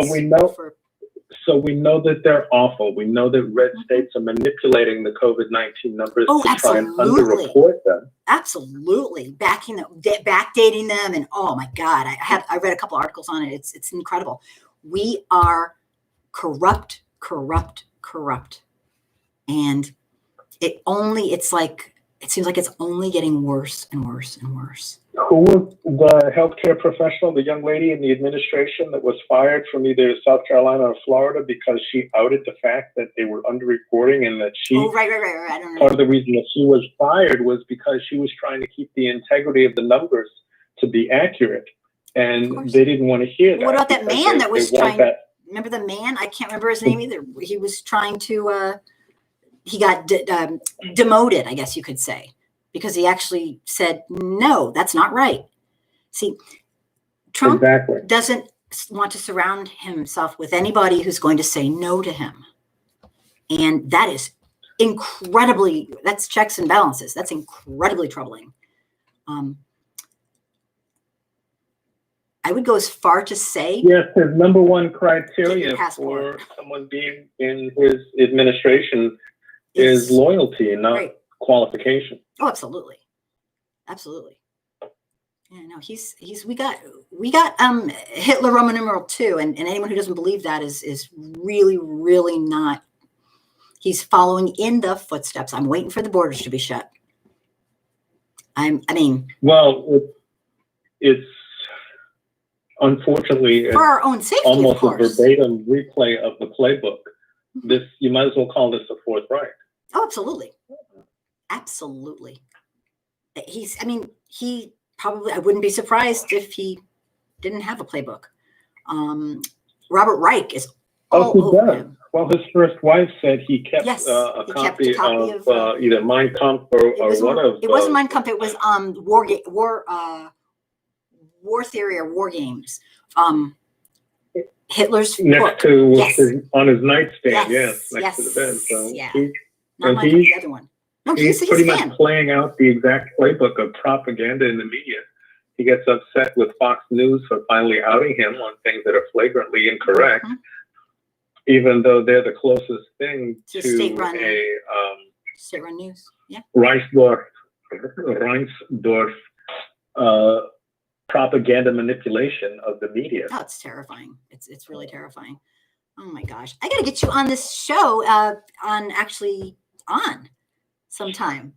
So we know that they're awful. We know that red states are manipulating the COVID-19 numbers to try and underreport them. Absolutely, backdating them, and oh my God, I read a couple articles on it. It's incredible. We are corrupt, and it seems like it's only getting worse and worse and worse. Who was the healthcare professional, the young lady in the administration that was fired from either South Carolina or Florida because she outed the fact that they were underreporting, and that she, right. I don't know. Part of the reason that she was fired was because she was trying to keep the integrity of the numbers to be accurate, and they didn't want to hear that. What about that man that was trying? Remember the man? I can't remember his name either. He was trying to. He got demoted, I guess you could say, because he actually said, no, that's not right. See, Trump doesn't want to surround himself with anybody who's going to say no to him. And that is that's checks and balances. That's incredibly troubling. I would go as far to say. Yes, his number one criteria for someone being in his administration is loyalty and not qualification. Oh, absolutely. Yeah, no, we got Hitler Roman numeral 2, and anyone who doesn't believe that is really, really not. He's following in the footsteps. I'm waiting for the borders to be shut. Well, it's unfortunately for our own safety, almost a verbatim replay of the playbook. This, you might as well call this the Fourth Reich. Oh, absolutely. He probably, I wouldn't be surprised if he didn't have a playbook. Robert Reich is all over him. Well, his first wife said he kept a copy of either Mein Kampf or one of. It wasn't Mein Kampf. It was War Theory or War Games. Hitler's next book. To on his nightstand. Next to the bed. So the other one. No, he's pretty much playing out the exact playbook of propaganda in the media. He gets upset with Fox News for finally outing him on things that are flagrantly incorrect, even though they're the closest thing to state-run news. Yeah. Reinsdorf propaganda manipulation of the media. Oh, it's terrifying. It's really terrifying. Oh my gosh. I got to get you on this show on sometime.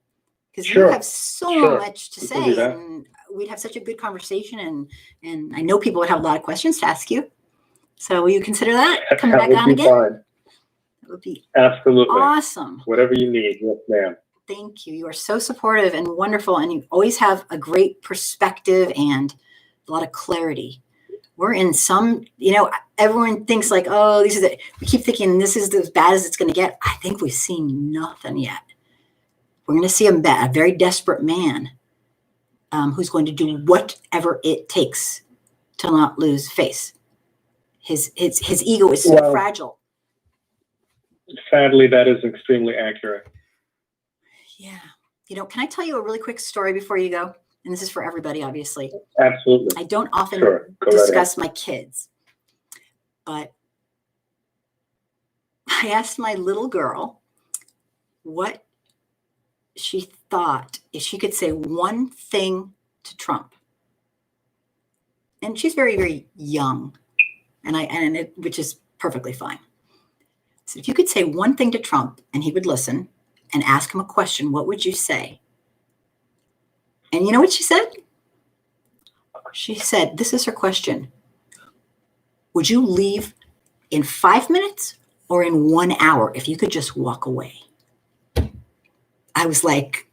Because you have so much to say, and we'd have such a good conversation, and I know people would have a lot of questions to ask you. So will you consider that coming back on again? Fine. That would be absolutely awesome. Whatever you need, yes, ma'am. Thank you. You are so supportive and wonderful, and you always have a great perspective and a lot of clarity. We're in some, everyone thinks like, oh, we keep thinking this is as bad as it's going to get. I think we've seen nothing yet. We're going to see a very desperate man who's going to do whatever it takes to not lose face. His ego is so fragile. Sadly, that is extremely accurate. Yeah. Can I tell you a really quick story before you go? And this is for everybody, obviously. Absolutely. I don't often discuss my kids, but I asked my little girl what she thought if she could say one thing to Trump. And she's very, very young, which is perfectly fine. So if you could say one thing to Trump and he would listen and ask him a question, what would you say? And you know what she said? She said, this is her question. Would you leave in 5 minutes or in 1 hour if you could just walk away? I was like,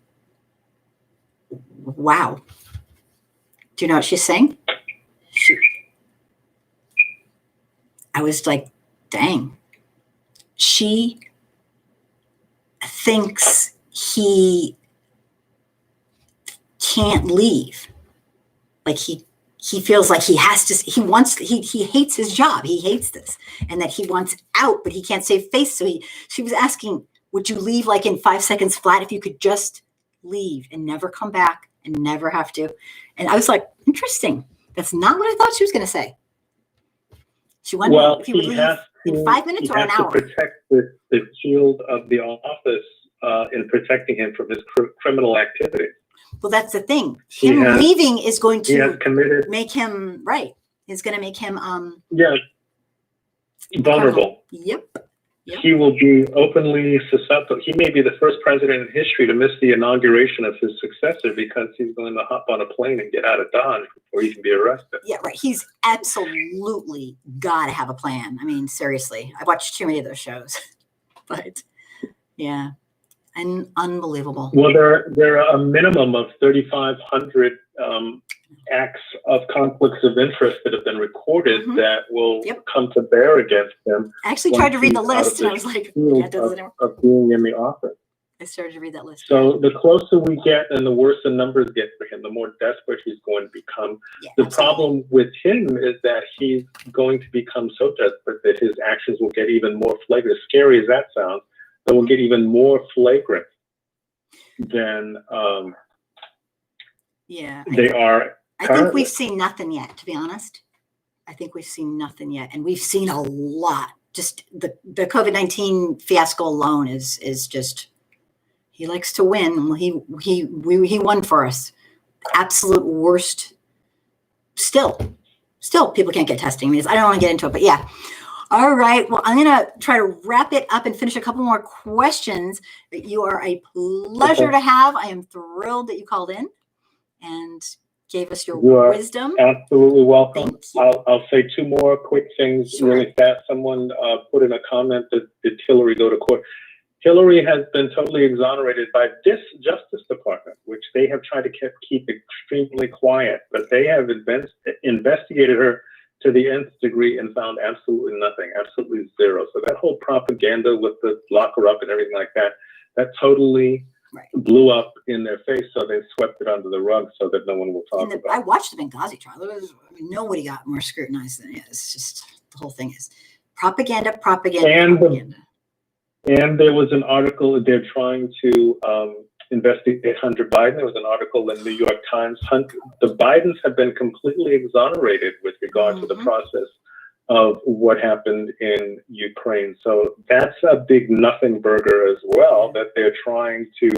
wow. Do you know what she's saying? I was like, dang. She thinks he can't leave. Like he feels like he has to, he hates his job. He hates this, and that he wants out, but he can't save face. So she was asking, would you leave like in 5 seconds flat if you could just leave and never come back and never have to? And I was like, interesting. That's not what I thought she was going to say. She wanted to know if he would leave in 5 minutes or an hour. He has to protect the shield of the office in protecting him from his criminal activity. Well, that's the thing. Leaving is going to make him right. It's going to make him vulnerable. Yep. He will be openly susceptible. He may be the first president in history to miss the inauguration of his successor because he's going to hop on a plane and get out of Dodge before he can be arrested. Yeah, right. He's absolutely got to have a plan. I mean, seriously, I watched too many of those shows, but yeah, and unbelievable. Well, there are a minimum of 3,500 acts of conflicts of interest that have been recorded that will come to bear against him. I actually tried to read the list, and I was like, of being in the office. I started to read that list. So the closer we get and the worse the numbers get for him, the more desperate he's going to become. The problem with him is that he's going to become so desperate that his actions will get even more flagrant. As scary as that sounds, they will get even more flagrant than they are. I think we've seen nothing yet, to be honest. I think we've seen nothing yet. And we've seen a lot. Just the COVID-19 fiasco alone is just, he likes to win. He won for us. Absolute worst. Still people can't get testing. I mean, I don't want to get into it, but yeah. All right. Well, I'm going to try to wrap it up and finish a couple more questions. But you are a pleasure to have. I am thrilled that you called in and gave us your wisdom. Absolutely welcome. I'll say two more quick things really fast. Someone put in a comment that did Hillary go to court? Hillary has been totally exonerated by this Justice Department, which they have tried to keep extremely quiet, but they have investigated her to the nth degree and found absolutely nothing, absolutely zero. So that whole propaganda with the lock her up and everything like that, that totally blew up in their face. So they swept it under the rug so that no one will talk about it. I watched the Benghazi trial. Nobody got more scrutinized than it. It's just, the whole thing is propaganda. And there was an article, they're trying to investigate Hunter Biden. There was an article in the New York Times. The Bidens have been completely exonerated with regard to the process of what happened in Ukraine. So that's a big nothing burger as well that they're trying to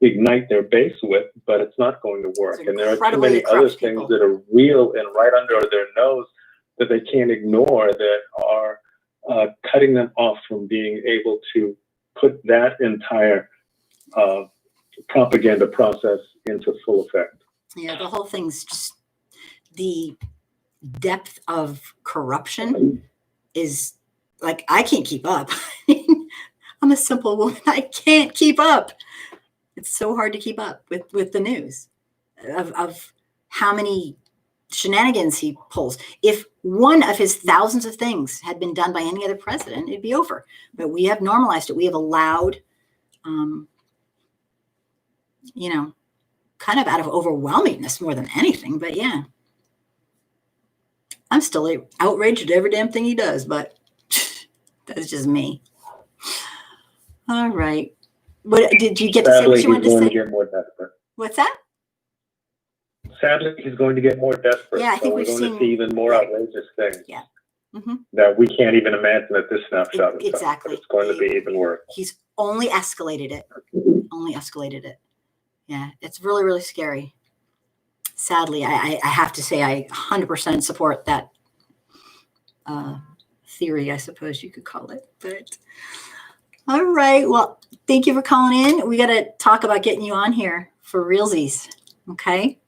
ignite their base with, but it's not going to work. And there are too many other things that are real and right under their nose that they can't ignore that are cutting them off from being able to put that entire propaganda process into full effect. Yeah, the whole thing's just the depth of corruption is like, I can't keep up. I'm a simple woman. I can't keep up. It's so hard to keep up with the news of how many shenanigans he pulls. If one of his thousands of things had been done by any other president, it'd be over. But we have normalized it. We have allowed, kind of out of overwhelmingness more than anything. But yeah, I'm still outraged at every damn thing he does, but that's just me. All right. What did you get to say? What you wanted to say? Sadly, he's going to get more desperate. What's that? Sadly, he's going to get more desperate. Yeah, I think we're going to see even more outrageous things. Yeah. That we can't even imagine at this snapshot. Exactly. It's going to be even worse. He's only escalated it. Only escalated it. Yeah, it's really, really scary. Sadly, I have to say I 100% support that theory, I suppose you could call it. But all right. Well, thank you for calling in. We got to talk about getting you on here for realsies. Okay.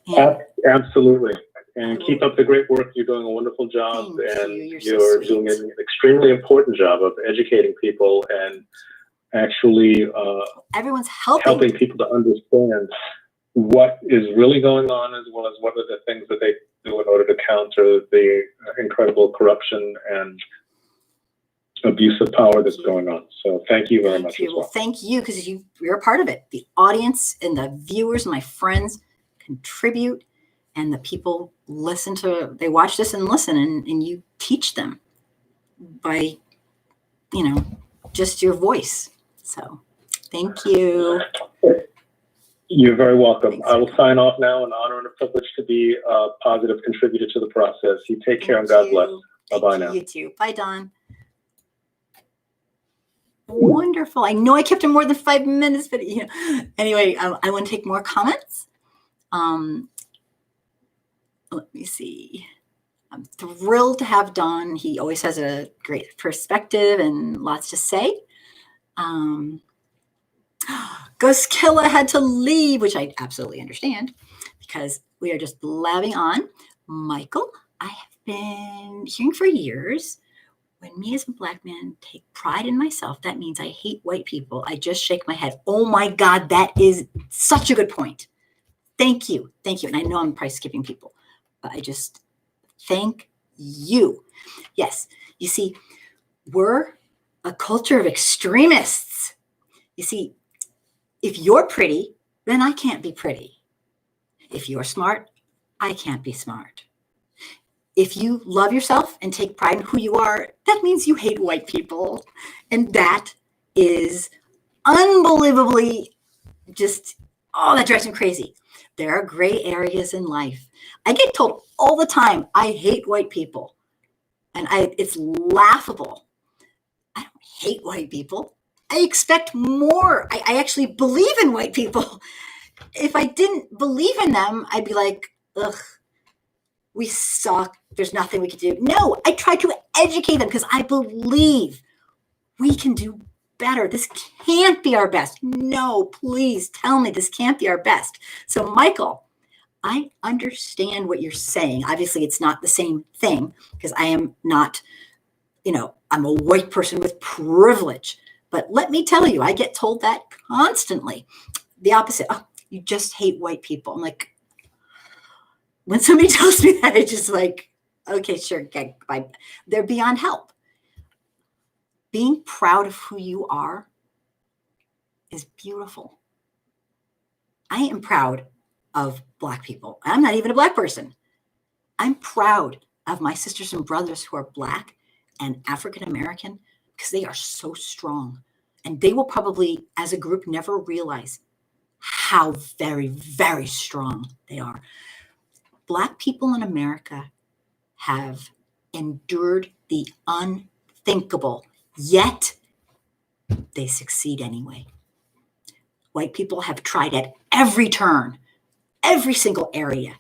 And absolutely. And keep up the great work. You're doing a wonderful job. You're so doing an extremely important job of educating people and actually everyone's helping people to understand what is really going on, as well as what are the things that they do in order to counter the incredible corruption and abuse of power that's going on. So thank you very much. Well, thank you, because you're a part of it. The audience and the viewers, my friends, contribute, and the people they watch this and listen, and you teach them by, just your voice. So thank you. You're very welcome. Thanks. I will sign off now. An honor and a privilege to be a positive contributor to the process. You take care and God bless. Bye-bye now. You too. Bye, Don. Wonderful. I know I kept him more than 5 minutes, but anyway, I want to take more comments. Let me see. I'm thrilled to have Don. He always has a great perspective and lots to say. Ghost Killa had to leave, which I absolutely understand, because we are just blabbing on. Michael, I have been hearing for years, when me as a Black man take pride in myself, that means I hate white people. I just shake my head. Oh my God, that is such a good point. Thank you. Thank you. And I know I'm probably skipping people, but I just thank you. Yes. You see, we're a culture of extremists. You see, if you're pretty, then I can't be pretty. If you're smart, I can't be smart. If you love yourself and take pride in who you are, that means you hate white people. And that is unbelievably that drives me crazy. There are gray areas in life. I get told all the time, I hate white people. And it's laughable. I don't hate white people. I expect more. I actually believe in white people. If I didn't believe in them, I'd be like, ugh, we suck. There's nothing we can do. No, I try to educate them because I believe we can do better. This can't be our best. No, please tell me this can't be our best. So, Michael, I understand what you're saying. Obviously, it's not the same thing because I am not, I'm a white person with privilege. But let me tell you, I get told that constantly. The opposite. Oh, you just hate white people. I'm like, when somebody tells me that, it's just like, okay, sure. Okay, bye. They're beyond help. Being proud of who you are is beautiful. I am proud of Black people. I'm not even a Black person. I'm proud of my sisters and brothers who are Black and African American, because they are so strong, and they will probably, as a group, never realize how very, very strong they are. Black people in America have endured the unthinkable, yet they succeed anyway. White people have tried at every turn, every single area,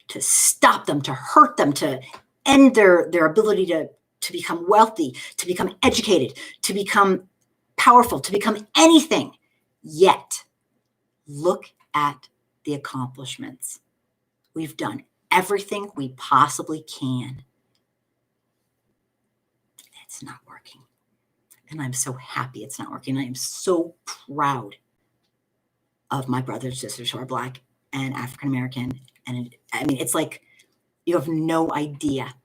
to stop them, to hurt them, to end their ability to become wealthy, to become educated, to become powerful, to become anything. Yet, look at the accomplishments. We've done everything we possibly can. It's not working. And I'm so happy it's not working. I am so proud of my brothers and sisters who are Black and African American. And I mean, it's like, you have no idea.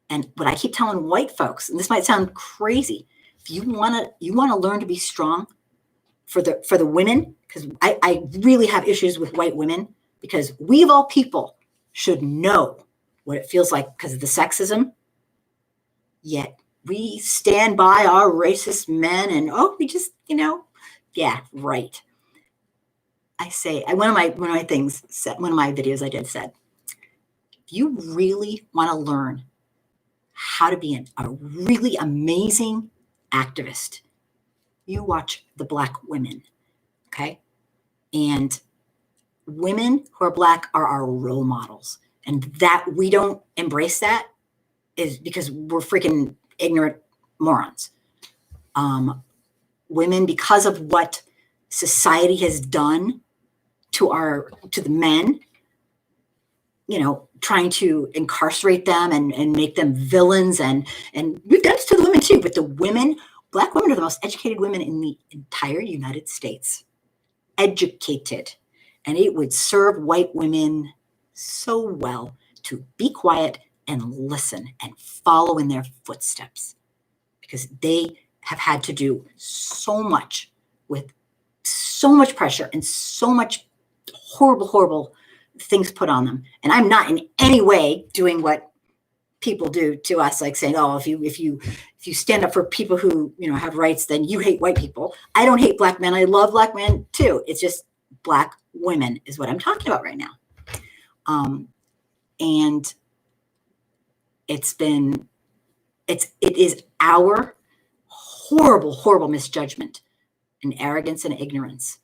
And what I keep telling white folks, and this might sound crazy, if you want to learn to be strong for the women, because I really have issues with white women, because we of all people should know what it feels like because of the sexism. Yet we stand by our racist men and, we just, yeah, right. I say, one of my videos I did said, if you really want to learn how to be a really amazing activist, you watch the Black women, okay? And women who are Black are our role models. And that we don't embrace that is because we're freaking ignorant morons. Women, because of what society has done to the men, trying to incarcerate them and make them villains, and we've done this to the women too, but the women, Black women are the most educated women in the entire United States. Educated. And it would serve white women so well to be quiet and listen and follow in their footsteps, because they have had to do so much with so much pressure and so much horrible, horrible things put on them. And I'm not in any way doing what people do to us, like saying, if you stand up for people who, have rights, then you hate white people. I don't hate Black men. I love Black men too. It's just Black women is what I'm talking about right now. And it is our horrible, horrible misjudgment and arrogance and ignorance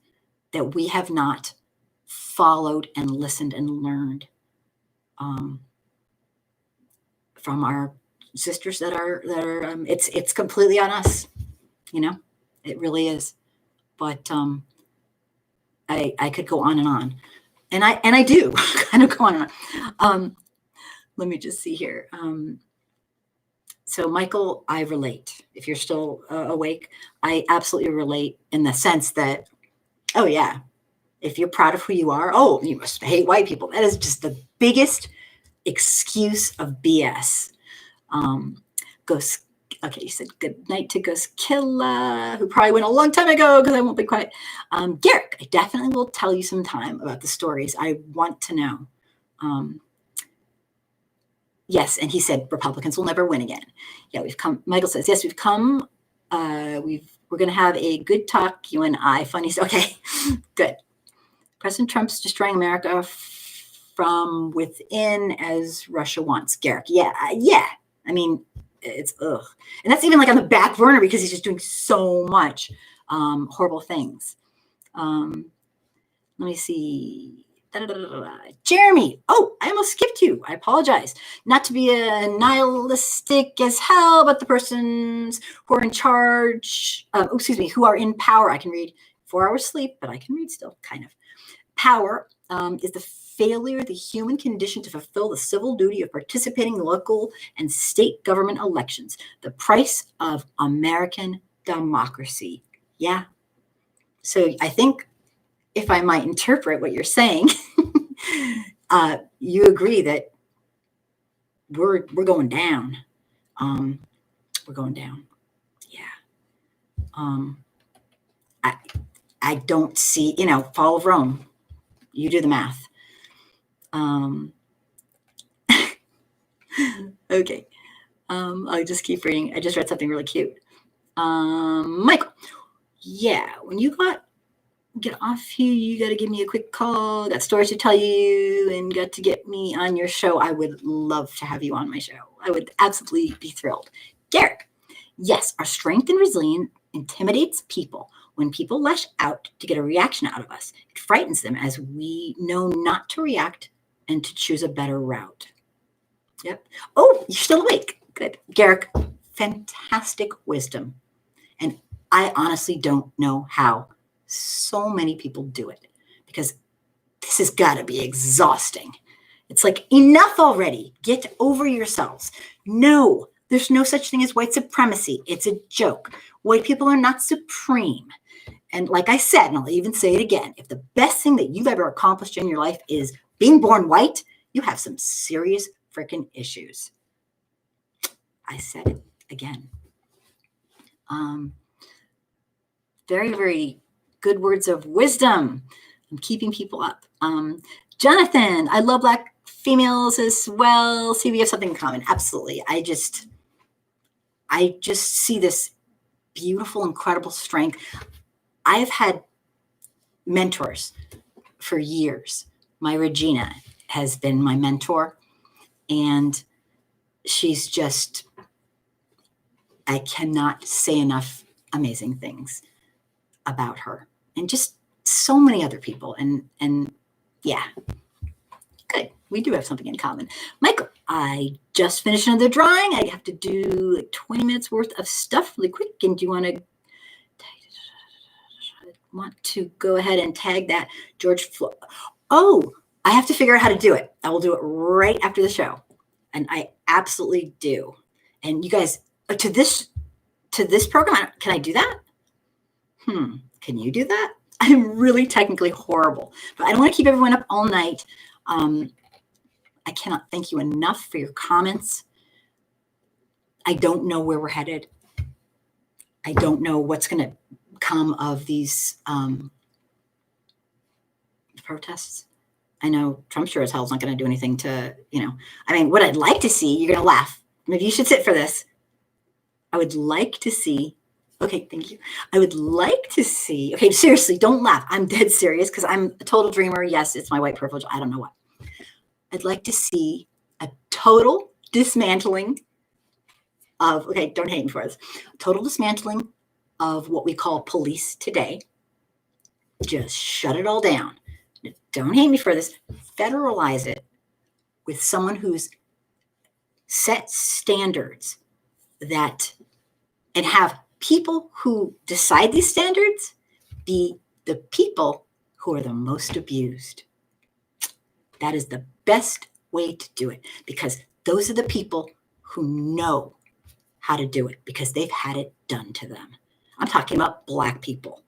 that we have not followed and listened and learned from our sisters that are it's completely on us, it really is. But I could go on, and I do kind of go on and on. Let me just see here. So Michael, I relate. If you're still awake, I absolutely relate in the sense that, oh yeah, if you're proud of who you are, you must hate white people. That is just the biggest excuse of BS. Okay, you said good night to Ghost Killa, who probably went a long time ago because I won't be quiet. Garrick, I definitely will tell you sometime about the stories. I want to know. Yes, and he said Republicans will never win again. Yeah, Michael says, yes, we've come. We're going to have a good talk, you and I. Funny. Okay, good. President Trump's destroying America from within as Russia wants. Garrick, yeah. I mean, it's ugh, and that's even like on the back burner because he's just doing so much horrible things. Let me see. Jeremy, I almost skipped you. I apologize. Not to be a nihilistic as hell, but the persons who are in charge, who are in power. I can read 4 hours sleep, but I can read still, kind of. Power is the failure of the human condition to fulfill the civil duty of participating in local and state government elections. The price of American democracy. Yeah. So I think, if I might interpret what you're saying, you agree that we're going down. We're going down. Yeah. I don't see, fall of Rome. You do the math. Okay. I'll just keep reading. I just read something really cute. Michael. Yeah. When you got get off here, you got to give me a quick call. Got stories to tell you and got to get me on your show. I would love to have you on my show. I would absolutely be thrilled. Derek, yes, our strength and resilience intimidates people. When people lash out to get a reaction out of us, it frightens them as we know not to react and to choose a better route. Yep. Oh, you're still awake. Good. Garrick, fantastic wisdom. And I honestly don't know how so many people do it, because this has got to be exhausting. It's like, enough already. Get over yourselves. No, there's no such thing as white supremacy. It's a joke. White people are not supreme. And like I said, and I'll even say it again, if the best thing that you've ever accomplished in your life is being born white, you have some serious freaking issues. I said it again. Very, very good words of wisdom. I'm keeping people up. Jonathan, I love Black females as well. See, we have something in common. Absolutely. I just see this beautiful, incredible strength. I've had mentors for years. My Regina has been my mentor, and she's just, I cannot say enough amazing things about her, and just so many other people. And yeah, good. We do have something in common. Michael, I just finished another drawing. I have to do like 20 minutes worth of stuff really quick. And do you want to go ahead and tag that George Floyd? Oh, I have to figure out how to do it. I will do it right after the show. And I absolutely do. And you guys, to this program, can I do that? Can you do that? I'm really technically horrible, but I don't want to keep everyone up all night. I cannot thank you enough for your comments. I don't know where we're headed. I don't know what's going to come of these protests. I know Trump sure as hell is not going to do anything to, I mean, what I'd like to see, you're going to laugh. Maybe you should sit for this. I would like to see, okay, thank you. I would like to see, okay, seriously, don't laugh. I'm dead serious because I'm a total dreamer. Yes, it's my white privilege. I don't know what. I'd like to see a total dismantling of, okay, don't hate me for this, total dismantling of what we call police today. Just shut it all down. Don't hate me for this. Federalize it with someone who's set standards that, and have people who decide these standards be the people who are the most abused. That is the best way to do it, because those are the people who know how to do it because they've had it done to them. I'm talking about Black people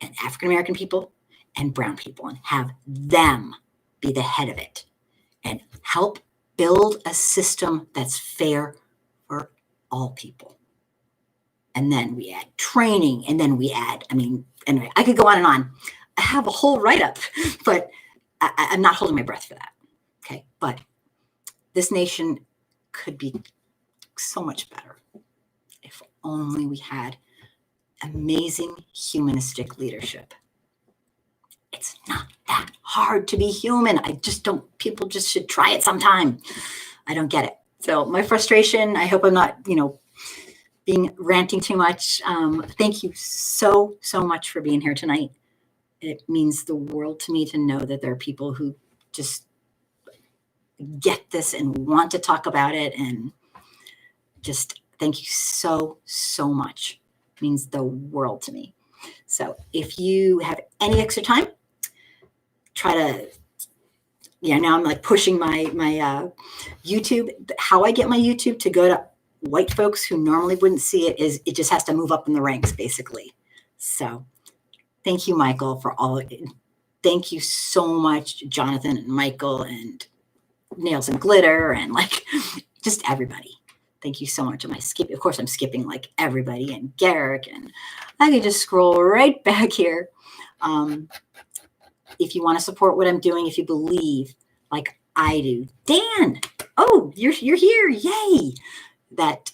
and African-American people and brown people, and have them be the head of it and help build a system that's fair for all people. And then we add training, and then we add, anyway, I could go on and on. I have a whole write-up, but I'm not holding my breath for that. Okay. But this nation could be so much better if only we had amazing humanistic leadership. It's not that hard to be human. People just should try it sometime. I don't get it. So my frustration, I hope I'm not, ranting too much. Thank you so much for being here tonight. It means the world to me to know that there are people who just get this and want to talk about it. And just thank you so much. It means the world to me. So if you have any extra time, try to, now I'm like pushing my YouTube. How I get my YouTube to go to white folks who normally wouldn't see it is it just has to move up in the ranks, basically. So thank you, Michael, for all of it. Thank you so much, Jonathan and Michael and Nails and Glitter and just everybody. Thank you so much. Of course, I'm skipping like everybody and Garrick, and I can just scroll right back here. If you want to support what I'm doing, if you believe like I do, Dan, oh, you're here. Yay. That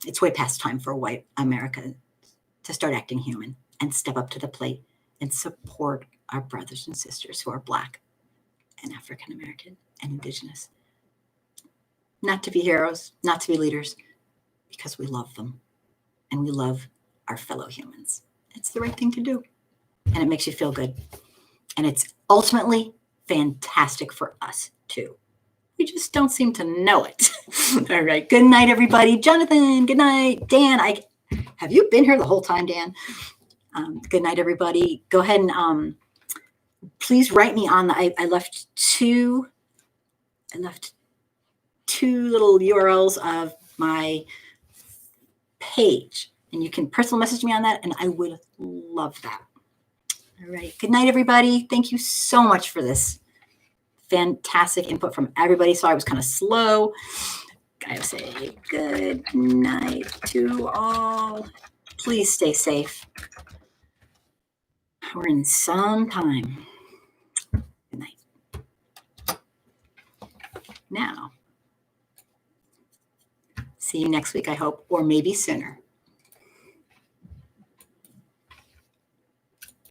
it's way past time for white America to start acting human and step up to the plate and support our brothers and sisters who are Black and African American and Indigenous. Not to be heroes, not to be leaders, because we love them and we love our fellow humans. It's the right thing to do, and it makes you feel good. And it's ultimately fantastic for us too. We just don't seem to know it. All right. Good night, everybody. Jonathan, good night. Dan, have you been here the whole time, Dan? Good night, everybody. Go ahead and please write me on I left two little URLs of my page, and you can personal message me on that, and I would love that. All right. Good night, everybody. Thank you so much for this fantastic input from everybody. So I was kind of slow. I would say good night to all. Please stay safe. We're in some time. Good night. Now, see you next week, I hope, or maybe sooner.